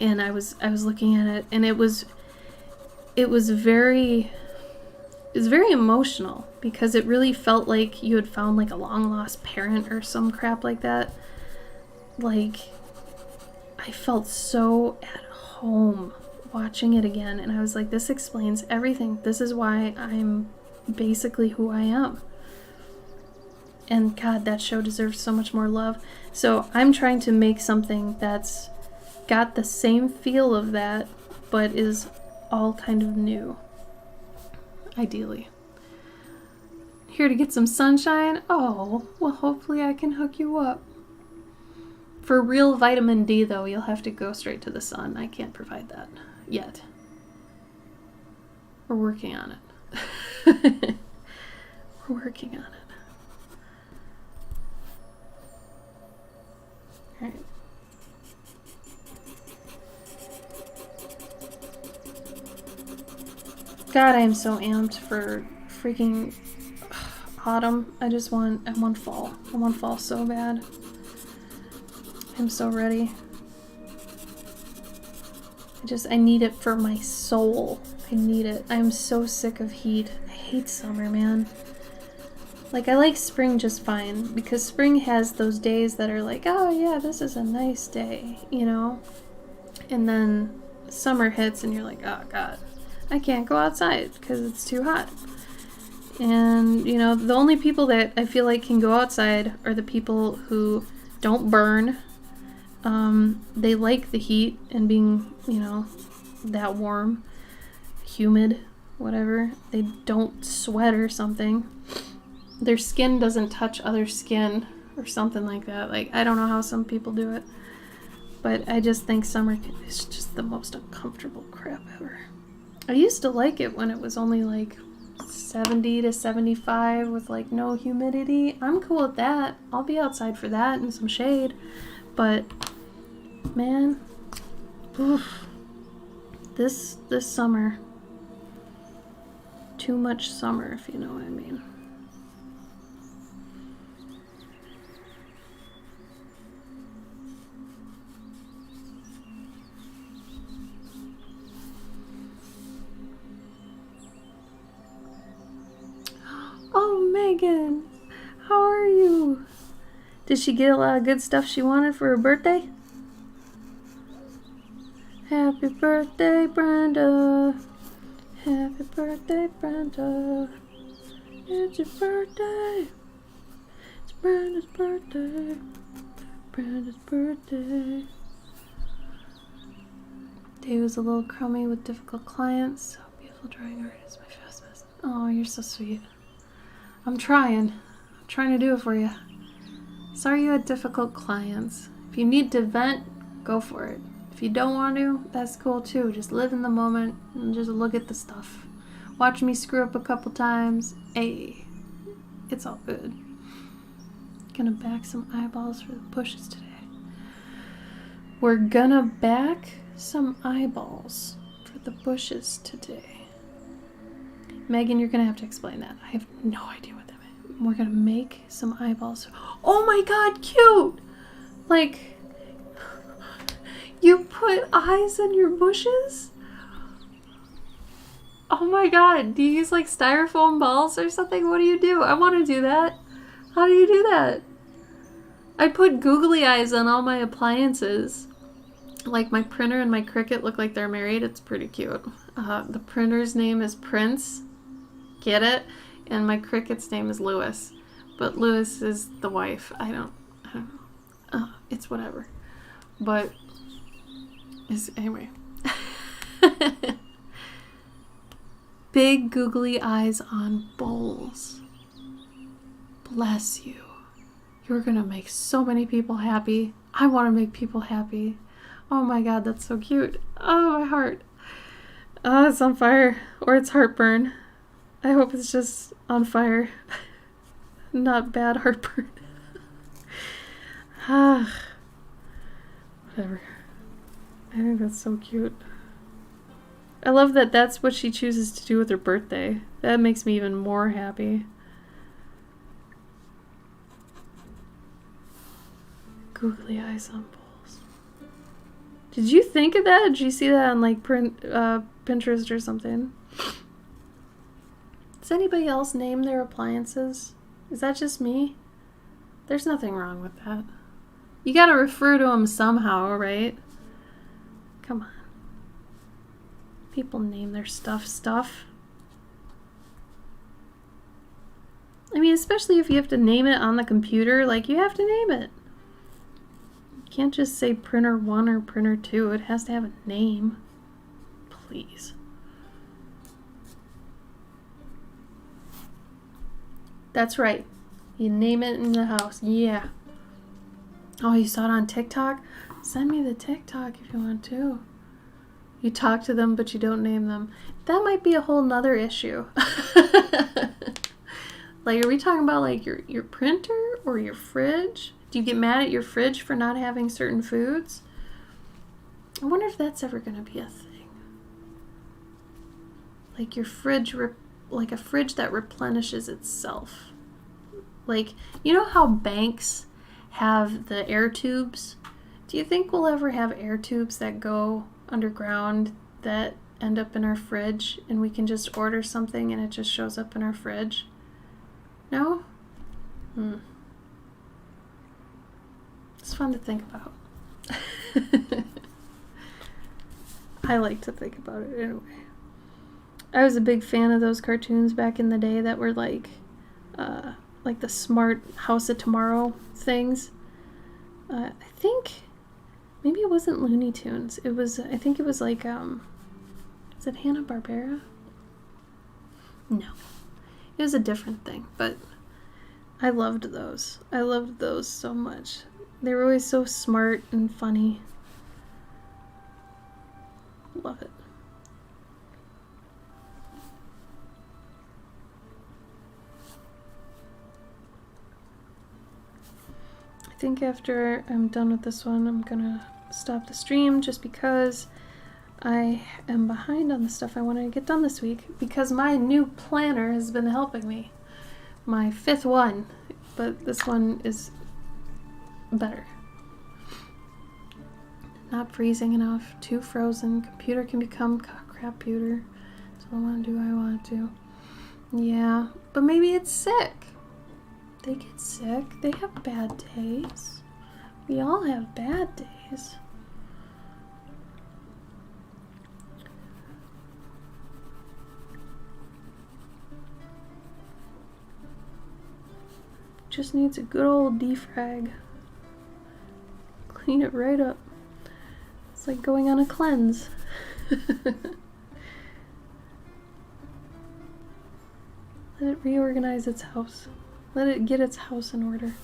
And I was looking at it, and it was very emotional, because it really felt like you had found like a long lost parent or some crap like that. Like, I felt so at home watching it again, and I was like, this explains everything. This is why I'm basically who I am. And God, that show deserves so much more love. So I'm trying to make something that's got the same feel of that, but is all kind of new. Ideally. Here to get some sunshine? Oh, well, hopefully I can hook you up. For real vitamin D, though, you'll have to go straight to the sun. I can't provide that yet. We're working on it. We're working on it. Alright. God, I am so amped for freaking autumn. I want fall. I want fall so bad. I'm so ready. I need it for my soul. I need it. I'm so sick of heat. I hate summer, man. Like, I like spring just fine, because spring has those days that are like, oh yeah, this is a nice day, you know? And then summer hits and you're like, oh God, I can't go outside because it's too hot. And, you know, the only people that I feel like can go outside are the people who don't burn. They like the heat and being, you know, that warm, humid, whatever. They don't sweat or something. Their skin doesn't touch other skin or something like that. Like, I don't know how some people do it. But I just think summer is just the most uncomfortable crap ever. I used to like it when it was only like 70 to 75 with like no humidity. I'm cool with that. I'll be outside for that and some shade. But man, oof, this summer, too much summer, if you know what I mean. Oh, Megan, how are you? Did she get a lot of good stuff she wanted for her birthday? Happy birthday, Brenda. Happy birthday, Brenda. It's your birthday. It's Brenda's birthday. Brenda's birthday. Day was a little crummy with difficult clients. So beautiful drawing art is my fastest. Oh, you're so sweet. I'm trying to do it for you. Sorry you had difficult clients. If you need to vent, go for it. If you don't want to, that's cool too. Just live in the moment and just look at the stuff. Watch me screw up a couple times. Hey, it's all good. Gonna back some eyeballs for the bushes today. We're gonna back some eyeballs for the bushes today. Megan, you're gonna have to explain that. I have no idea what that means. We're gonna make some eyeballs. Oh my God, cute! Like, you put eyes in your bushes? Oh my God, do you use like styrofoam balls or something? What do you do? I want to do that. How do you do that? I put googly eyes on all my appliances. Like my printer and my Cricut look like they're married. It's pretty cute. The printer's name is Prince. Get it? And my Cricut's name is Lewis. But Lewis is the wife. I don't know. It's whatever. But anyway. Big googly eyes on bowls. Bless you. You're gonna make so many people happy. I want to make people happy. Oh my God, that's so cute. Oh, my heart. Oh, it's on fire. Or it's heartburn. I hope it's just on fire. Not bad heartburn. Whatever. I think that's so cute. I love that that's what she chooses to do with her birthday. That makes me even more happy. Googly eyes on bowls. Did you think of that? Did you see that on like Pinterest or something? Does anybody else name their appliances? Is that just me? There's nothing wrong with that. You gotta refer to them somehow, right? Come on. People name their stuff. I mean, especially if you have to name it on the computer, like, you have to name it. You can't just say printer 1 or printer 2. It has to have a name. Please. That's right. You name it in the house. Yeah. Oh, you saw it on TikTok? Send me the TikTok if you want to. You talk to them, but you don't name them. That might be a whole nother issue. Like, are we talking about, like, your printer or your fridge? Do you get mad at your fridge for not having certain foods? I wonder if that's ever going to be a thing. Like, your fridge, like a fridge that replenishes itself. Like, you know how banks have the air tubes? Do you think we'll ever have air tubes that go underground that end up in our fridge and we can just order something and it just shows up in our fridge? No? It's fun to think about. I like to think about it anyway. I was a big fan of those cartoons back in the day that were like the smart House of Tomorrow things. I think maybe it wasn't Looney Tunes. I think it was like, is it Hanna-Barbera? No. It was a different thing, but I loved those. I loved those so much. They were always so smart and funny. Love it. I think after I'm done with this one, I'm gonna stop the stream just because I am behind on the stuff I wanted to get done this week because my new planner has been helping me. My 5th one, but this one is better. Not freezing enough, too frozen. Computer can become crap-puter. So I want to do what I want to. Yeah, but maybe it's sick. They get sick. They have bad days. We all have bad days. Just needs a good old defrag. Clean it right up. It's like going on a cleanse. Let it reorganize its house. Let it get its house in order.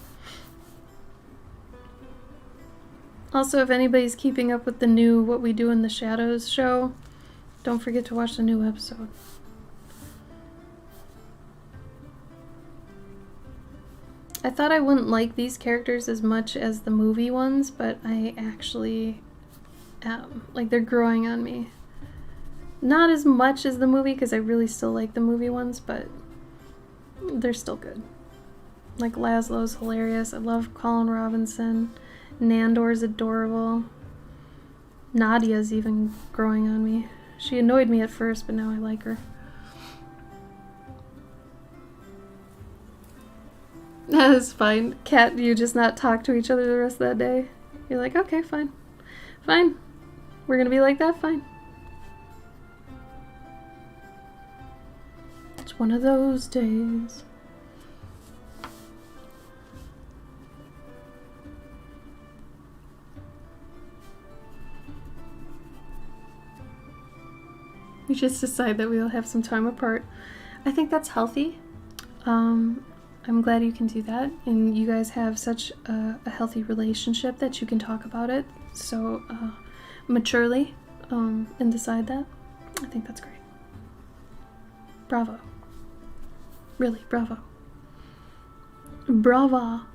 Also, if anybody's keeping up with the new What We Do in the Shadows show, don't forget to watch the new episode. I thought I wouldn't like these characters as much as the movie ones, but I actually am. Like, they're growing on me. Not as much as the movie, because I really still like the movie ones, but they're still good. Like, Laszlo's hilarious. I love Colin Robinson. Nandor's adorable. Nadia's even growing on me. She annoyed me at first, but now I like her. That is fine. Cat, you just not talk to each other the rest of that day? You're like, okay, fine. Fine. We're gonna be like that? Fine. It's one of those days. We just decide that we'll have some time apart. I think that's healthy. I'm glad you can do that, and you guys have such a healthy relationship that you can talk about it so maturely and decide that. I think that's great. Bravo. Really, bravo. Brava.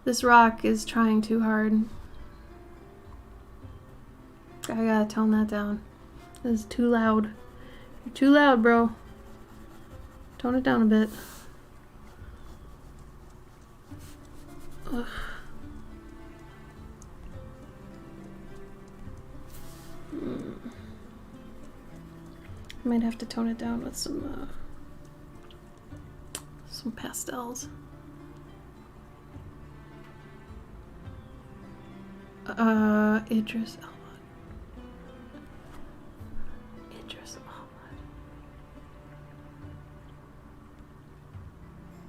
This rock is trying too hard. I gotta tone that down. This is too loud. You're too loud, bro. Tone it down a bit. Ugh. Might have to tone it down with some pastels. Idris Elba. Idris Elba.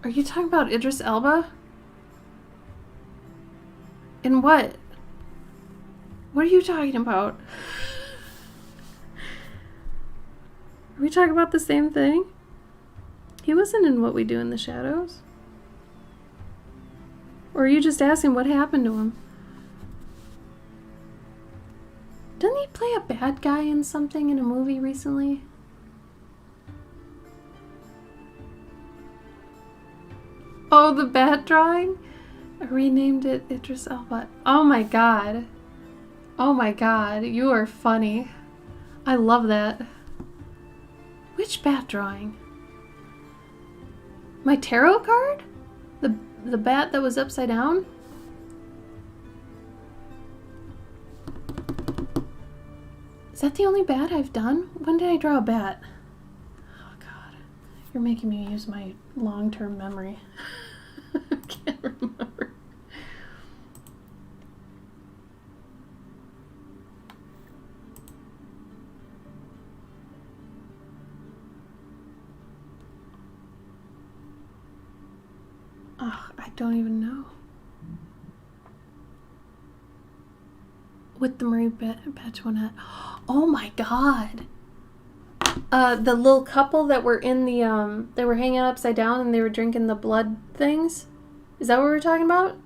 Are you talking about Idris Elba? In what? What are you talking about? Are we talking about the same thing? He wasn't in What We Do in the Shadows. Or are you just asking what happened to him? Didn't he play a bad guy in something in a movie recently? Oh, the bat drawing? I renamed it Idris Elba. Oh my god. Oh my god, you are funny. I love that. Which bat drawing? My tarot card? The bat that was upside down? Is that the only bat I've done? When did I draw a bat? Oh god. You're making me use my long-term memory. I can't remember. Ugh, I don't even know. With the Marie Antoinette. Oh my god. The little couple that were in the, they were hanging upside down and they were drinking the blood things. Is that what we're talking about?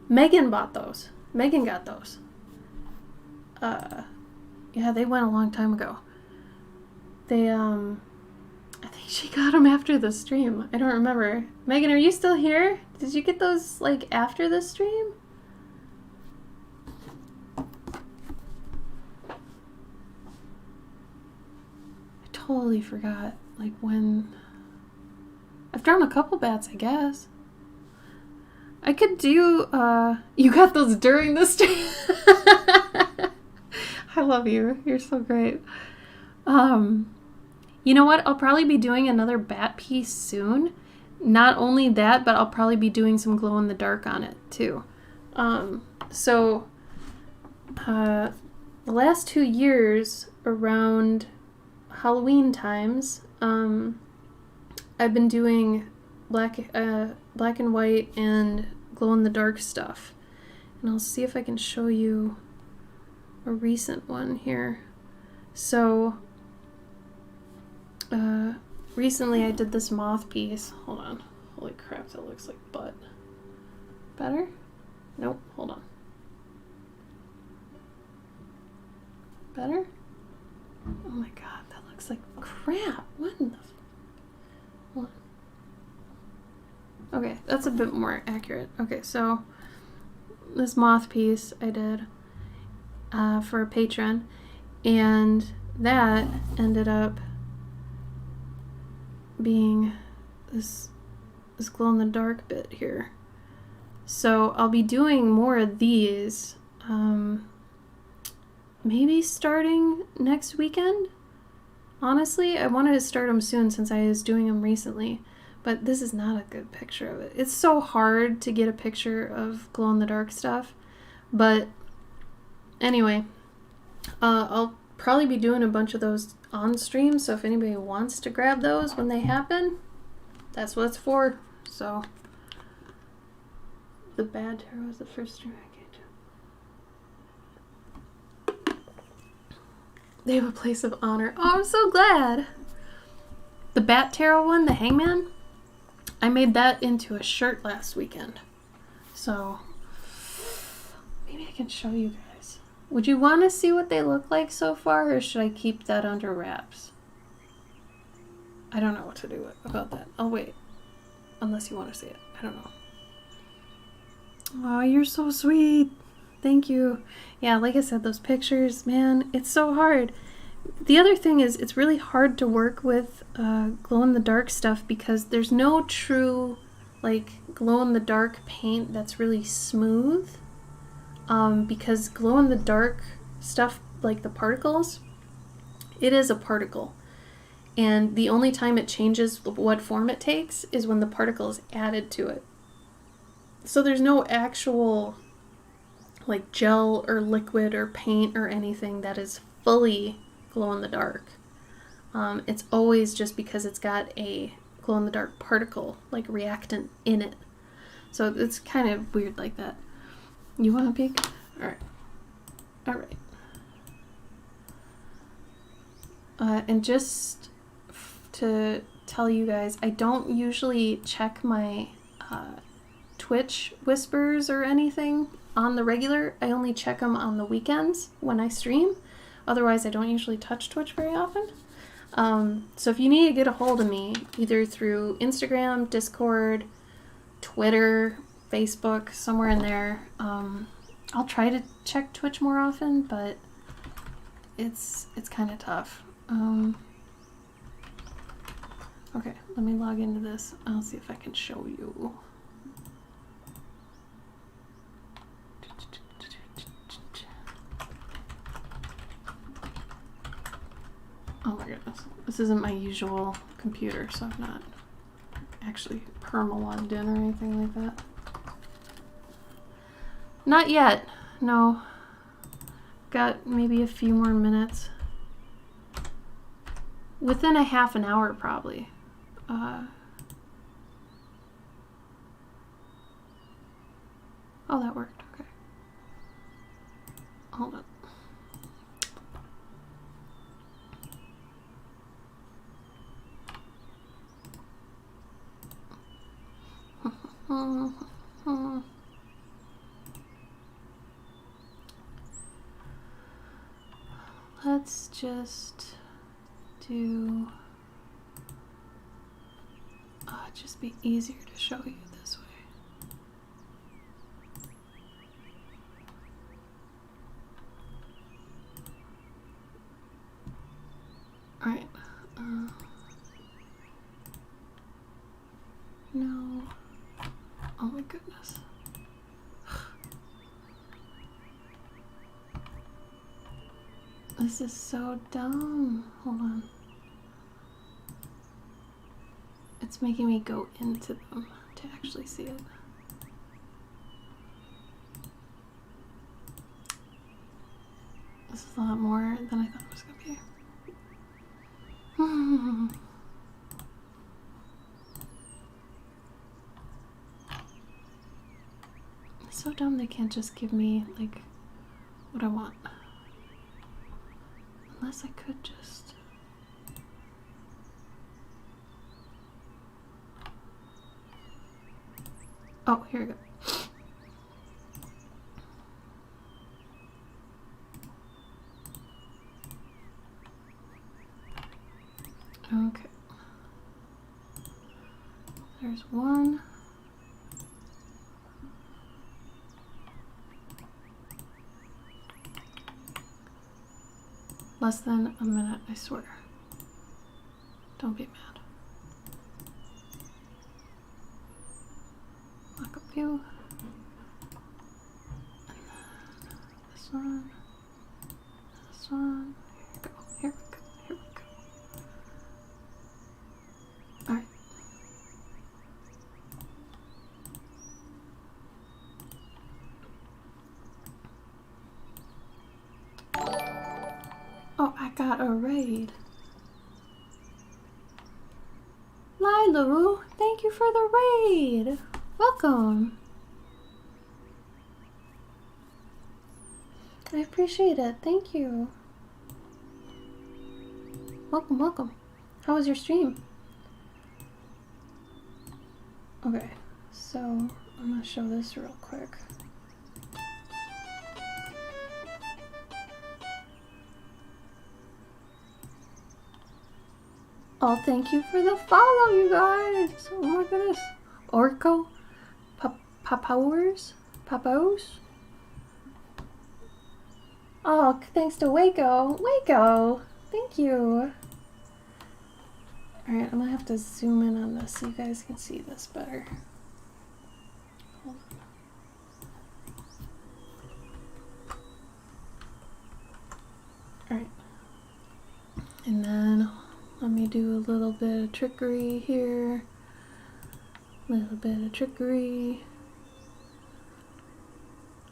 Megan bought those. Megan got those. Yeah, they went a long time ago. They, I think she got them after the stream. I don't remember. Megan, are you still here? Did you get those, like, after the stream? I totally forgot, like, when... I've drawn a couple bats, I guess. I could do, You got those during the stream? I love you. You're so great. You know what? I'll probably be doing another bat piece soon. Not only that, but I'll probably be doing some glow-in-the-dark on it, too. The last 2 years, around Halloween times, I've been doing black and white and glow-in-the-dark stuff. And I'll see if I can show you a recent one here. So... recently I did this moth piece. Hold on. Holy crap, that looks like butt. Better? Nope, hold on. Better? Oh my god, that looks like crap. What in the... Hold on. Okay, that's a bit more accurate. Okay, so this moth piece I did for a patron, and that ended up being this glow-in-the-dark bit here. So I'll be doing more of these, maybe starting next weekend. Honestly, I wanted to start them soon since I was doing them recently, but this is not a good picture of it. It's so hard to get a picture of glow-in-the-dark stuff, but anyway, I'll probably be doing a bunch of those on stream, so if anybody wants to grab those when they happen, that's what it's for. So the bad tarot was the first stream I came to. They have a place of honor. Oh, I'm so glad. The bat tarot one, the hangman, I made that into a shirt last weekend. So maybe I can show you guys. Would you want to see what they look like so far, or should I keep that under wraps? I don't know what to do about that. I'll wait. Unless you want to see it. I don't know. Oh, you're so sweet. Thank you. Yeah, like I said, those pictures, man, it's so hard. The other thing is, it's really hard to work with glow-in-the-dark stuff because there's no true, like, glow-in-the-dark paint that's really smooth. Because glow-in-the-dark stuff, like the particles, it is a particle. And the only time it changes what form it takes is when the particle is added to it. So there's no actual like gel or liquid or paint or anything that is fully glow in the dark. It's always just because it's got a glow in the dark particle, like reactant in it. So it's kind of weird like that. You want to peek? Alright. Alright. And just to tell you guys, I don't usually check my Twitch whispers or anything on the regular. I only check them on the weekends when I stream. Otherwise, I don't usually touch Twitch very often. So if you need to get a hold of me, either through Instagram, Discord, Twitter, Facebook, somewhere in there, I'll try to check Twitch more often, but it's kind of tough. Okay, let me log into this. I'll see if I can show you. Oh my goodness. This isn't my usual computer, so I'm not actually perma-logged in or anything like that. Not yet. No. Got maybe a few more minutes. Within a half an hour, probably. Oh, that worked. Okay. Hold up. Let's just do... it'd just be easier to show you this way. Alright. No. Oh my goodness. This is so dumb. Hold on. It's making me go into them to actually see it. This is a lot more than I thought it was going to be. It's so dumb they can't just give me, like, what I want. Unless I could just... Oh, here we go. Okay. There's one. Less than a minute, I swear. Don't be mad. Lock up view. And then this one. This one. Here we go. Here we go. Here we go. Alright. Oh, I got a raid. Lilu, thank you for the raid. Welcome. I appreciate it. Thank you. Welcome, welcome. How was your stream? Okay, so I'm gonna show this real quick. Oh, thank you for the follow, you guys. Oh my goodness. Orko? Papos? Oh, thanks to Waco. Waco! Thank you. Alright, I'm gonna have to zoom in on this so you guys can see this better. Hold on. Alright. And then let me do a little bit of trickery here. A little bit of trickery.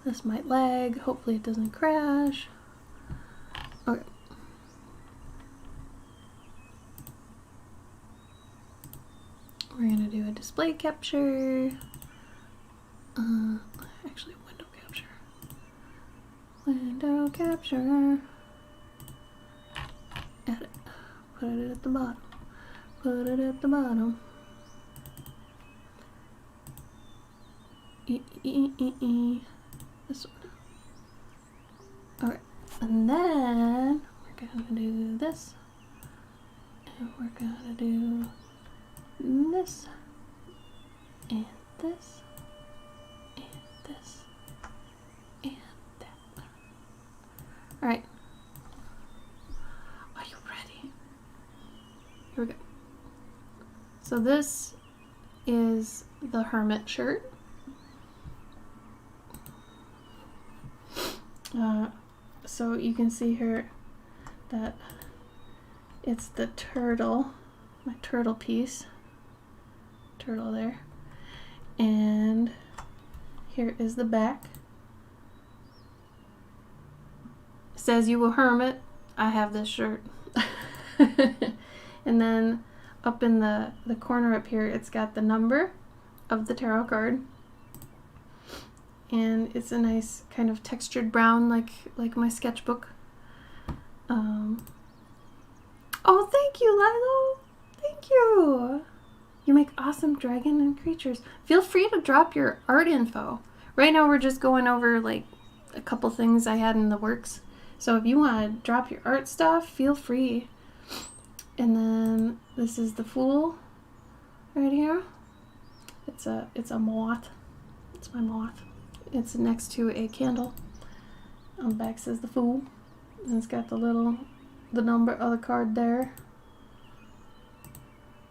This might lag. Hopefully it doesn't crash. Okay. We're gonna do a display capture. Actually, window capture. Window capture. Add it. Put it at the bottom. Put it at the bottom. This one. Okay. And then we're gonna do this. And we're gonna do this. And this. And this. And that. Alright. Are you ready? Here we go. So this is the hermit shirt. So you can see here that it's the turtle, my turtle piece, turtle there, and here is the back. It says you a hermit. I have this shirt. And then up in the corner up here, it's got the number of the tarot card. And it's a nice kind of textured brown, like my sketchbook. Oh, thank you, Lilo. Thank you. You make awesome dragon and creatures. Feel free to drop your art info. Right now we're just going over like a couple things I had in the works. So if you want to drop your art stuff, feel free. And then this is the Fool right here. It's a moth. It's my moth. It's next to a candle. On the back says the Fool. And it's got the number of the card there.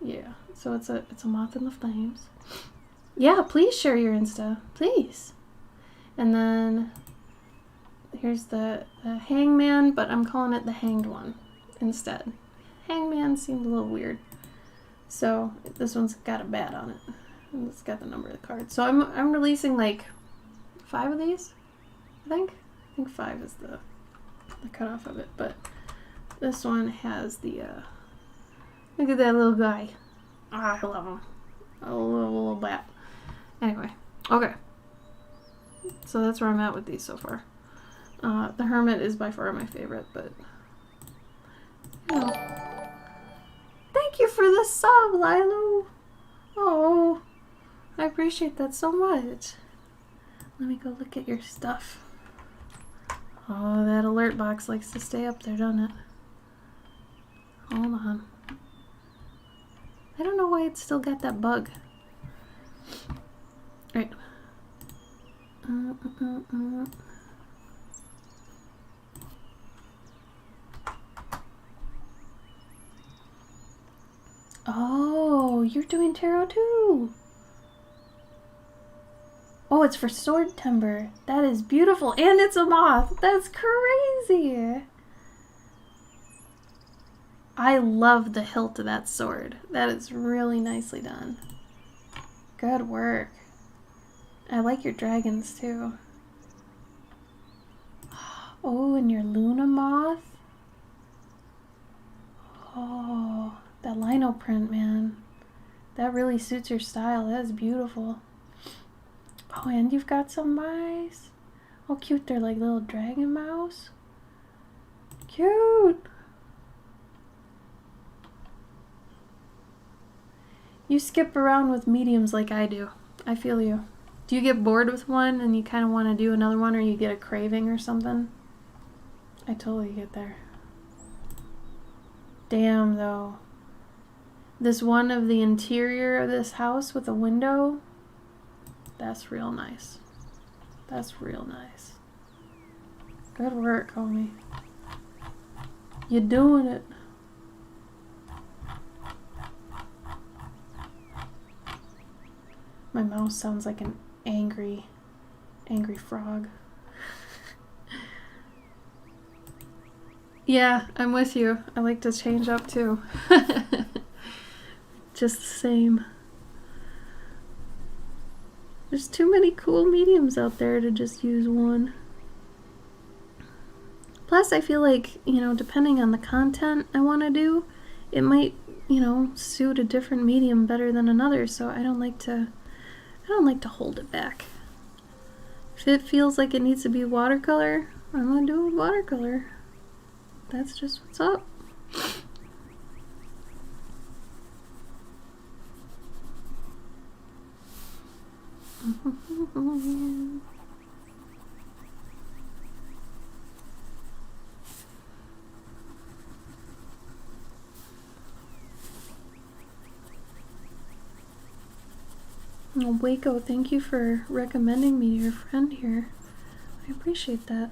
Yeah, so it's a moth in the flames. Yeah, please share your Insta, please. And then here's the hangman, but I'm calling it the hanged one instead. Hangman seemed a little weird. So this one's got a bat on it. And it's got the number of the card. So I'm releasing like 5 of these, I think. I think 5 is the cutoff of it, but this one has the look at that little guy. Ah, I love him. A little bat. Anyway, okay. So that's where I'm at with these so far. The Hermit is by far my favorite, but you know. Thank you for the sub, Lilo. Oh, I appreciate that so much. Let me go look at your stuff. Oh, that alert box likes to stay up there, doesn't it? Hold on. I don't know why it's still got that bug. Right. Oh, you're doing tarot too. Oh, it's for sword timber. That is beautiful. And it's a moth. That's crazy. I love the hilt of that sword. That is really nicely done. Good work. I like your dragons too. Oh, and your Luna moth. Oh, that lino print, man. That really suits your style. That is beautiful. Oh, and you've got some mice. Oh, cute. They're like little dragon mouse. Cute. You skip around with mediums like I do. I feel you. Do you get bored with one and you kind of want to do another one, or you get a craving or something? I totally get there. Damn, though. This one of the interior of this house with a window, that's real nice. That's real nice. Good work, homie. You're doing it. My mouse sounds like an angry frog. Yeah, I'm with you. I like to change up too. Just the same. There's too many cool mediums out there to just use one. Plus, I feel like, you know, depending on the content I want to do, it might, you know, suit a different medium better than another, so I don't like to hold it back. If it feels like it needs to be watercolor, I'm gonna do it with watercolor. That's just what's up. Oh, Waco, thank you for recommending me to your friend here. I appreciate that.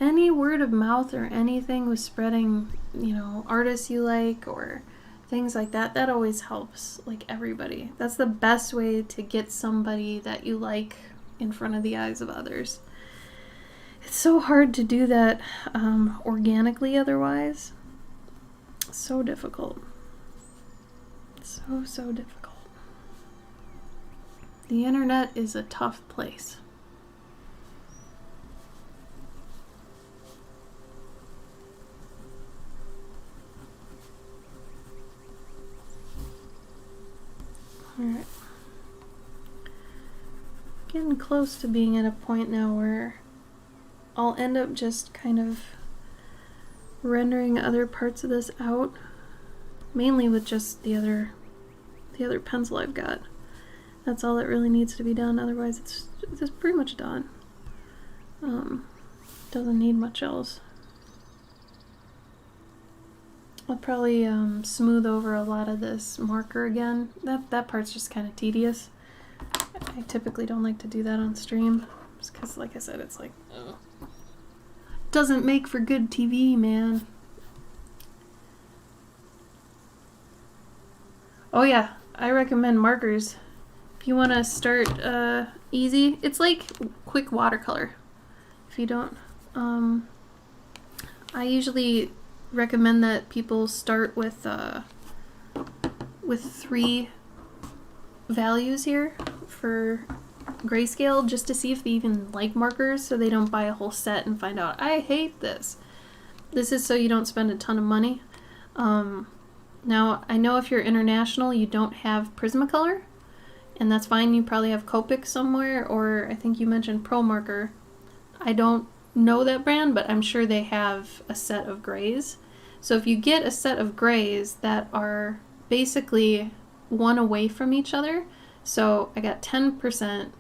Any word of mouth or anything with spreading, you know, artists you like or things like that, that always helps, like, everybody. That's the best way to get somebody that you like in front of the eyes of others. It's so hard to do that organically otherwise. So difficult. So difficult. The internet is a tough place. Alright. Getting close to being at a point now where I'll end up just kind of rendering other parts of this out, mainly with just the other pencil I've got. That's all that really needs to be done, otherwise it's pretty much done. Doesn't need much else. I'll probably smooth over a lot of this marker again. That part's just kind of tedious. I typically don't like to do that on stream, just because, like I said, it's like, ugh. Doesn't make for good TV, man. Oh yeah, I recommend markers. If you want to start easy, it's like quick watercolor. If you don't, I usually recommend that people start with 3 values here for grayscale, just to see if they even like markers, so they don't buy a whole set and find out, I hate this. This is so you don't spend a ton of money. Now, I know if you're international, you don't have Prismacolor, and that's fine. You probably have Copic somewhere, or I think you mentioned Pro Marker. I don't know that brand, but I'm sure they have a set of grays. So if you get a set of grays that are basically one away from each other, so I got 10%,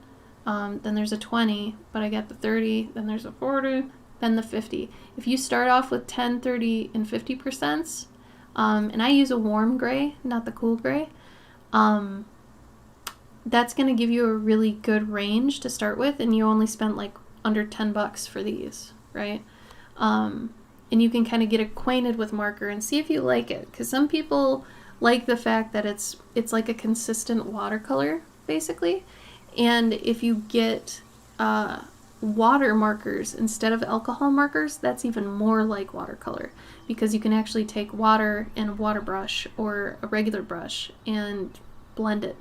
then there's a 20, but I got the 30, then there's a 40, then the 50. If you start off with 10, 30, and 50%, and I use a warm gray, not the cool gray, that's going to give you a really good range to start with, and you only spent like under $10 for these, right? And you can kind of get acquainted with marker and see if you like it, because some people like the fact that it's like a consistent watercolor, basically. And if you get water markers instead of alcohol markers, that's even more like watercolor, because you can actually take water and a water brush or a regular brush and blend it.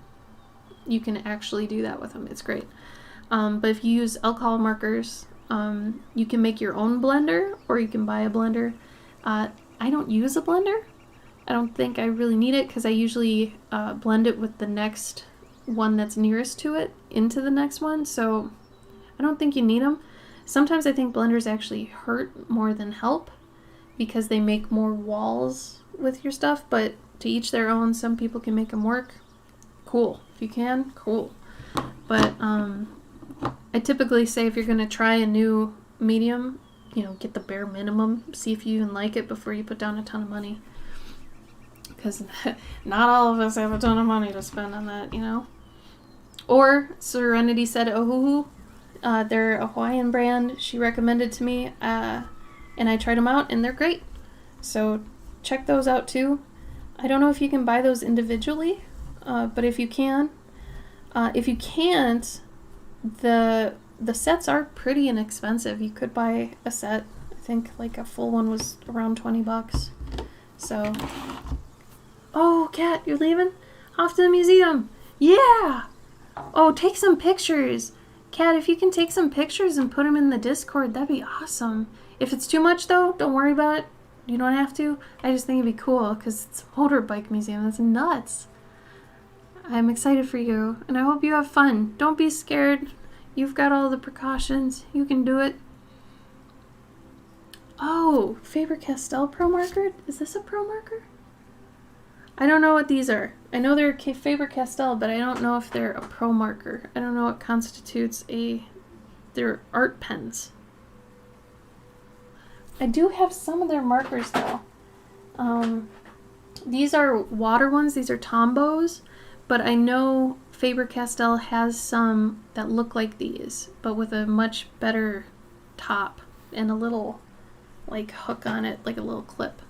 You can actually do that with them. It's great. But if you use alcohol markers, you can make your own blender, or you can buy a blender. I don't use a blender. I don't think I really need it, because I usually blend it with the next one that's nearest to it into the next one, so I don't think you need them. Sometimes I think blenders actually hurt more than help, because they make more walls with your stuff, but to each their own. Some people can make them work. Cool. If you can, cool. But I typically say, if you're going to try a new medium, you know, get the bare minimum, see if you even like it before you put down a ton of money. Because not all of us have a ton of money to spend on that, you know. Or Serenity said Ohuhu. They're a Hawaiian brand she recommended to me, and I tried them out, and they're great. So check those out too. I don't know if you can buy those individually, but if you can. If you can't, the sets are pretty inexpensive. You could buy a set. I think like a full one was around $20. So, oh, Kat, you're leaving? Off to the museum. Yeah! Oh, take some pictures. Kat, if you can take some pictures and put them in the Discord, that'd be awesome. If it's too much, though, don't worry about it. You don't have to. I just think it'd be cool because it's a motorbike museum. That's nuts. I'm excited for you, and I hope you have fun. Don't be scared. You've got all the precautions. You can do it. Oh, Faber-Castell Pro Marker? Is this a Pro Marker? I don't know what these are. I know they're Faber-Castell, but I don't know if they're a Pro Marker. I don't know what constitutes they're art pens. I do have some of their markers, though. These are water ones. These are Tombows, but I know Faber-Castell has some that look like these, but with a much better top and a little, like, hook on it, like a little clip.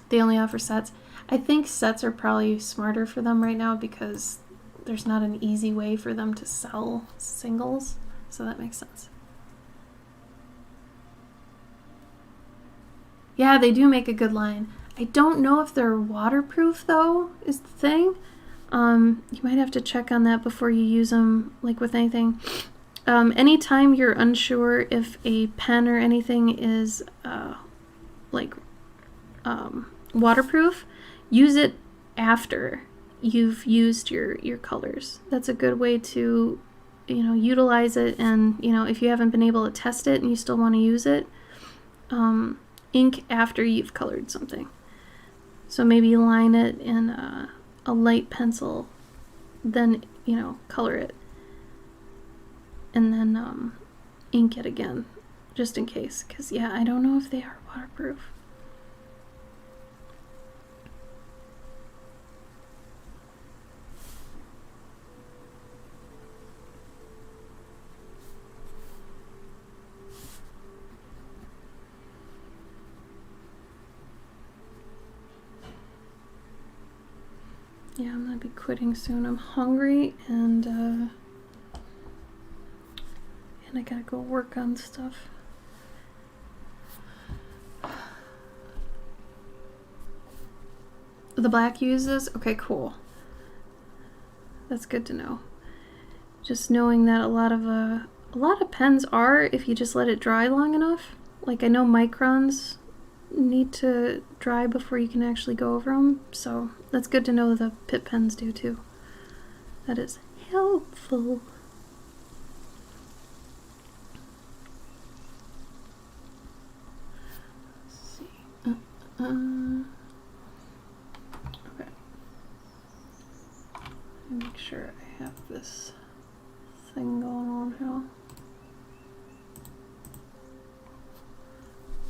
They only offer sets. I think sets are probably smarter for them right now because there's not an easy way for them to sell singles, so that makes sense. Yeah, they do make a good line. I don't know if they're waterproof, though, is the thing. You might have to check on that before you use them, like with anything. Anytime you're unsure if a pen or anything is, waterproof, use it after you've used your colors. That's a good way to, utilize it, and, if you haven't been able to test it and you still want to use it, ink after you've colored something. So maybe line it in a light pencil, then, color it, and then ink it again, just in case, because, yeah, I don't know if they are waterproof. Yeah, I'm gonna be quitting soon. I'm hungry, and I gotta go work on stuff. The black uses? Okay, cool. That's good to know. Just knowing that a lot of pens are, if you just let it dry long enough. Like, I know microns need to dry before you can actually go over them, so that's good to know the Pitt pens do too. That is helpful. Let's see. Okay. Make sure I have this thing going on here.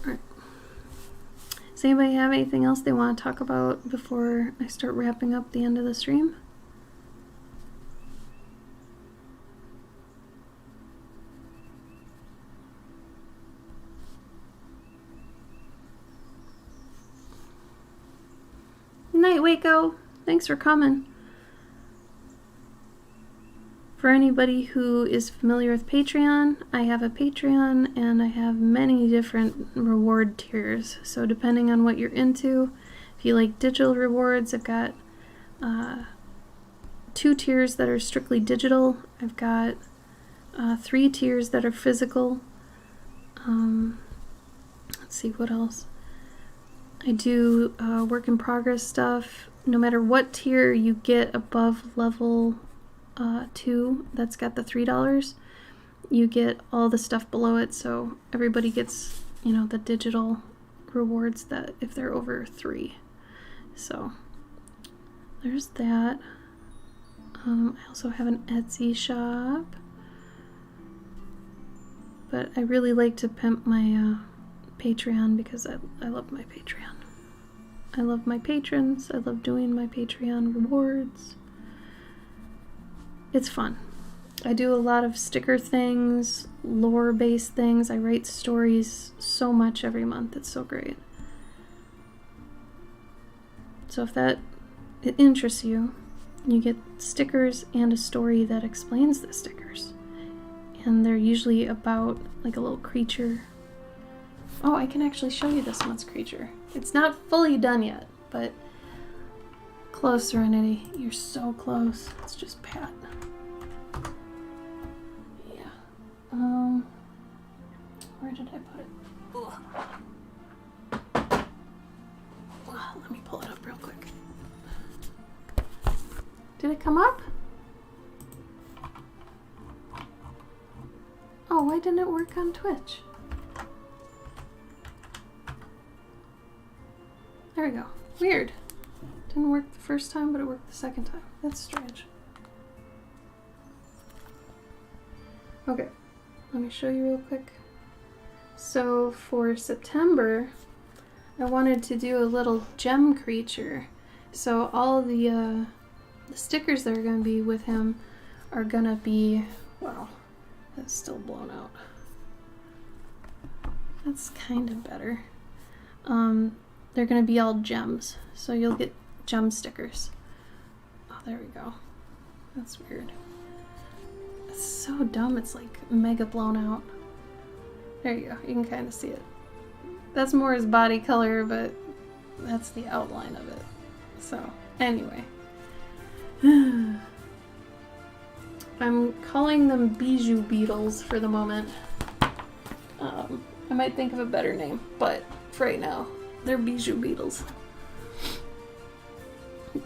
Alright. Does anybody have anything else they want to talk about before I start wrapping up the end of the stream? Night, Waco. Thanks for coming. For anybody who is familiar with Patreon, I have a Patreon and I have many different reward tiers. So depending on what you're into, if you like digital rewards, I've got 2 tiers that are strictly digital. I've got 3 tiers that are physical. Let's see, what else? I do work in progress stuff. No matter what tier you get above level 2, that's got the $3, you get all the stuff below it, so everybody gets, the digital rewards that if they're over 3. So there's that. I also have an Etsy shop, but I really like to pimp my Patreon because I love my Patreon. I love my patrons. I love doing my Patreon rewards. It's fun. I do a lot of sticker things, lore-based things. I write stories so much every month. It's so great. So if that interests you, you get stickers and a story that explains the stickers. And they're usually about like a little creature. Oh, I can actually show you this month's creature. It's not fully done yet, but Close, Serenity. You're so close. Let's just pat. Yeah. Where did I put it? Ugh. Let me pull it up real quick. Did it come up? Oh, why didn't it work on Twitch? There we go. Weird. Didn't work the first time, but it worked the second time. That's strange. Okay, let me show you real quick. So for September, I wanted to do a little gem creature. So all the stickers that are going to be with him are going to be, wow, that's still blown out. That's kind of better. They're going to be all gems, so you'll get gem stickers. Oh, there we go. That's weird. It's so dumb, it's like mega blown out. There you go, you can kind of see it. That's more his body color, but that's the outline of it. So, anyway. I'm calling them Bijou Beetles for the moment. I might think of a better name, but for right now, they're Bijou Beetles.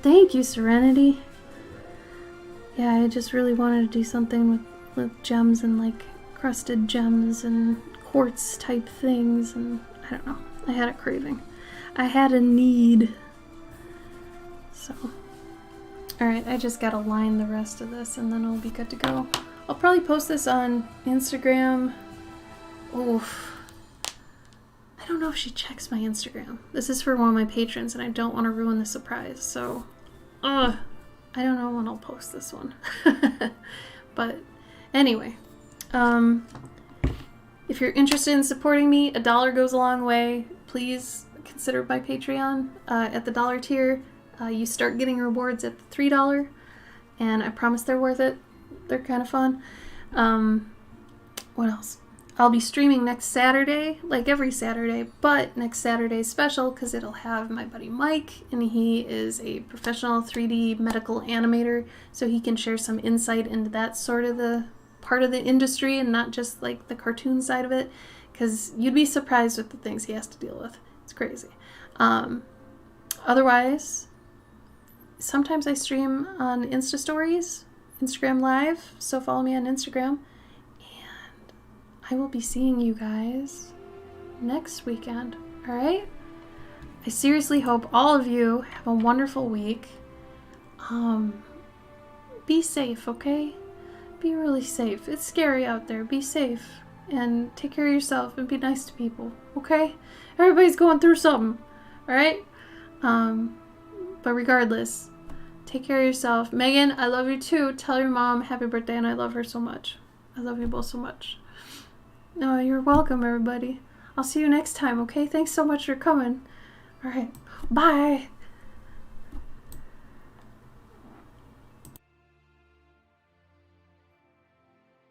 Thank you, Serenity. Yeah, I just really wanted to do something with gems and like crusted gems and quartz type things, and I don't know. I had a craving. I had a need. So, alright, I just gotta line the rest of this and then I'll be good to go. I'll probably post this on Instagram. Oof. I don't know if she checks my Instagram. This is for one of my patrons and I don't want to ruin the surprise, so I don't know when I'll post this one. But anyway, if you're interested in supporting me, $1 goes a long way. Please consider my Patreon at the $1 tier. You start getting rewards at the $3, and I promise they're worth it. They're kind of fun. What else? I'll be streaming next Saturday, like every Saturday, but next Saturday's special because it'll have my buddy Mike, and he is a professional 3D medical animator, so he can share some insight into that sort of the part of the industry and not just like the cartoon side of it, because you'd be surprised with the things he has to deal with. It's crazy. Otherwise, sometimes I stream on Insta Stories, Instagram Live, so follow me on Instagram. I will be seeing you guys next weekend, alright? I seriously hope all of you have a wonderful week. Be safe, okay? Be really safe. It's scary out there. Be safe. And take care of yourself and be nice to people, okay? Everybody's going through something, alright? But regardless, take care of yourself. Megan, I love you too. Tell your mom happy birthday and I love her so much. I love you both so much. No, you're welcome, everybody. I'll see you next time, okay? Thanks so much for coming. All right. Bye.